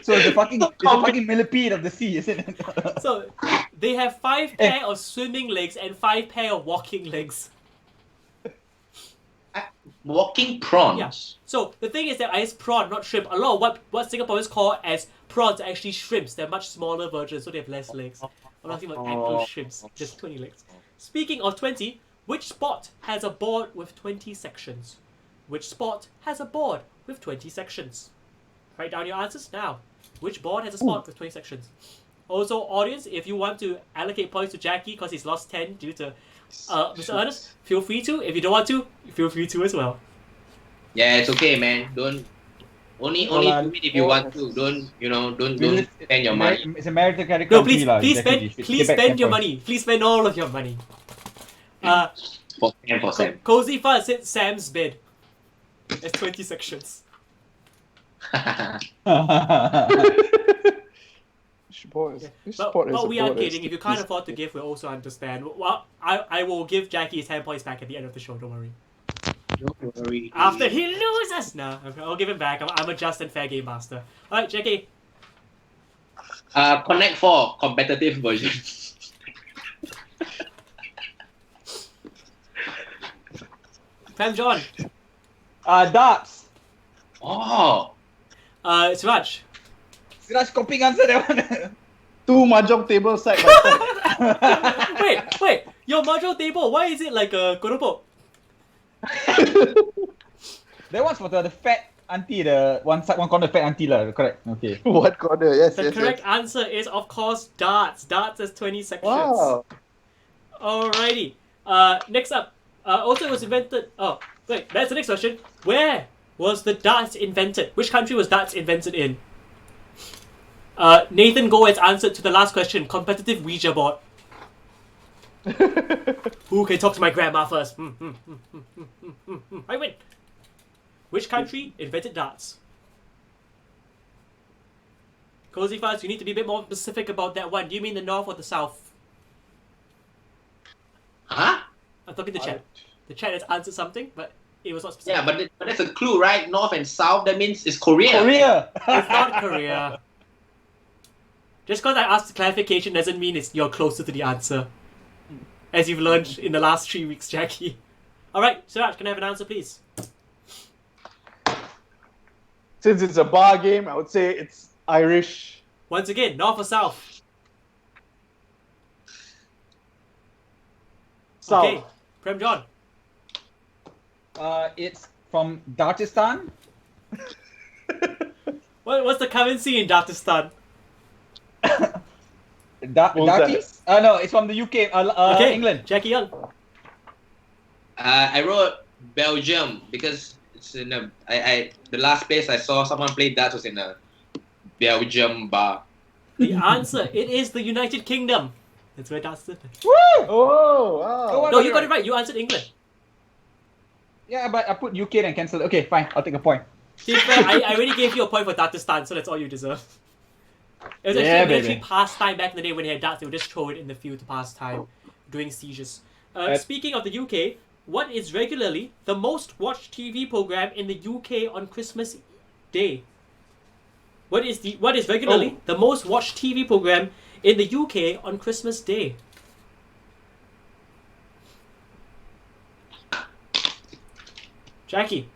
Speaker 2: So it's a fucking millipede of the sea, isn't it?
Speaker 1: So they have 5 pair of swimming legs and 5 pair of walking legs.
Speaker 3: Walking prawns.
Speaker 1: Yeah. So the thing is that it's prawn, not shrimp. A lot of what Singaporeans call as prawns are actually shrimps. They're much smaller versions, so they have less legs. I'm talking about actual shrimps, just 20 legs. Speaking of 20, which sport has a board with 20 sections? Which sport has a board with 20 sections? Write down your answers now. Which board has a sport with 20 sections? Also, audience, if you want to allocate points to Jackie because he's lost 10 due to Mr. Ernest, feel free to. If you don't want to, feel free to as well.
Speaker 3: Yeah, it's okay, man. Don't only do it if you want to. Don't spend your money.
Speaker 2: It's a meritocratic
Speaker 1: No,
Speaker 2: country,
Speaker 1: please spend your money. Please spend all of your money.
Speaker 3: For Sam.
Speaker 1: Cozy Fun said Sam's bid. There's 20 sections. But we are kidding. If you can't afford to give, we also understand. Well, I will give Jackie his 10 points back at the end of the show. Don't worry.
Speaker 3: Don't worry.
Speaker 1: After he loses, no, I'll give him back. I'm a just and fair game master. All right, Jackie.
Speaker 3: Connect 4 competitive version.
Speaker 1: Prem John.
Speaker 2: Darts.
Speaker 3: Oh.
Speaker 1: Siraj.
Speaker 2: Siraj copying answer that one.
Speaker 4: 2 mahjong tables side by side.
Speaker 1: Wait. Your mahjong table. Why is it like a keropok?
Speaker 2: That one's for the fat auntie, the one corner fat auntie lah. Correct. Okay.
Speaker 4: What corner? Yes,
Speaker 1: The correct answer is, of course, darts. Darts has 20 sections.
Speaker 4: Wow.
Speaker 1: Alrighty. Next up. Also, it was invented. Oh, wait. That's the next question. Where was the darts invented? Which country was darts invented in? Nathan Go has answered to the last question. Competitive Ouija board. Who can talk to my grandma first? I win. Which country invented darts? Cozy Fuzz, you need to be a bit more specific about that one. Do you mean the north or the south?
Speaker 3: Huh?
Speaker 1: I'm talking to chat. The chat has answered something, but it was not specific.
Speaker 3: Yeah, but that's a clue, right? North and south. That means it's Korea.
Speaker 2: Korea.
Speaker 1: It's not Korea. Just because I asked clarification doesn't mean you're closer to the answer. As you've learned in the last 3 weeks, Jackie. Alright, Siraj, can I have an answer, please?
Speaker 4: Since it's a bar game, I would say it's Irish.
Speaker 1: Once again, north or south?
Speaker 4: South.
Speaker 1: Okay, Prem John.
Speaker 2: It's from Dartistan.
Speaker 1: What's the currency in Dartistan?
Speaker 2: Darties? No, it's from the UK.
Speaker 1: Okay,
Speaker 2: England.
Speaker 1: Jackie Young.
Speaker 3: I wrote Belgium because it's in the last place I saw someone play darts was in a Belgium bar.
Speaker 1: The answer, it is the United Kingdom. That's where darts is.
Speaker 2: Woo!
Speaker 4: Oh, wow.
Speaker 1: No, you got it right. You answered England.
Speaker 2: Yeah, but I put UK and cancelled. Okay, fine. I'll take a point.
Speaker 1: To be fair, I already gave you a point for Dartistan, so that's all you deserve. It was actually a military pastime back in the day when they had darts. They would just throw it in the field to pass time, doing sieges. Speaking of the UK, what is regularly the most watched TV program in the UK on Christmas Day? What is regularly the most watched TV program in the UK on Christmas Day? Jackie.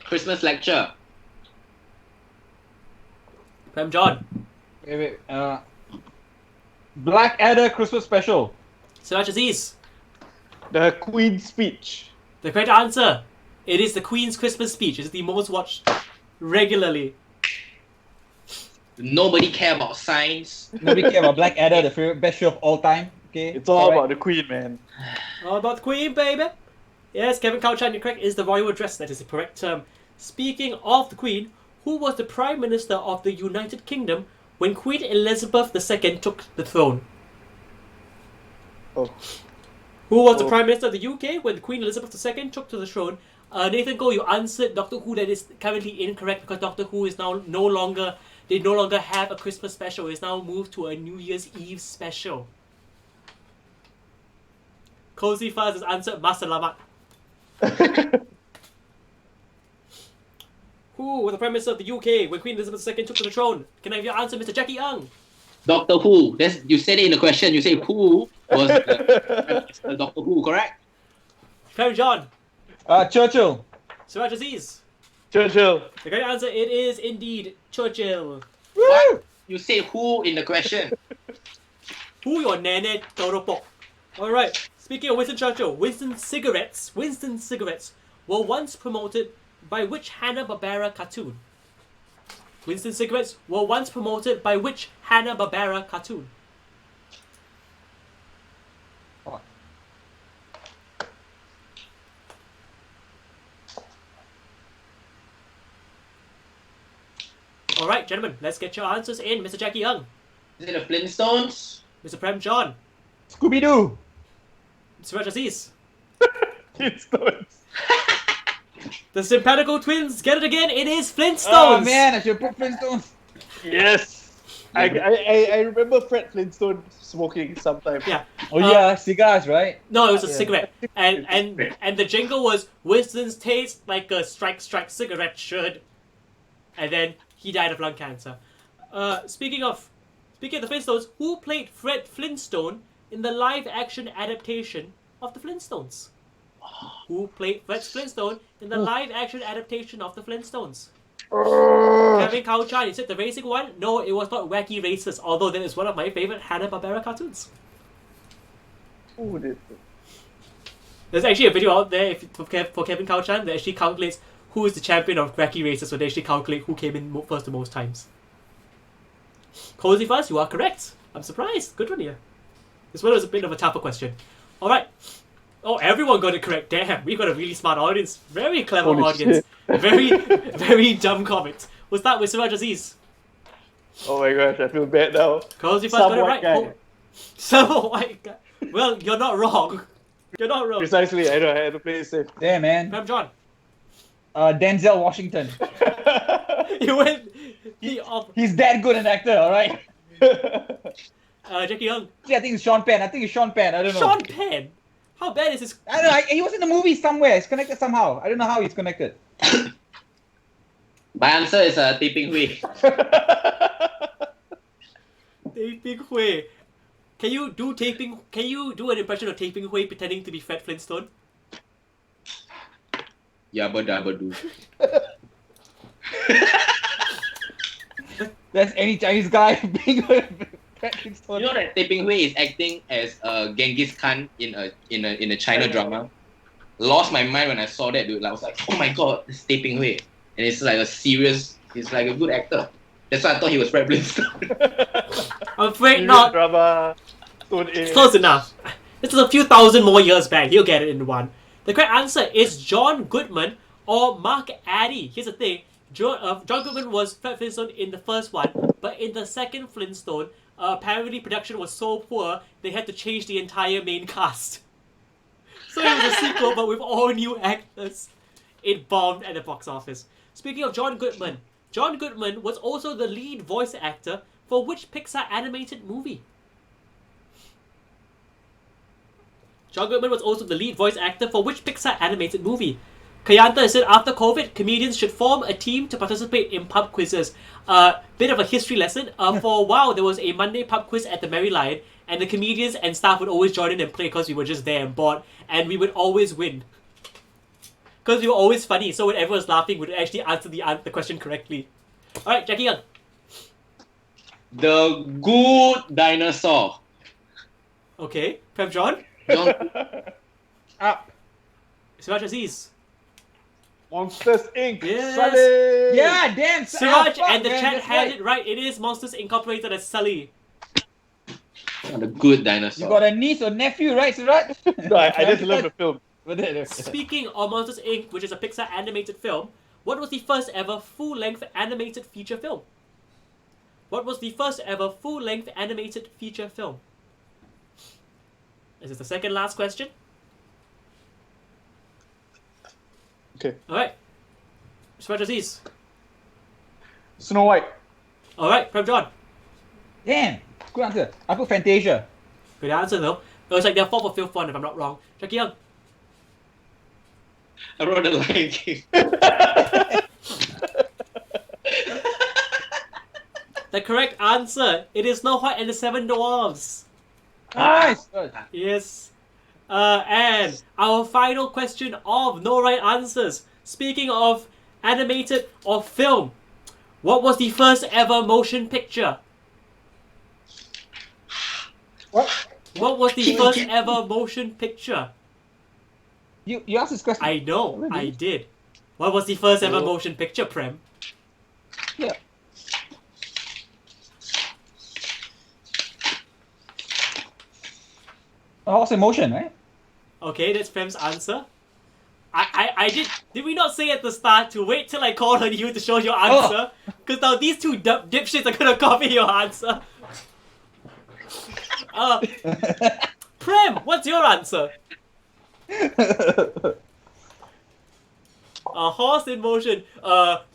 Speaker 3: Christmas lecture.
Speaker 1: Prem John.
Speaker 2: Wait. Blackadder Christmas special.
Speaker 1: Siraj Aziz.
Speaker 4: The Queen's speech.
Speaker 1: The correct answer. It is the Queen's Christmas speech. It's the most watched regularly.
Speaker 3: Nobody care about science.
Speaker 2: Nobody care about Blackadder, the favorite best show of all time. Okay.
Speaker 4: It's all about the Queen, man.
Speaker 1: All about the Queen, baby. Yes, Kevin Couchan, you're correct. Is the royal address. That is the correct term. Speaking of the Queen, who was the Prime Minister of the United Kingdom when Queen Elizabeth II took the throne?
Speaker 4: Oh.
Speaker 1: Who was the Prime Minister of the UK when Queen Elizabeth II took to the throne? Nathan Go, you answered Doctor Who. That is currently incorrect because Doctor Who is now no longer they no longer have a Christmas special. It's now moved to a New Year's Eve special. Cozy Fuzz has answered Masalamat. Who was the Prime Minister of the UK when Queen Elizabeth II took to the throne? Can I have your answer, Mr. Jackie Young?
Speaker 3: Doctor Who. You said it in the question. You say who was Doctor Who, correct?
Speaker 1: Prem John.
Speaker 2: Churchill.
Speaker 1: Siraj Aziz.
Speaker 4: Churchill.
Speaker 1: The correct answer, it is indeed Churchill.
Speaker 3: What? You say who in the question.
Speaker 1: Who your nene toropok? Alright, speaking of Winston Churchill, Winston cigarettes were once promoted by which Hanna-Barbera cartoon? Winston cigarettes were once promoted by which Hanna-Barbera cartoon? Alright, gentlemen, let's get your answers in. Mr. Jackie Young.
Speaker 3: Is it the Flintstones?
Speaker 1: Mr. Prem John.
Speaker 2: Scooby-Doo.
Speaker 1: Siraj Aziz.
Speaker 4: Flintstones.
Speaker 1: The Simpatico twins get it again. It is Flintstones.
Speaker 2: Oh man, I should put Flintstones.
Speaker 4: Yes. I remember Fred Flintstone smoking sometimes.
Speaker 1: Yeah.
Speaker 2: Oh yeah, cigars, right?
Speaker 1: No, it was a
Speaker 2: Yeah.
Speaker 1: cigarette. And the jingle was Winston's taste like a strike cigarette should. And then he died of lung cancer. Speaking of the Flintstones, who played Fred Flintstone in the live-action adaptation of the Flintstones? Who played Fred Flintstone in the live-action adaptation of the Flintstones? Kevin Kauchan, is it the racing one? No, it was not Wacky Races, although that is one of my favorite Hanna-Barbera cartoons.
Speaker 4: Who did?
Speaker 1: There's actually a video out there for Kevin Kauchan that actually calculates who is the champion of Wacky Races, so they actually calculate who came in first the most times. Cozy Fuzz, you are correct. I'm surprised. Good one here. This one was a bit of a tougher question. Alright. Oh, everyone got it correct. Damn, we got a really smart audience. Very clever
Speaker 4: Holy
Speaker 1: audience.
Speaker 4: shit.
Speaker 1: Very dumb comments. We'll start with Siraj Aziz.
Speaker 4: Oh my gosh, I feel bad now.
Speaker 1: Cozy Fuzz got it
Speaker 4: Some
Speaker 1: right.
Speaker 4: white guy.
Speaker 1: Some white guy. Well, you're not wrong. You're not wrong.
Speaker 4: Precisely, I know, I had to play it safe.
Speaker 2: Yeah, man.
Speaker 1: Prem John.
Speaker 2: Denzel Washington.
Speaker 1: You went...
Speaker 2: He's that good an actor, alright?
Speaker 1: Jackie Young.
Speaker 2: I think it's Sean Penn. I don't know.
Speaker 1: Sean Penn? How bad is this?
Speaker 2: I don't know. He was in the movie somewhere. It's connected somehow. I don't know how he's connected.
Speaker 3: My answer is Tipping Hui.
Speaker 1: Taping Hui. Can you do an impression of Taping Hui pretending to be Fred Flintstone?
Speaker 3: Yabba dabba doo.
Speaker 2: That's any Chinese guy being a
Speaker 3: You know that Tipping Hui is acting as Genghis Khan in a China drama. Lost my mind when I saw that, dude. Like, I was like, oh my god, it's Tipping Hui. And it's like he's like a good actor. That's why I thought he was Fred Flintstone.
Speaker 1: I'm afraid not.
Speaker 4: Drama.
Speaker 1: It's close enough. This is a few thousand more years back. He'll get it in one. The correct answer is John Goodman or Mark Addy. Here's the thing. John Goodman was Fred Flintstone in the first one, but in the second Flintstone, apparently production was so poor, they had to change the entire main cast. So it was a sequel, but with all new actors. It bombed at the box office. Speaking of John Goodman was also the lead voice actor for which Pixar animated movie? John Goodman was also the lead voice actor for which Pixar animated movie? Kayanta said after COVID, comedians should form a team to participate in pub quizzes. Bit of a history lesson. For a while, there was a Monday pub quiz at the Merry Lion, and the comedians and staff would always join in and play because we were just there and bored, and we would always win. Because we were always funny, so when everyone was laughing, we would actually answer the question correctly. Alright, Jackie Young.
Speaker 3: The Good Dinosaur.
Speaker 1: Okay, Prem John.
Speaker 2: Up.
Speaker 1: Siraj Aziz.
Speaker 4: Monsters Inc.
Speaker 1: Yes.
Speaker 4: Sully.
Speaker 2: Yeah, damn.
Speaker 1: Siraj
Speaker 2: fuck,
Speaker 1: and the
Speaker 2: man,
Speaker 1: chat
Speaker 2: that's
Speaker 1: had
Speaker 2: right.
Speaker 1: it right. It is Monsters Incorporated as Sully.
Speaker 3: The Good Dinosaur.
Speaker 2: You got a niece or nephew, right, Siraj?
Speaker 4: No, I just love the film.
Speaker 1: Speaking of Monsters Inc., which is a Pixar animated film, what was the first ever full-length animated feature film? What was the first ever full-length animated feature film? This is the second last question.
Speaker 4: Okay.
Speaker 1: Alright. Siraj Aziz.
Speaker 4: Snow White.
Speaker 1: All right, Prem John.
Speaker 2: Damn, good answer. I put Fantasia.
Speaker 1: Good answer though. It was like their fourth or fifth one, if I'm not wrong. Jackie Young.
Speaker 3: I wrote the Lion King.
Speaker 1: The correct answer. It is Snow White and the Seven Dwarfs.
Speaker 2: Nice. Good.
Speaker 1: Yes. And our final question of no right answers. Speaking of animated or film, what was the first ever motion picture?
Speaker 4: What?
Speaker 1: What was the first ever motion picture?
Speaker 2: You asked this question.
Speaker 1: I know,
Speaker 2: Really?
Speaker 1: I did. What was the first ever
Speaker 3: Oh.
Speaker 1: motion picture, Prem?
Speaker 2: Yeah. Horse in motion, right?
Speaker 1: Okay, that's Prem's answer. I did we not say at the start to wait till I call on you to show your answer? Because now these two dipshits are gonna copy your answer. Prem, what's your answer? A horse in motion.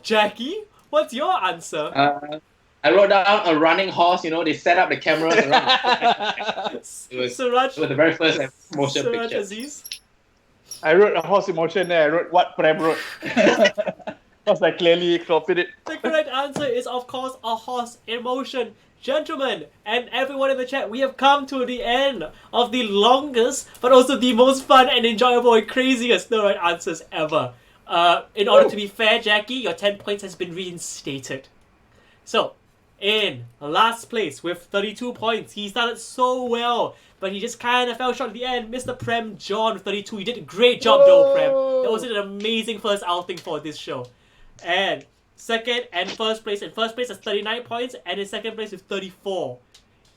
Speaker 1: Jackie, what's your answer?
Speaker 3: I wrote down a running horse. You know, they set up the cameras around. was-
Speaker 1: Suraj,
Speaker 3: It was the very first motion
Speaker 1: Suraj
Speaker 3: picture.
Speaker 1: Aziz.
Speaker 4: I wrote a horse in motion there. I wrote what Prem wrote. Because I clearly copied it.
Speaker 1: The correct answer is, of course, a horse in motion. Gentlemen, and everyone in the chat, we have come to the end of the longest, but also the most fun and enjoyable and craziest no right answers ever. In order to be fair, Jackie, your 10 points has been reinstated. So, in last place with 32 points, he started so well, but he just kind of fell short at the end. Mr. Prem John with 32. You did a great job though, Prem. That was an amazing first outing for this show. And second and first place. In first place has 39 points, and in second place with 34.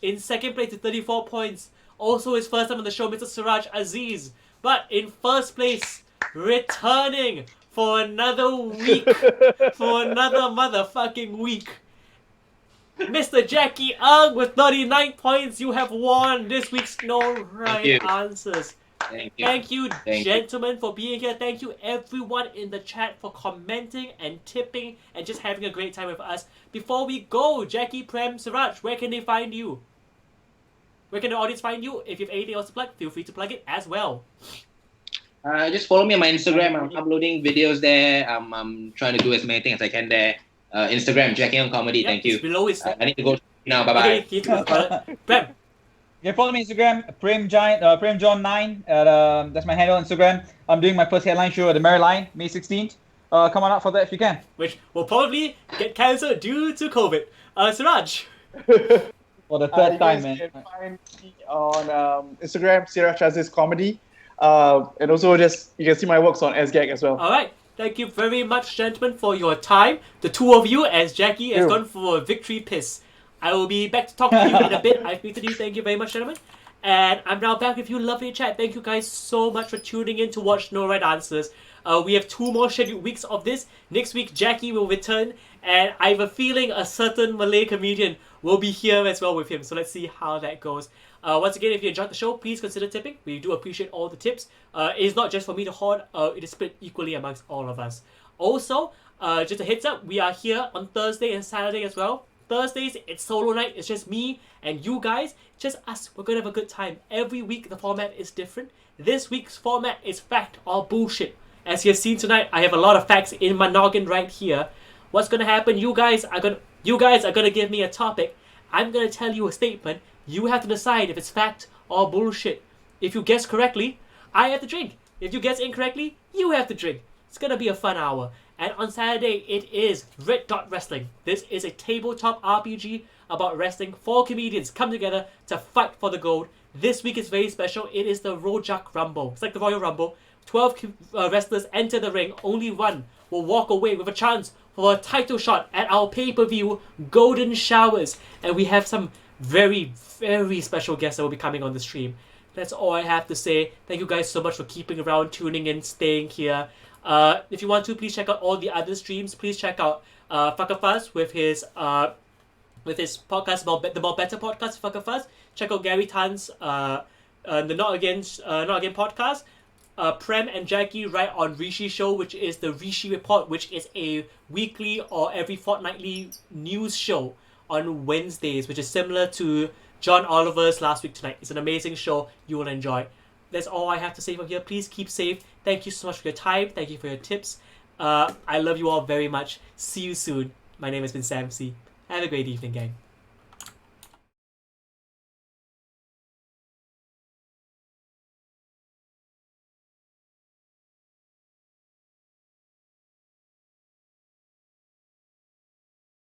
Speaker 1: In second place with 34 points, also his first time on the show, Mr. Suraj Aziz. But in first place, returning for another week, for another motherfucking week, Mr. Jackie Ng with 39 points. You have won this week's No Right
Speaker 3: you.
Speaker 1: Answers.
Speaker 3: Thank you.
Speaker 1: Thank you,
Speaker 3: Thank you.
Speaker 1: gentlemen, for being here. Thank you, everyone in the chat, for commenting and tipping and just having a great time with us. Before we go, Jackie, Prem, Siraj, where can they find you? Where can the audience find you? If you have anything else to plug, feel free to plug it as well.
Speaker 3: Just follow me on my Instagram. I'm uploading videos there. I'm trying to do as many things as I can there. Instagram, Jackie on Comedy.
Speaker 1: Yep,
Speaker 3: Thank you.
Speaker 1: it's below his...
Speaker 3: I need to go now. Bye bye.
Speaker 1: Okay, keep it. Prem,
Speaker 2: You can follow me on Instagram, Prem John 9. That's my handle on Instagram. I'm doing my first headline show at the Maryline, May 16th. Come on out for that if you can.
Speaker 1: which will probably get cancelled due to COVID. Siraj.
Speaker 2: For the
Speaker 4: You
Speaker 2: third time,
Speaker 4: guys
Speaker 2: man.
Speaker 4: can find me on Instagram, Siraj Aziz Comedy. And also just, you can see my works on SGAG as well.
Speaker 1: Alright, thank you very much, gentlemen, for your time. The two of you, as Jackie has
Speaker 4: Ew.
Speaker 1: gone for a victory piss. I will be back to talk to you in a bit. I've muted you. Thank you very much, gentlemen. And I'm now back with you, lovely chat. Thank you guys so much for tuning in to watch No Right Answers. We have 2 more scheduled weeks of this. Next week, Jackie will return, and I have a feeling a certain Malay comedian will be here as well with him. So let's see how that goes. Once again, if you enjoyed the show, please consider tipping. We do appreciate all the tips. It is not just for me to hoard. It is split equally amongst all of us. Also, just a heads up, we are here on Thursday and Saturday as well. Thursdays, it's solo night. It's just me and you guys. Just us. We're going to have a good time. Every week, the format is different. This week's format is fact or bullshit. As you've seen tonight, I have a lot of facts in my noggin right here. What's going to happen? You guys are going to give me a topic. I'm going to tell you a statement. You have to decide if it's fact or bullshit. If you guess correctly, I have to drink. If you guess incorrectly, you have to drink. It's going to be a fun hour. And on Saturday, it is Red Dot Wrestling. This is a tabletop RPG about wrestling. 4 comedians come together to fight for the gold. This week is very special. It is the Rojak Rumble. It's like the Royal Rumble. 12 wrestlers enter the ring. Only one will walk away with a chance for a title shot at our pay-per-view Golden Showers. And we have some very, very special guests that will be coming on the stream. That's all I have to say. Thank you guys so much for keeping around, tuning in, staying here. If you want to, please check out all the other streams. Please check out Fuckafuzz with his podcast about the More Better podcast, Fuckafuzz. Check out Gary Tan's the Not Again podcast. Prem and Jackie write on Rishi Show, which is the Rishi Report, which is a weekly or every fortnightly news show on Wednesdays, which is similar to John Oliver's Last Week Tonight. It's an amazing show. You will enjoy. That's all I have to say from here. Please keep safe. Thank you so much for your time. Thank you for your tips. I love you all very much. See you soon. My name has been Sam C. Have a great evening, gang.